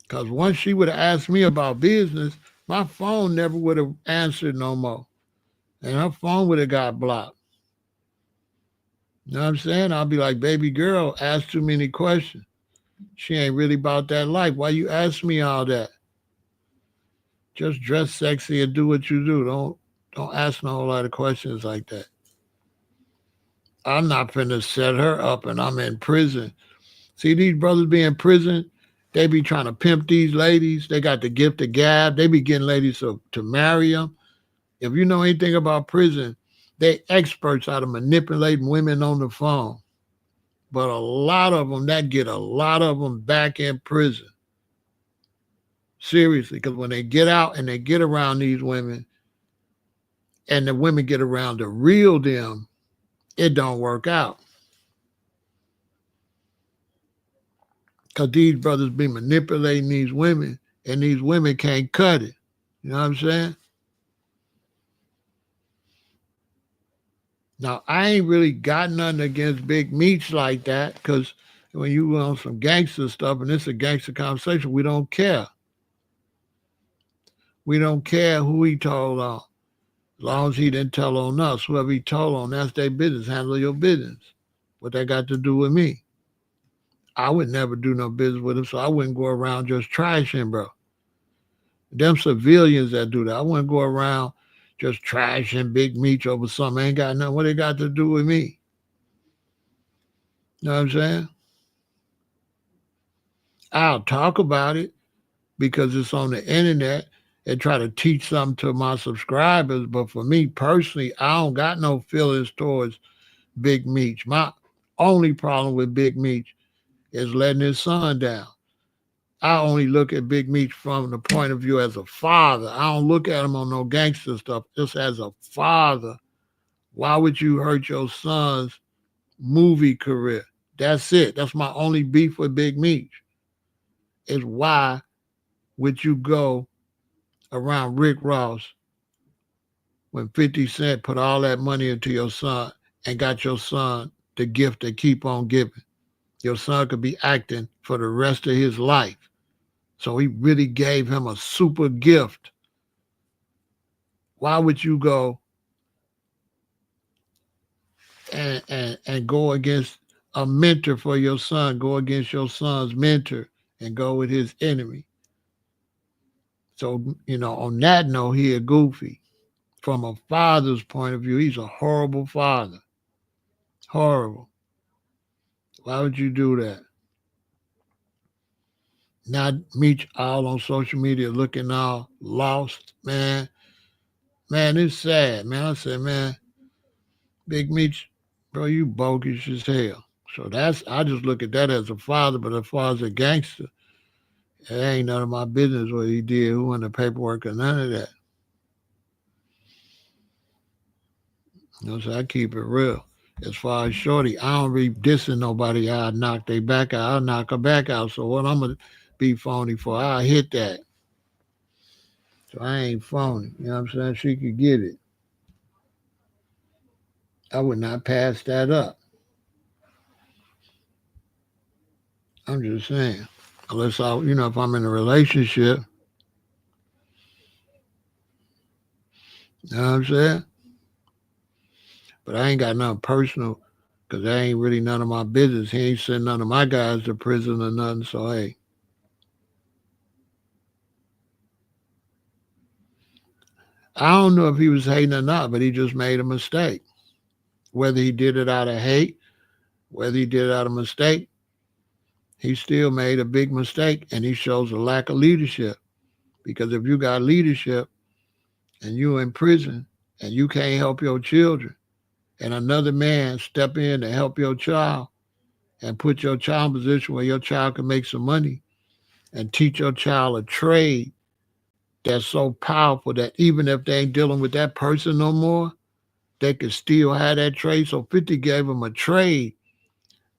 [SPEAKER 1] Because once she would have asked me about business, my phone never would have answered no more. And her phone would have got blocked. You know what I'm saying? I'll be like, baby girl, ask too many questions. She ain't really about that life. Why you ask me all that? Just dress sexy and do what you do. Don't ask no whole lot of questions like that. I'm not finna set her up and I'm in prison. See these brothers be in prison, they be trying to pimp these ladies. They got the gift of gab. They be getting ladies to marry them. If you know anything about prison, they experts out of manipulating women on the phone. But a lot of them, that get a lot of them back in prison. Seriously, because when they get out and they get around these women, and the women get around the real them, it don't work out. Because these brothers be manipulating these women, and these women can't cut it. You know what I'm saying? Now, I ain't really got nothing against Big Meech like that, because when you on some gangster stuff and it's a gangster conversation, we don't care. We don't care who he told on. As long as he didn't tell on us, whoever he told on, that's their business. Handle your business. What that got to do with me? I would never do no business with him, so I wouldn't go around just trashing, bro. Them civilians that do that, I wouldn't go around just trashing Big Meech over something. Ain't got nothing. What it got to do with me? You know what I'm saying? I'll talk about it because it's on the internet and try to teach something to my subscribers. But for me personally, I don't got no feelings towards Big Meech. My only problem with Big Meech is letting his son down. I only look at Big Meech from the point of view as a father. I don't look at him on no gangster stuff, just as a father. Why would you hurt your son's movie career? That's it. That's my only beef with Big Meech. Is why would you go around Rick Ross when 50 Cent put all that money into your son and got your son the gift to keep on giving? Your son could be acting for the rest of his life. So he really gave him a super gift. Why would you go and go against a mentor for your son, go against your son's mentor and go with his enemy? So, on that note, he a goofy. From a father's point of view, he's a horrible father. Horrible. Why would you do that? Not Meech all on social media looking all lost, man. Man, it's sad, man. I said, man, Big Meech, bro, you bogus as hell. So I just look at that as a father, but as far as a gangster, it ain't none of my business what he did, who in the paperwork or none of that. So I keep it real. As far as Shorty, I don't be dissing nobody. I knock they back out. I'll knock her back out. So what I'm gonna be phony for? I'll hit that. So I ain't phony. You know what I'm saying? She could get it. I would not pass that up. I'm just saying. Unless if I'm in a relationship, you know what I'm saying? But I ain't got nothing personal because that ain't really none of my business. He ain't sent none of my guys to prison or nothing. So, hey, I don't know if he was hating or not, but he just made a mistake. Whether he did it out of hate, whether he did it out of mistake, he still made a big mistake and he shows a lack of leadership. Because if you got leadership and you in prison and you can't help your children and another man step in to help your child and put your child in a position where your child can make some money and teach your child a trade that's so powerful that even if they ain't dealing with that person no more, they could still have that trade. So 50 gave him a trade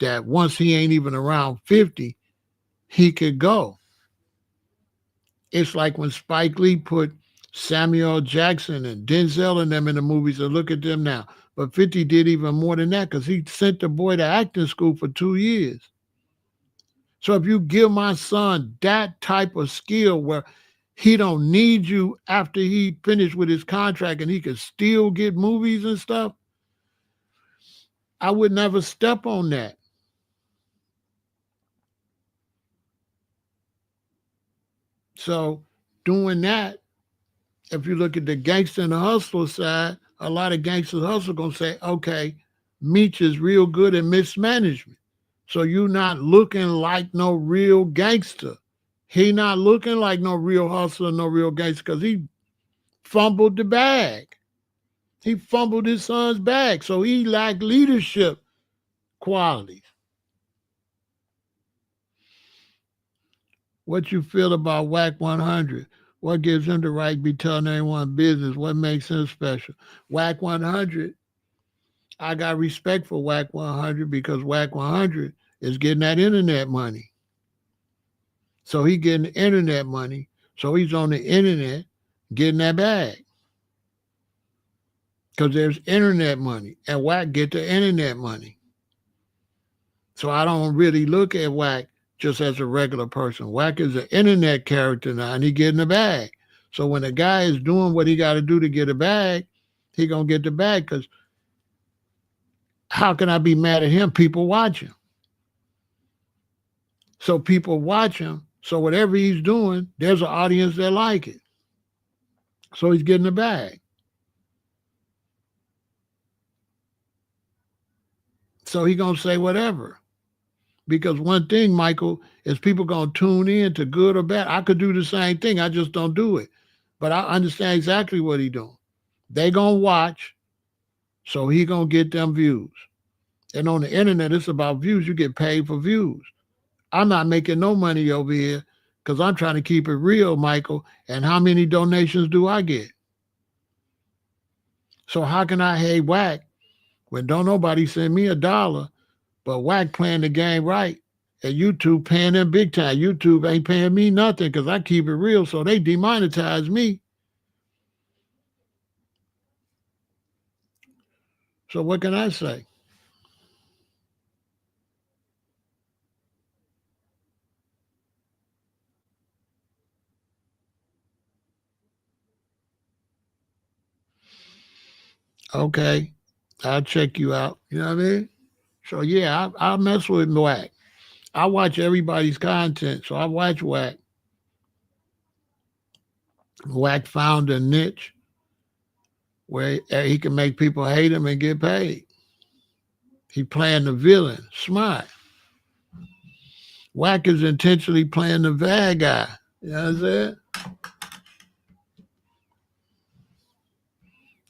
[SPEAKER 1] that once he ain't even around 50, he could go. It's like when Spike Lee put Samuel Jackson and Denzel and them in the movies, and look at them now. But 50 did even more than that because he sent the boy to acting school for 2 years. So if you give my son that type of skill where he don't need you after he finished with his contract and he could still get movies and stuff, I would never step on that. So doing that If you look at the gangster and the hustler side, a lot of gangsters hustle gonna say, okay, Meech is real good at mismanagement. So you not looking like no real gangster. He not looking like no real hustler, no real gangster, because he fumbled the bag. He fumbled his son's bag. So he lacked leadership qualities. What you feel about Whack 100? What gives him the right to be telling everyone business? What makes him special? Whack 100, I got respect for Whack 100 because Whack 100 is getting that internet money. So he getting the internet money. So he's on the internet getting that bag. Because there's internet money. And Whack get the internet money. So I don't really look at Whack just as a regular person. Whack is an internet character now, and he getting a bag. So when a guy is doing what he got to do to get a bag, he gonna get the bag. Because how can I be mad at him? People watch him. So people watch him. So whatever he's doing, there's an audience that like it. So he's getting a bag. So he gonna say whatever. Because one thing, Michael, is people gonna tune in to good or bad. I could do the same thing. I just don't do it. But I understand exactly what he doing. They gonna watch, so he gonna get them views. And on the internet, it's about views. You get paid for views. I'm not making no money over here because I'm trying to keep it real, Michael. And how many donations do I get? So how can I hate Whack when don't nobody send me $1, but Whack playing the game right and YouTube paying them big time? YouTube ain't paying me nothing because I keep it real, so they demonetize me. So what can I say? Okay, I'll check you out. You know what I mean? So yeah, I mess with Whack. I watch everybody's content, so I watch Whack. Whack found a niche where he can make people hate him and get paid. He playing the villain, smart. Whack is intentionally playing the bad guy. You know what I'm saying?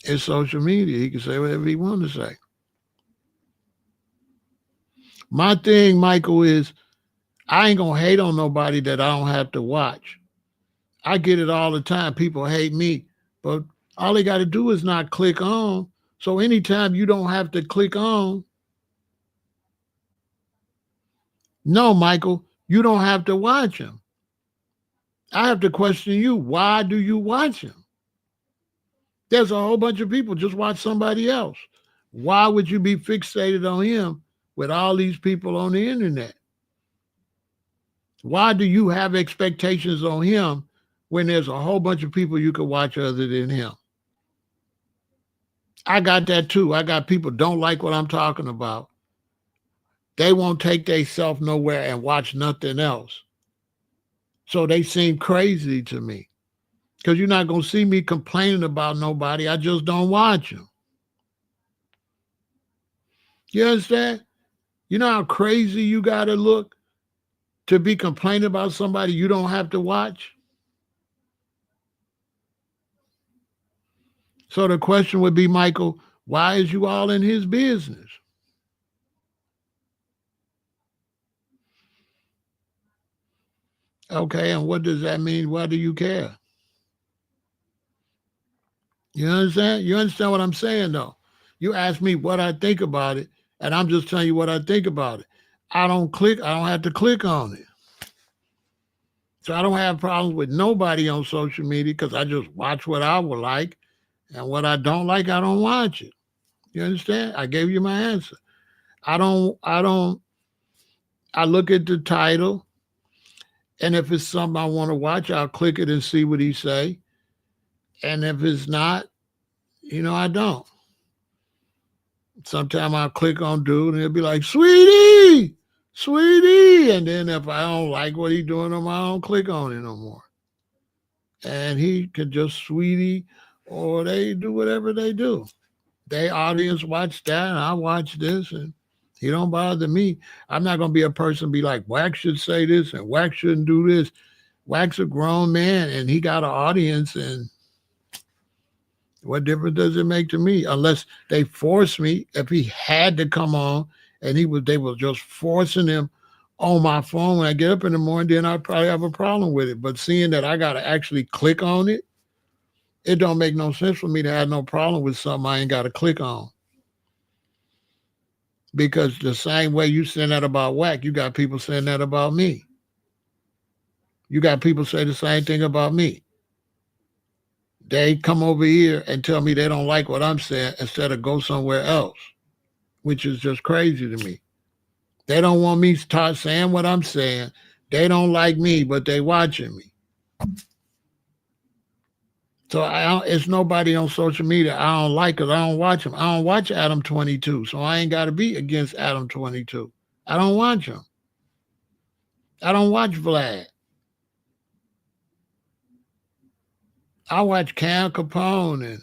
[SPEAKER 1] It's social media. He can say whatever he wants to say. My thing, Michael, is I ain't gonna hate on nobody that I don't have to watch. I get it all the time. People hate me, but all they got to do is not click on. So anytime you don't have to click on, no, Michael, you don't have to watch him. I have to question you. Why do you watch him? There's a whole bunch of people just watch somebody else. Why would you be fixated on him with all these people on the internet? Why do you have expectations on him when there's a whole bunch of people you could watch other than him? I got that too. I got people don't like what I'm talking about. They won't take themselves nowhere and watch nothing else. So they seem crazy to me. Because you're not going to see me complaining about nobody. I just don't watch them. You understand? You know how crazy you got to look to be complaining about somebody you don't have to watch? So the question would be, Michael, why is you all in his business? Okay, and what does that mean? Why do you care? You understand? You understand what I'm saying, though? You ask me what I think about it, and I'm just telling you what I think about it. I don't have to click on it. So I don't have problems with nobody on social media because I just watch what I would like, and what I don't like, I don't watch it. You understand? I gave you my answer. I don't I look at the title, and if it's something I want to watch, I'll click it and see what he say. And if it's not, I don't. Sometimes I'll click on dude and it'll be like, sweetie, sweetie. And then if I don't like what he's doing, I don't click on it no more. and he could just sweetie, or they do whatever they do. They audience watch that, and I watch this, and he don't bother me. I'm not gonna be a person be like, Wax should say this and Wax shouldn't do this. Wax a grown man, and he got an audience, and what difference does it make to me? Unless they force me. If he had to come on, and they were just forcing him on my phone when I get up in the morning, then I'd probably have a problem with it. But seeing that I gotta actually click on it, it don't make no sense for me to have no problem with something I ain't gotta click on. Because the same way you saying that about Whack, you got people saying that about me. You got people say the same thing about me. They come over here and tell me they don't like what I'm saying instead of go somewhere else, which is just crazy to me. They don't want me to start saying what I'm saying. They don't like me, but they watching me. So it's nobody on social media I don't like because I don't watch them. I don't watch Adam 22, so I ain't got to be against Adam 22. I don't watch him. I don't watch Vlad. I watch Cam Capone and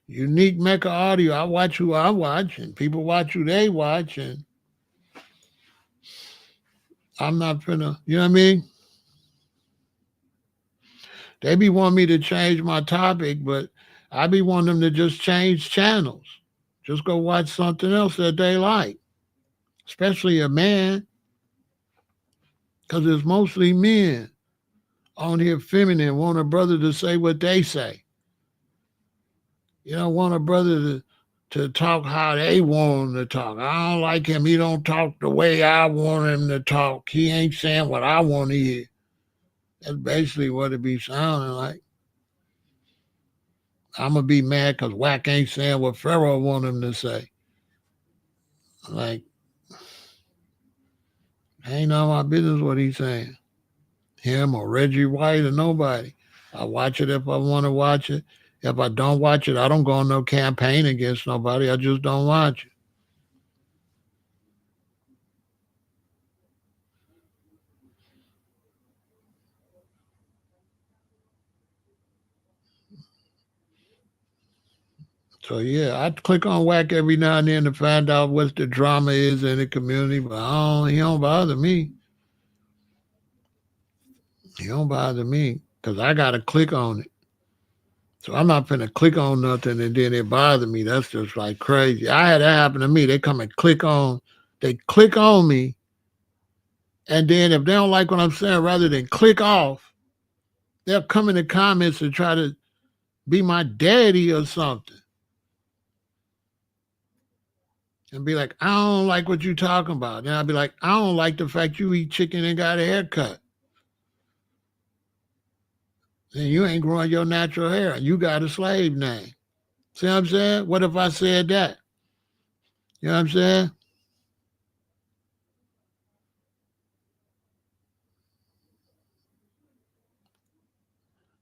[SPEAKER 1] Unique Mecca Audio. I watch who I watch, and people watch who they watch, and I'm not finna, you know what I mean? They be wanting me to change my topic, but I be wanting them to just change channels. Just go watch something else that they like, especially a man, because it's mostly men on here feminine, want a brother to say what they say. You don't want a brother to talk how they want him to talk. I don't like him. He don't talk the way I want him to talk. He ain't saying what I want to hear. That's basically what it be sounding like. I'm going to be mad because Wack ain't saying what Pharaoh want him to say. Like, ain't none of my business what he's saying. Him or Reggie White or nobody. I watch it if I want to watch it. If I don't watch it, I don't go on no campaign against nobody. I just don't watch it. So yeah, I click on Whack every now and then to find out what the drama is in the community, but he don't bother me. He don't bother me because I gotta click on it. So I'm not finna click on nothing and then it bother me. That's just like crazy. I had that happen to me. They come and they click on me, and then if they don't like what I'm saying, rather than click off, they'll come in the comments and try to be my daddy or something. And be like, I don't like what you talking about. And I'll be like, I don't like the fact you eat chicken and got a haircut. And you ain't growing your natural hair. You got a slave name. See what I'm saying? What if I said that? You know what I'm saying?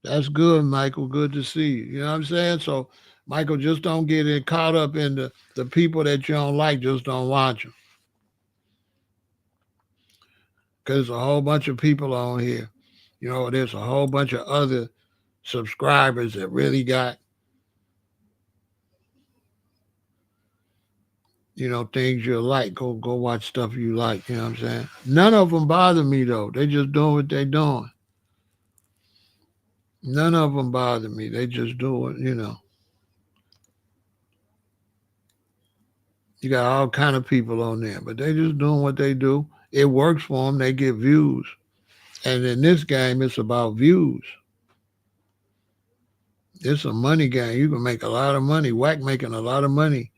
[SPEAKER 1] That's good, Michael. Good to see you. You know what I'm saying? So, Michael, just don't get it caught up in the people that you don't like. Just don't watch them. Because there's a whole bunch of people on here. You know, there's a whole bunch of other subscribers that really got, things you like. Go watch stuff you like. You know what I'm saying? None of them bother me though. They just doing what they doing. None of them bother me. They just do it. You got all kind of people on there, but they just doing what they do. It works for them. They get views. And in this game, it's about views. It's a money game. You can make a lot of money. Wack making a lot of money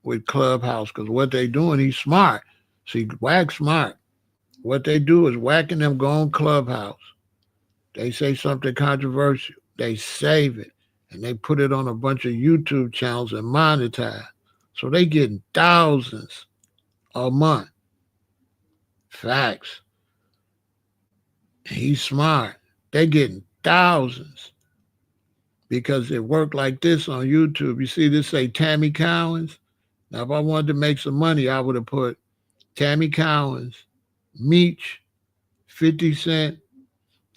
[SPEAKER 1] with Clubhouse because what they doing, he's smart. See, Wack smart. What they do is whacking them go on Clubhouse. They say something controversial. They save it and they put it on a bunch of YouTube channels and monetize. So they getting thousands a month. Facts. He's smart. They getting thousands because it worked like this on YouTube. You see this say Tammy Cowins? Now, if I wanted to make some money, I would have put Tammy Cowins, Meech, 50 Cent,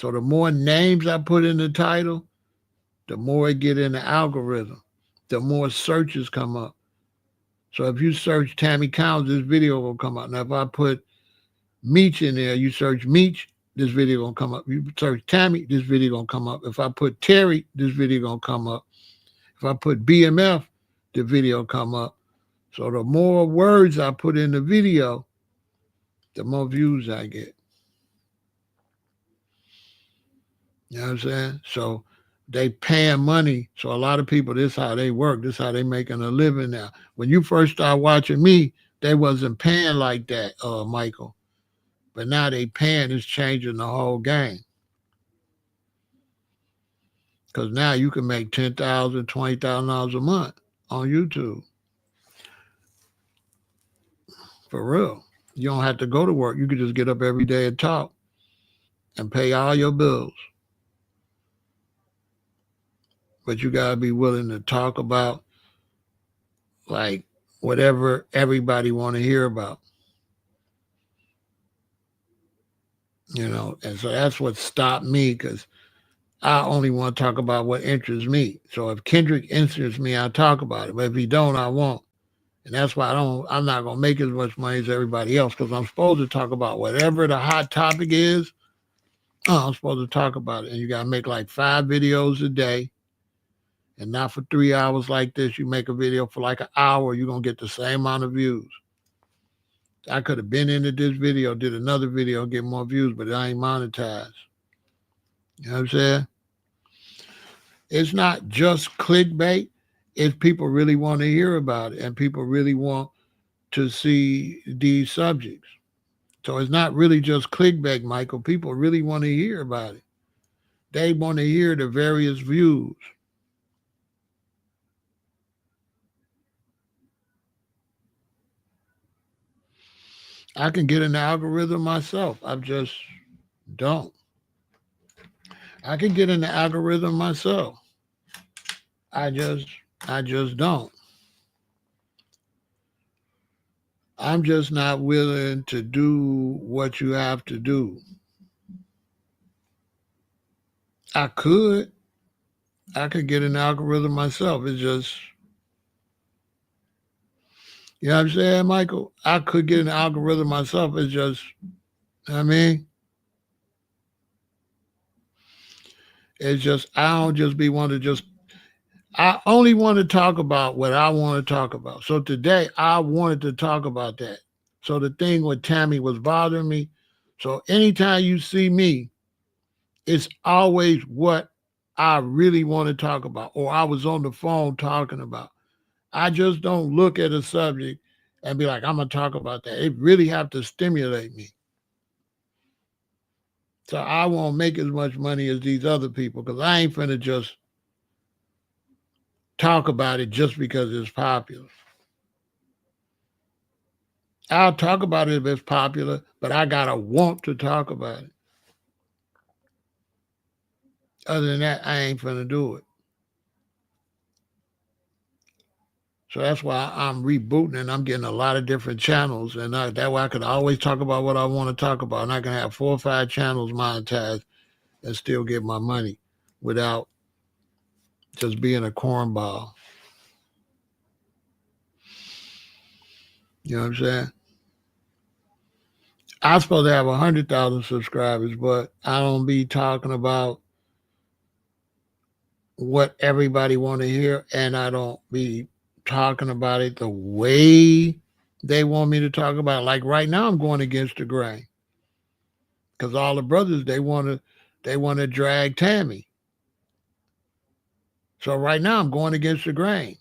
[SPEAKER 1] So the more names I put in the title, the more it get in the algorithm, the more searches come up. So if you search Tammy Cowins, this video will come up. Now if I put Meech in there, you search Meech, this video gonna come up. You search Tammy, this video gonna come up. If I put Terry, this video gonna come up. If I put BMF, the video come up. So the more words I put in the video, the more views I get. You know what I'm saying? So they paying money. So a lot of people, this is how they work. This is how they making a living now. When you first start watching me, they wasn't paying like that, Michael. But now they paying. It's changing the whole game. Because now you can make $10,000, $20,000 a month on YouTube. For real. You don't have to go to work. You can just get up every day and talk and pay all your bills. But you got to be willing to talk about like whatever everybody want to hear about. You know, and so that's what stopped me because I only want to talk about what interests me. So if Kendrick interests me, I'll talk about it. But if he don't, I won't. And that's why I'm not gonna make as much money as everybody else because I'm supposed to talk about whatever the hot topic is. I'm supposed to talk about it. And you gotta make like 5 videos a day. And not for 3 hours like this. You make a video for like an hour, you're gonna get the same amount of views. I could have been into this video, did another video, get more views, but I ain't monetized. You know what I'm saying? It's not just clickbait. It's people really want to hear about it and people really want to see these subjects. So it's not really just clickbait, Michael. People really want to hear about it. They want to hear the various views. I can get an algorithm myself. I just don't. I can get in the algorithm myself. I just don't. I'm just not willing to do what you have to do. I could get an algorithm myself. It's just, you know what I'm saying, Michael? I could get an algorithm myself. It's just, I mean, it's just, I don't just be want to just, I only want to talk about what I want to talk about. So today I wanted to talk about that. So the thing with Tammy was bothering me. So anytime you see me, it's always what I really want to talk about, or I was on the phone talking about. I just don't look at a subject and be like, I'm gonna talk about that. It really have to stimulate me. So I won't make as much money as these other people because I ain't finna just talk about it just because it's popular. I'll talk about it if it's popular, but I gotta want to talk about it. Other than that, I ain't finna do it. So that's why I'm rebooting and I'm getting a lot of different channels. And that way I could always talk about what I want to talk about. And I can have 4 or 5 channels monetized and still get my money without just being a cornball. You know what I'm saying? I'm supposed to have 100,000 subscribers, but I don't be talking about what everybody want to hear. And I don't be talking about it the way they want me to talk about it. Like right now, I'm going against the grain because all the brothers they want to drag Tammy. So right now, I'm going against the grain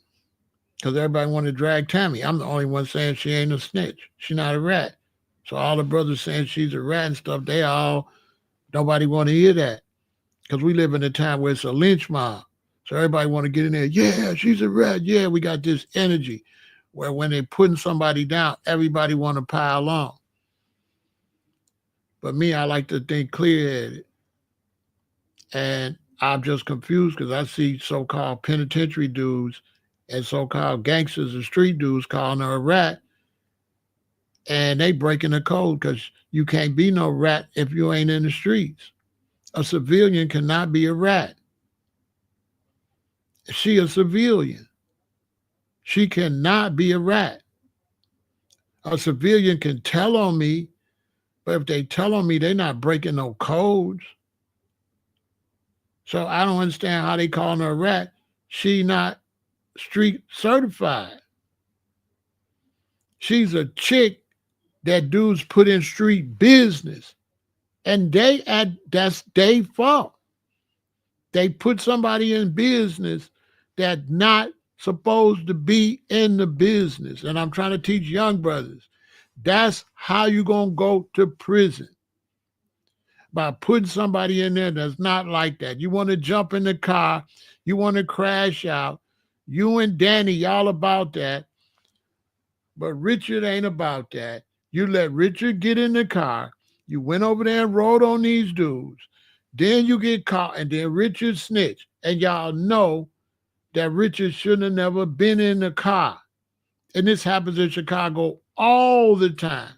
[SPEAKER 1] because everybody want to drag Tammy. I'm the only one saying she ain't a snitch. She's not a rat. So all the brothers saying she's a rat and stuff, nobody want to hear that because we live in a time where it's a lynch mob. So everybody want to get in there. Yeah, she's a rat. Yeah, we got this energy where when they're putting somebody down, everybody want to pile on. But me, I like to think clear-headed. And I'm just confused because I see so-called penitentiary dudes and so-called gangsters and street dudes calling her a rat. And they breaking the code because you can't be no rat if you ain't in the streets. A civilian cannot be a rat. She a civilian. She cannot be a rat. A civilian can tell on me, but if they tell on me, they're not breaking no codes. So I don't understand how they calling her a rat. She not street certified. She's a chick that dudes put in street business. And that's their fault. They put somebody in business that not supposed to be in the business. And I'm trying to teach young brothers. That's how you gonna go to prison. By putting somebody in there that's not like that. You want to jump in the car, you want to crash out. You and Danny, y'all about that. But Richard ain't about that. You let Richard get in the car. You went over there and rode on these dudes. Then you get caught, and then Richard snitched. And y'all know that Richard shouldn't have never been in the car. And this happens in Chicago all the time.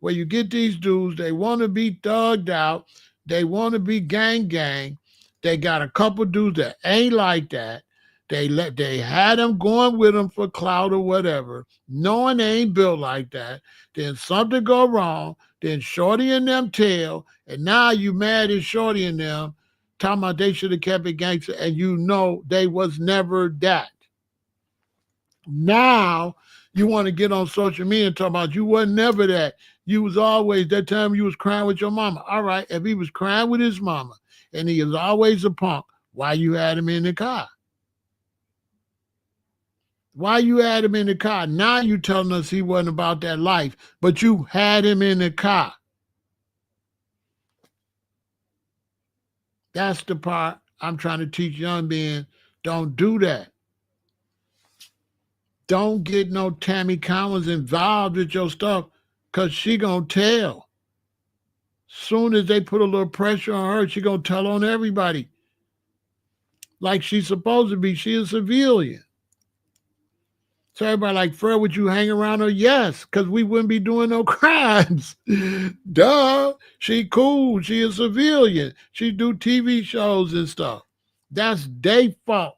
[SPEAKER 1] Where you get these dudes, they want to be thugged out. They want to be gang. They got a couple dudes that ain't like that. They had them going with them for clout or whatever, knowing they ain't built like that. Then something go wrong. Then Shorty and them tell, and now you mad at Shorty and them, talking about they should have kept it gangster, and you know they was never that. Now you want to get on social media and talk about you wasn't never that. You was always that time you was crying with your mama. All right, if he was crying with his mama and he was always a punk, why you had him in the car? Why you had him in the car? Now you telling us he wasn't about that life, but you had him in the car. That's the part I'm trying to teach young men. Don't do that. Don't get no Tammy Cowins involved with your stuff because she gonna tell. Soon as they put a little pressure on her, she gonna tell on everybody. Like she's supposed to be. She a civilian. So everybody like, Fred, would you hang around her? Yes, because we wouldn't be doing no crimes. Duh. She cool. She a civilian. She do TV shows and stuff. That's their fault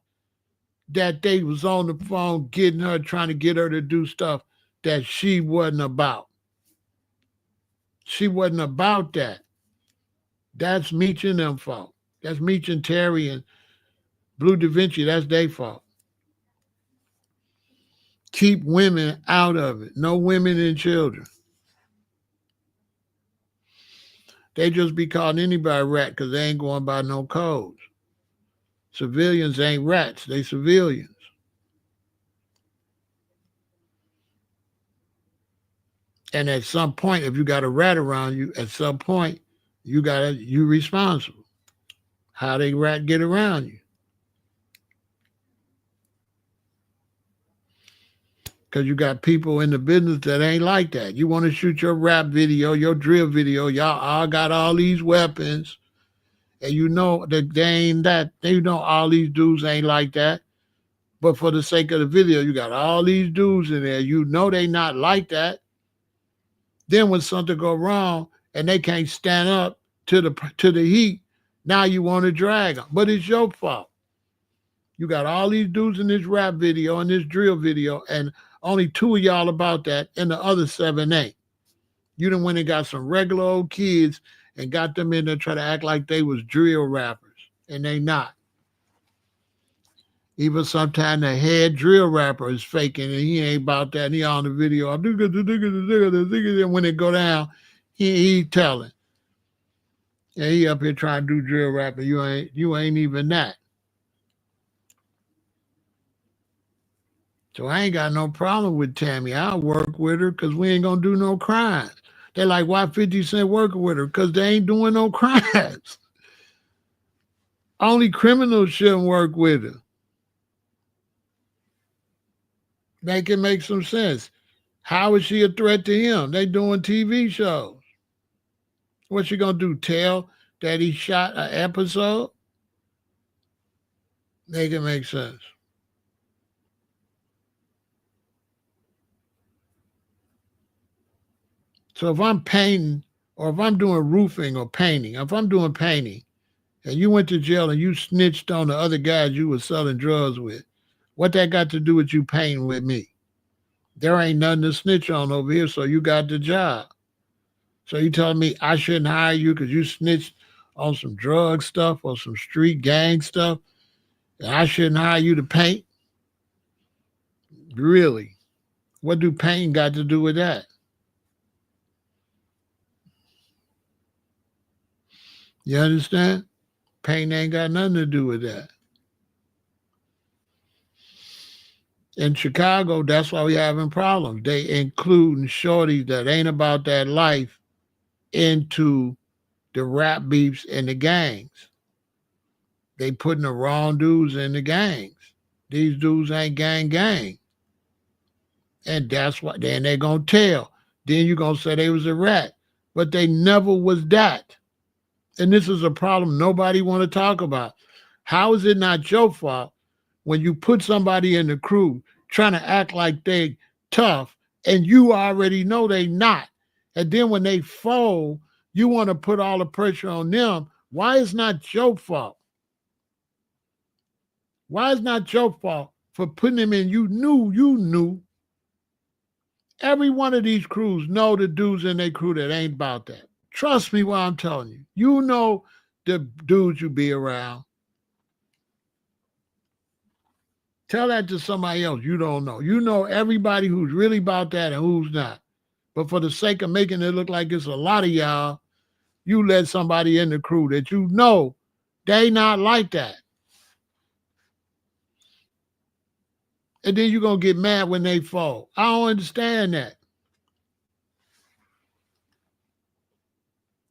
[SPEAKER 1] that they was on the phone getting her, trying to get her to do stuff that she wasn't about. She wasn't about that. That's Meech and them fault. That's Meech and Terry and Blue Da Vinci. That's their fault. Keep women out of it. No women and children. They just be calling anybody rat because they ain't going by no codes. Civilians ain't rats. They civilians. And at some point, if you got a rat around you, at some point, you responsible. How they rat get around you? Because you got people in the business that ain't like that. You want to shoot your rap video, your drill video, y'all all got all these weapons, and you know that they ain't that. You know all these dudes ain't like that. But for the sake of the video, you got all these dudes in there. You know they not like that. Then when something go wrong and they can't stand up to the heat, now you want to drag them. But it's your fault. You got all these dudes in this rap video and this drill video, and only 2 of y'all about that, and the other 7 ain't. You done went and got some regular old kids and got them in there try to act like they was drill rappers, and they not. Even sometimes the head drill rapper is faking and he ain't about that. And he on the video. And when it go down, he telling. And he up here trying to do drill rapper. You ain't even that. So I ain't got no problem with Tammy. I'll work with her because we ain't gonna do no crimes. They like, why 50 Cent working with her? Because they ain't doing no crimes. Only criminals shouldn't work with her. Make it make some sense. How is she a threat to him? They doing TV shows. What she gonna do? Tell that he shot an episode? Make it make sense. So if I'm painting Or if I'm doing roofing or painting, if I'm doing painting and you went to jail and you snitched on the other guys you were selling drugs with, what that got to do with you painting with me? There ain't nothing to snitch on over here, so you got the job. So you telling me I shouldn't hire you because you snitched on some drug stuff or some street gang stuff, and I shouldn't hire you to paint? Really? What do painting got to do with that? You understand? Painting ain't got nothing to do with that. In Chicago, that's why we having problems. They including shorties that ain't about that life into the rap beefs and the gangs. They putting the wrong dudes in the gangs. These dudes ain't gang. And that's what then they gonna tell. Then you gonna say they was a rat. But they never was that. And this is a problem nobody want to talk about. How is it not your fault when you put somebody in the crew trying to act like they tough and you already know they not? And then when they fall, you want to put all the pressure on them. Why is not your fault? Why is not your fault for putting them in? You knew. Every one of these crews know the dudes in their crew that ain't about that. Trust me while I'm telling you. You know the dudes you be around. Tell that to somebody else you don't know. You know everybody who's really about that and who's not. But for the sake of making it look like it's a lot of y'all, you let somebody in the crew that you know they not like that. And then you're going to get mad when they fall. I don't understand that.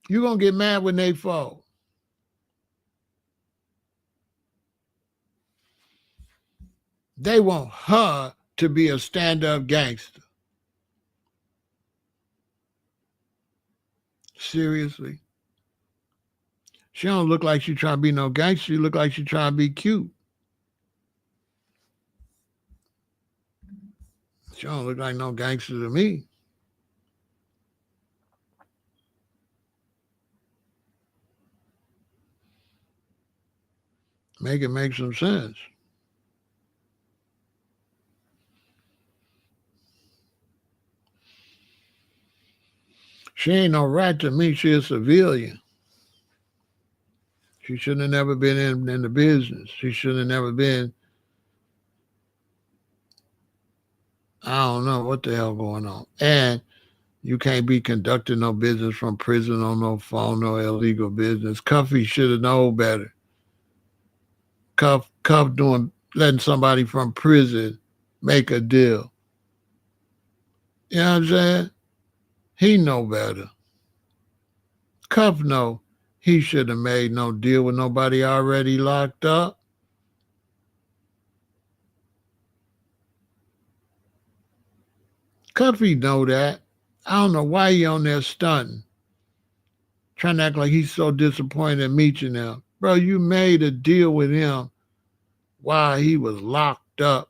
[SPEAKER 1] You're going to get mad when they fall. They want her to be a stand-up gangster. Seriously. She don't look like she trying to be no gangster. She look like she trying to be cute. She don't look like no gangster to me. Make it make some sense. She ain't no rat to me. She a civilian. She shouldn't have never been in the business. She shouldn't have never been. I don't know what the hell going on. And you can't be conducting no business from prison on no phone, no illegal business. Cuffy should have known better. Cuff letting somebody from prison make a deal. You know what I'm saying? He know better. Cuff know he should have made no deal with nobody already locked up. Cuffy know that. I don't know why he on there stunting. Trying to act like he's so disappointed in meeting him. Bro, you made a deal with him while he was locked up.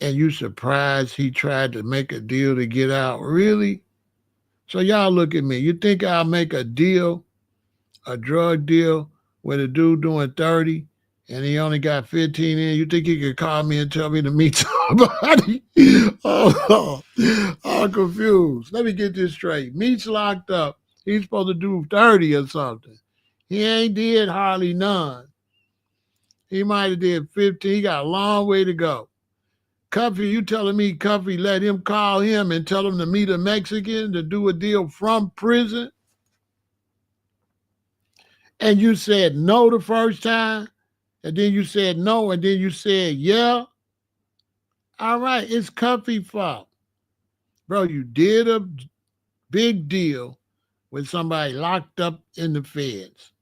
[SPEAKER 1] And you surprised he tried to make a deal to get out. Really? So y'all look at me. You think I'll make a deal, a drug deal, with a dude doing 30 and he only got 15 in? You think he could call me and tell me to meet somebody? I'm confused. Let me get this straight. Meech locked up. He's supposed to do 30 or something. He ain't did hardly none. He might have did 15. He got a long way to go. Cuffy, you telling me Cuffy let him call him and tell him to meet a Mexican to do a deal from prison? And you said no the first time, and then you said no, and then you said yeah. All right, it's Cuffy's fault. Bro, you did a big deal with somebody locked up in the feds.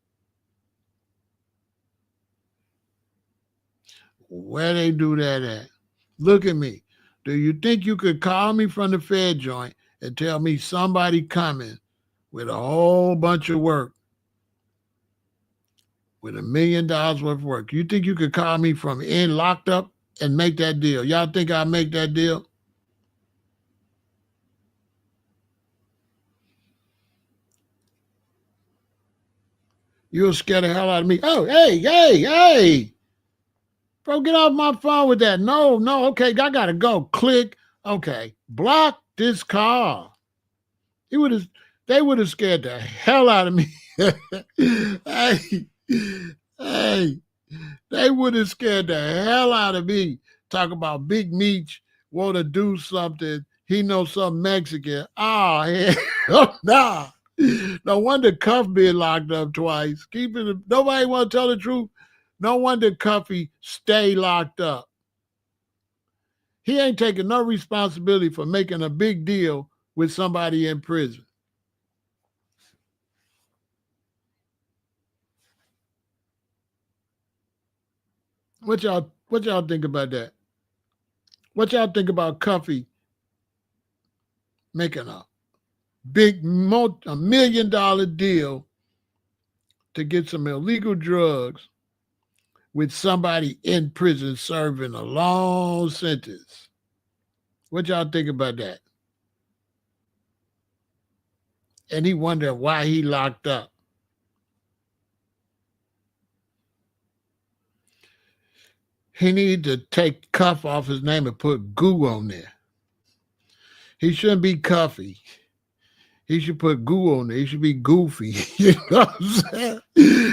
[SPEAKER 1] Where they do that at? Look at me. Do you think you could call me from the Fed joint and tell me somebody coming with a whole bunch of work, with $1 million worth of work? You think you could call me from in locked up and make that deal? Y'all think I'll make that deal? You'll scare the hell out of me. Oh, hey. Bro, get off my phone with that. No, okay, I gotta go. Click. Okay. Block this call. He would have they would have scared the hell out of me. hey, hey, they would have scared the hell out of me. Talk about Big Meech want to do something. He knows some Mexican. Oh, hell, nah. No wonder Cuff being locked up twice. Keeping it, nobody want to tell the truth. No wonder Cuffy stay locked up. He ain't taking no responsibility for making a big deal with somebody in prison. What y'all think about that? What y'all think about Cuffy making a big $1 million deal to get some illegal drugs with somebody in prison serving a long sentence? What y'all think about that? And he wondered why he locked up. He need to take Cuff off his name and put Goo on there. He shouldn't be Cuffy. He should put Goo on there. He should be Goofy. You know what I'm saying?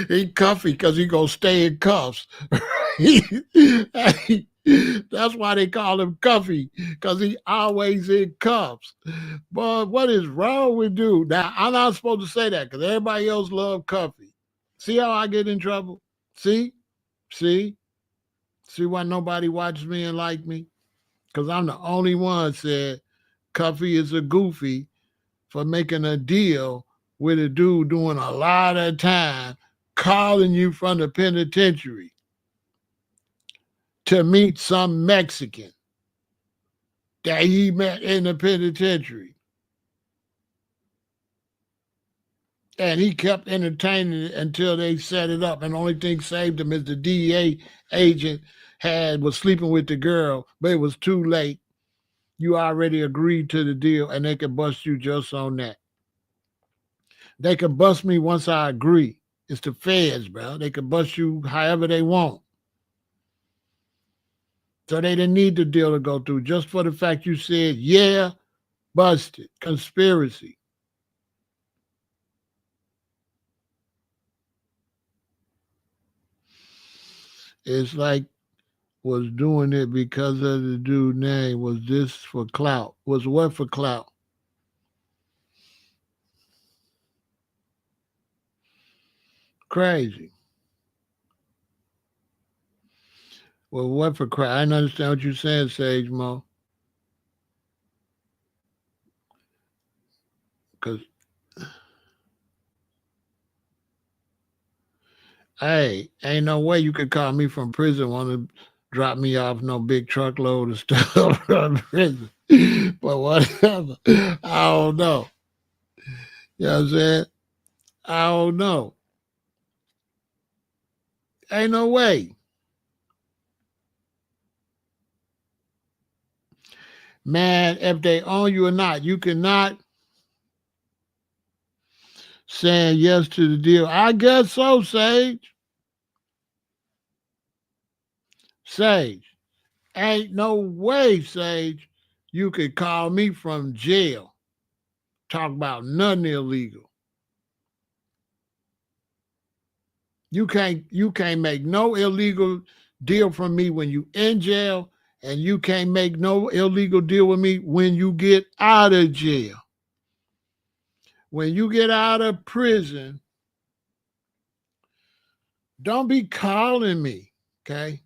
[SPEAKER 1] He Cuffy because he gonna stay in cuffs. That's why they call him Cuffy, because he always in cuffs. But what is wrong with you? Now, I'm not supposed to say that because everybody else love Cuffy. See how I get in trouble? See? See? See why nobody watches me and like me? Because I'm the only one said Cuffy is a goofy for making a deal with a dude doing a lot of time calling you from the penitentiary to meet some Mexican that he met in the penitentiary. And he kept entertaining it until they set it up. And the only thing saved him is the DEA agent was sleeping with the girl, but it was too late. You already agreed to the deal, and they could bust you just on that. They could bust me once I agree. It's the feds, bro. They could bust you however they want. So they didn't need the deal to go through just for the fact you said, yeah, busted, conspiracy. It's like was doing it because of the dude name. Was this for clout? Was what for clout? Crazy. Well, what for crack? I didn't understand what you saying, Sage Mo. Because, hey, ain't no way you could call me from prison, want to drop me off no big truckload of stuff from prison. But whatever. I don't know. You know what I'm saying? I don't know. Ain't no way. Man, if they own you or not, you cannot say yes to the deal. I guess so, Sage. Sage. Ain't no way, Sage, you could call me from jail. Talk about nothing illegal. You can't make no illegal deal from me when you in jail, and you can't make no illegal deal with me when you get out of jail. When you get out of prison, don't be calling me, okay?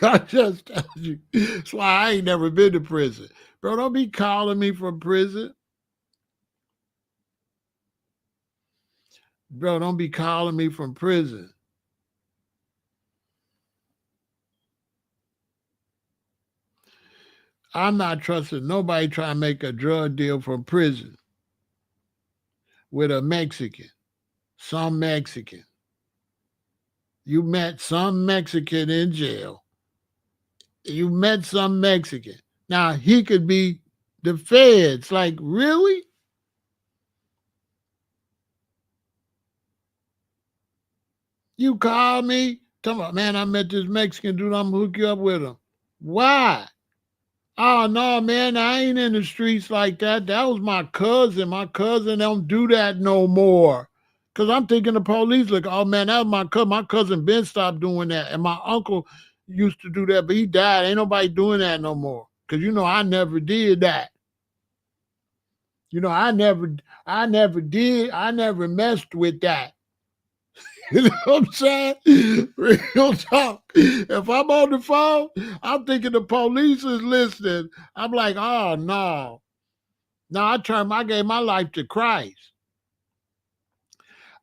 [SPEAKER 1] I just told you. That's why I ain't never been to prison. Bro, don't be calling me from prison. Bro, don't be calling me from prison. I'm not trusting nobody trying to make a drug deal from prison with a Mexican, some Mexican. You met some Mexican in jail. You met some Mexican. Now he could be the feds. Like, really? You call me, tell me, man, I met this Mexican dude. I'm gonna hook you up with him. Why? Oh no, man, I ain't in the streets like that. That was my cousin. My cousin don't do that no more. Cause I'm thinking the police look, oh man, that was my cousin. My cousin Ben stopped doing that. And my uncle used to do that, but he died. Ain't nobody doing that no more. Cause I never did that. I never messed with that. You know what I'm saying? Real talk. If I'm on the phone, I'm thinking the police is listening. I'm like, oh no. No, I gave my life to Christ.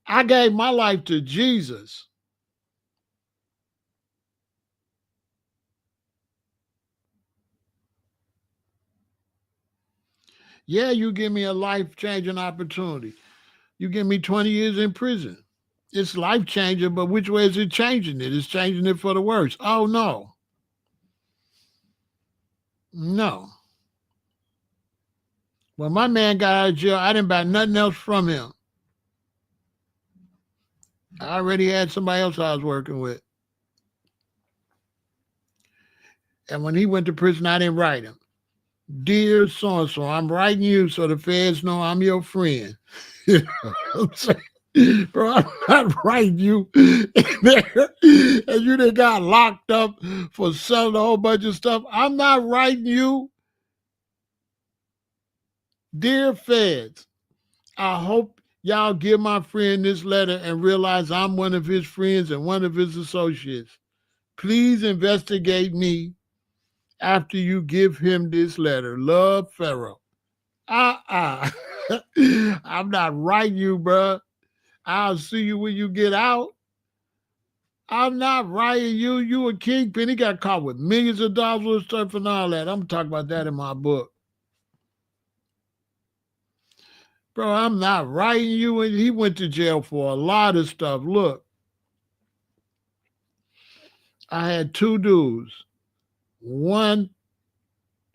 [SPEAKER 1] I gave my life to Jesus. Yeah, you give me a life changing opportunity. You give me 20 years in prison. It's life changing, but which way is it changing it? It's changing it for the worse. Oh no. No. When my man got out of jail, I didn't buy nothing else from him. I already had somebody else I was working with. And when he went to prison, I didn't write him. Dear so and so, I'm writing you so the feds know I'm your friend. You know what I'm saying? Bro, I'm not writing you in there and you done got locked up for selling a whole bunch of stuff. I'm not writing you. Dear feds, I hope y'all give my friend this letter and realize I'm one of his friends and one of his associates. Please investigate me after you give him this letter. Love, Pharaoh. Uh-uh. I'm not writing you, bruh. I'll see you when you get out. I'm not writing you. You a kingpin. He got caught with millions of dollars worth of stuff and all that. I'm talking about that in my book. Bro, I'm not writing you. And he went to jail for a lot of stuff. Look, I had two dudes. One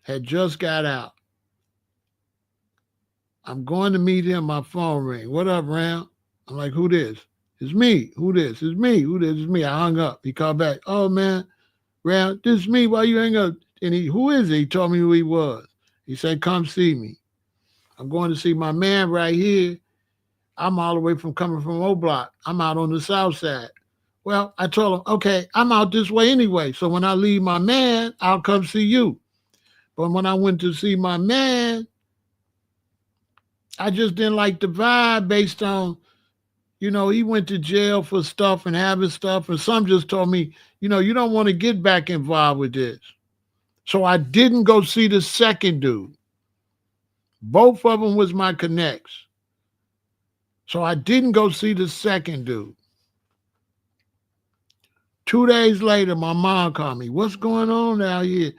[SPEAKER 1] had just got out. I'm going to meet him. My phone ring. What up, Ram? I'm like, who this? It's me. Who this? It's me. Who this? It's me. I hung up. He called back. Oh, man, Ram, this is me. Why you hang up? And who is he? He told me who he was. He said, come see me. I'm going to see my man right here. I'm all the way from coming from O Block. I'm out on the south side. Well, I told him, okay, I'm out this way anyway. So when I leave my man, I'll come see you. But when I went to see my man, I just didn't like the vibe based on, he went to jail for stuff and having stuff. And some just told me, you don't want to get back involved with this. So I didn't go see the second dude. Both of them was my connects. So I didn't go see the second dude. 2 days later, my mom called me. What's going on out here?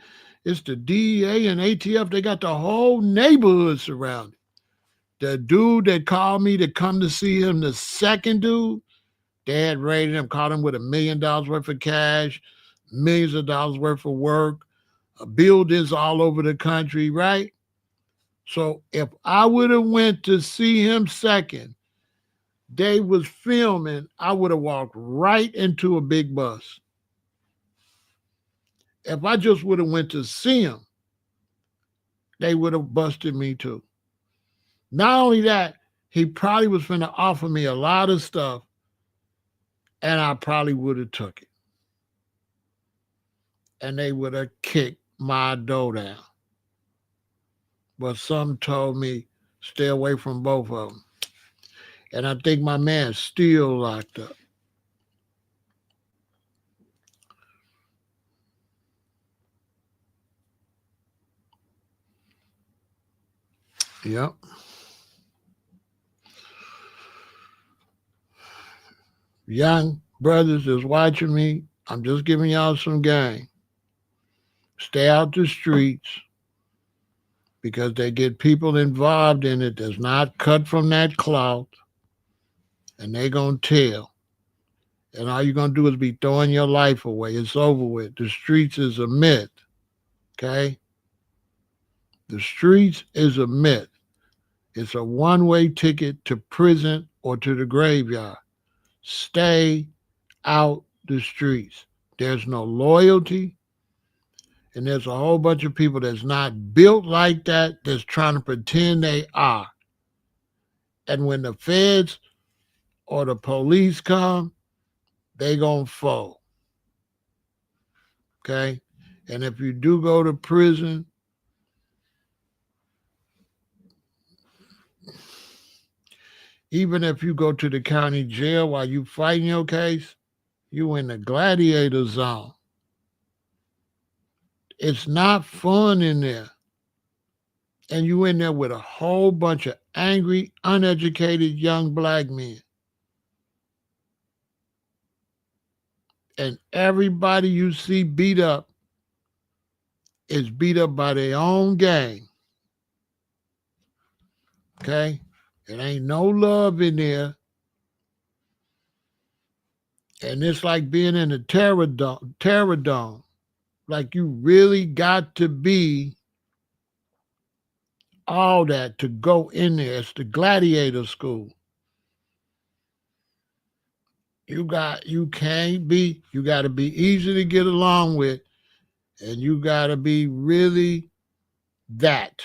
[SPEAKER 1] It's the DEA and ATF. They got the whole neighborhood surrounded. The dude that called me to come to see him, the second dude, they had raided him, caught him with $1 million worth of cash, millions of dollars worth of work, buildings all over the country, right? So if I would have went to see him second, they was filming, I would have walked right into a big bus. If I just would have went to see him, they would have busted me too. Not only that, he probably was going to offer me a lot of stuff, and I probably would have took it. And they would have kicked my door down. But some told me, stay away from both of them. And I think my man's still locked up. Yep. Young brothers is watching me. I'm just giving y'all some game. Stay out the streets because they get people involved in it that's not cut from that cloth, and they going to tell. And all you're going to do is be throwing your life away. It's over with. The streets is a myth, okay? The streets is a myth. It's a one-way ticket to prison or to the graveyard. Stay out the streets. There's no loyalty, and there's a whole bunch of people that's not built like that that's trying to pretend they are. And when the feds or the police come, they gonna fold. Okay? And if you do go to prison, even if you go to the county jail while you fighting your case, you in the gladiator zone. It's not fun in there. And you in there with a whole bunch of angry, uneducated young black men. And everybody you see beat up is beat up by their own gang. Okay? It ain't no love in there. And it's like being in a terror dome. Like you really got to be all that to go in there. It's the gladiator school. You got to be easy to get along with, and you got to be really that.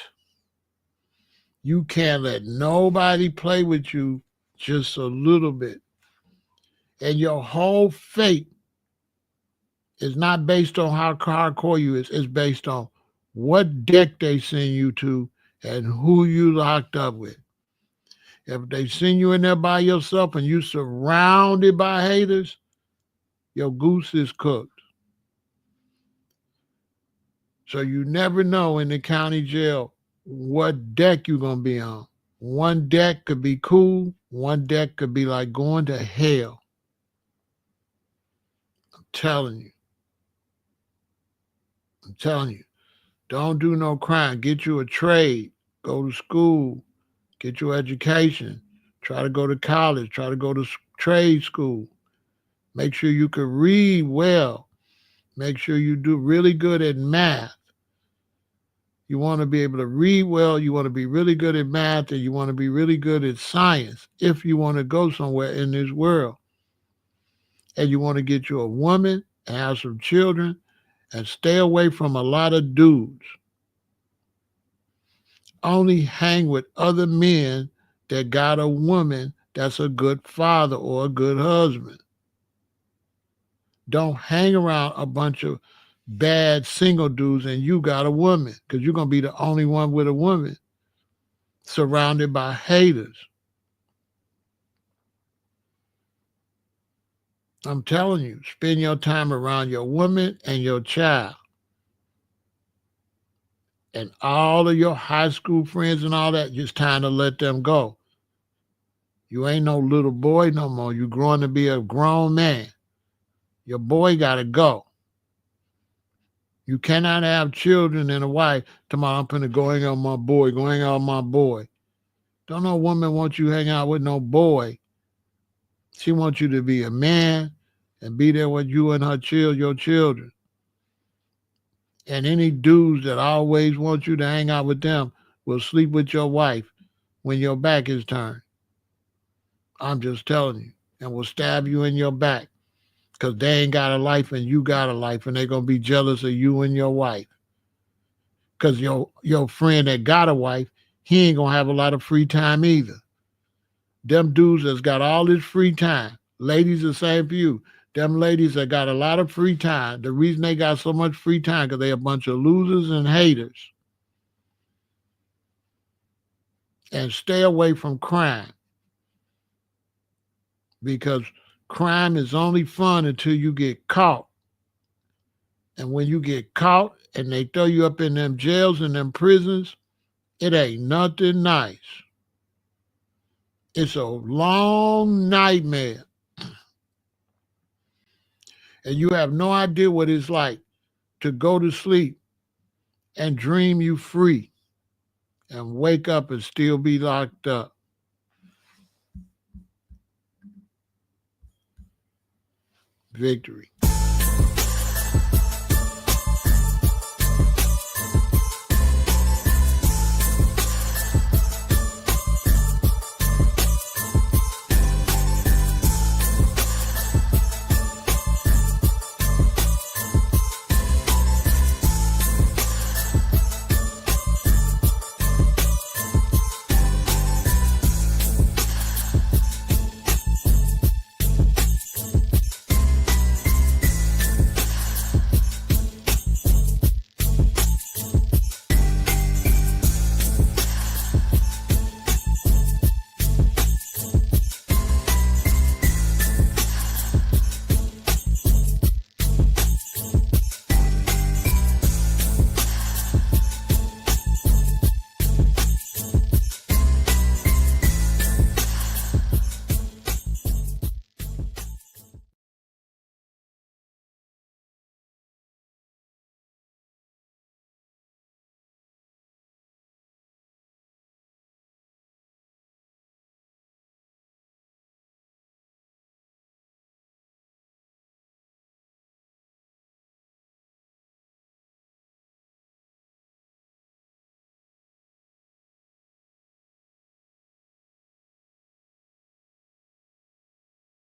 [SPEAKER 1] You can't let nobody play with you just a little bit. And your whole fate is not based on how hardcore you is. It's based on what deck they send you to and who you locked up with. If they send you in there by yourself and you surrounded by haters, your goose is cooked. So you never know in the county jail what deck you're going to be on. One deck could be cool. One deck could be like going to hell. I'm telling you. I'm telling you. Don't do no crime. Get you a trade. Go to school. Get your education. Try to go to college. Try to go to trade school. Make sure you can read well. Make sure you do really good at math. You want to be able to read well. You want to be really good at math, and you want to be really good at science if you want to go somewhere in this world. And you want to get you a woman and have some children and stay away from a lot of dudes. Only hang with other men that got a woman that's a good father or a good husband. Don't hang around a bunch of bad single dudes and you got a woman, because you're going to be the only one with a woman surrounded by haters. I'm telling you, spend your time around your woman and your child. And all of your high school friends and all that, just time to let them go. You ain't no little boy no more. You're growing to be a grown man. Your boy got to go. You cannot have children and a wife. Tomorrow I'm finna go hang out with my boy, go hang out with my boy. Don't no woman want you hang out with no boy. She wants you to be a man and be there with you and your children. And any dudes that always want you to hang out with them will sleep with your wife when your back is turned. I'm just telling you. And will stab you in your back because they ain't got a life and you got a life, and they're going to be jealous of you and your wife. Because your friend that got a wife, he ain't going to have a lot of free time either. Them dudes that's got all this free time, ladies, the same for you. Them ladies that got a lot of free time, the reason they got so much free time because they a bunch of losers and haters. And stay away from crime, because crime is only fun until you get caught. And when you get caught and they throw you up in them jails and them prisons, it ain't nothing nice. It's a long nightmare. And you have no idea what it's like to go to sleep and dream you free and wake up and still be locked up. Victory.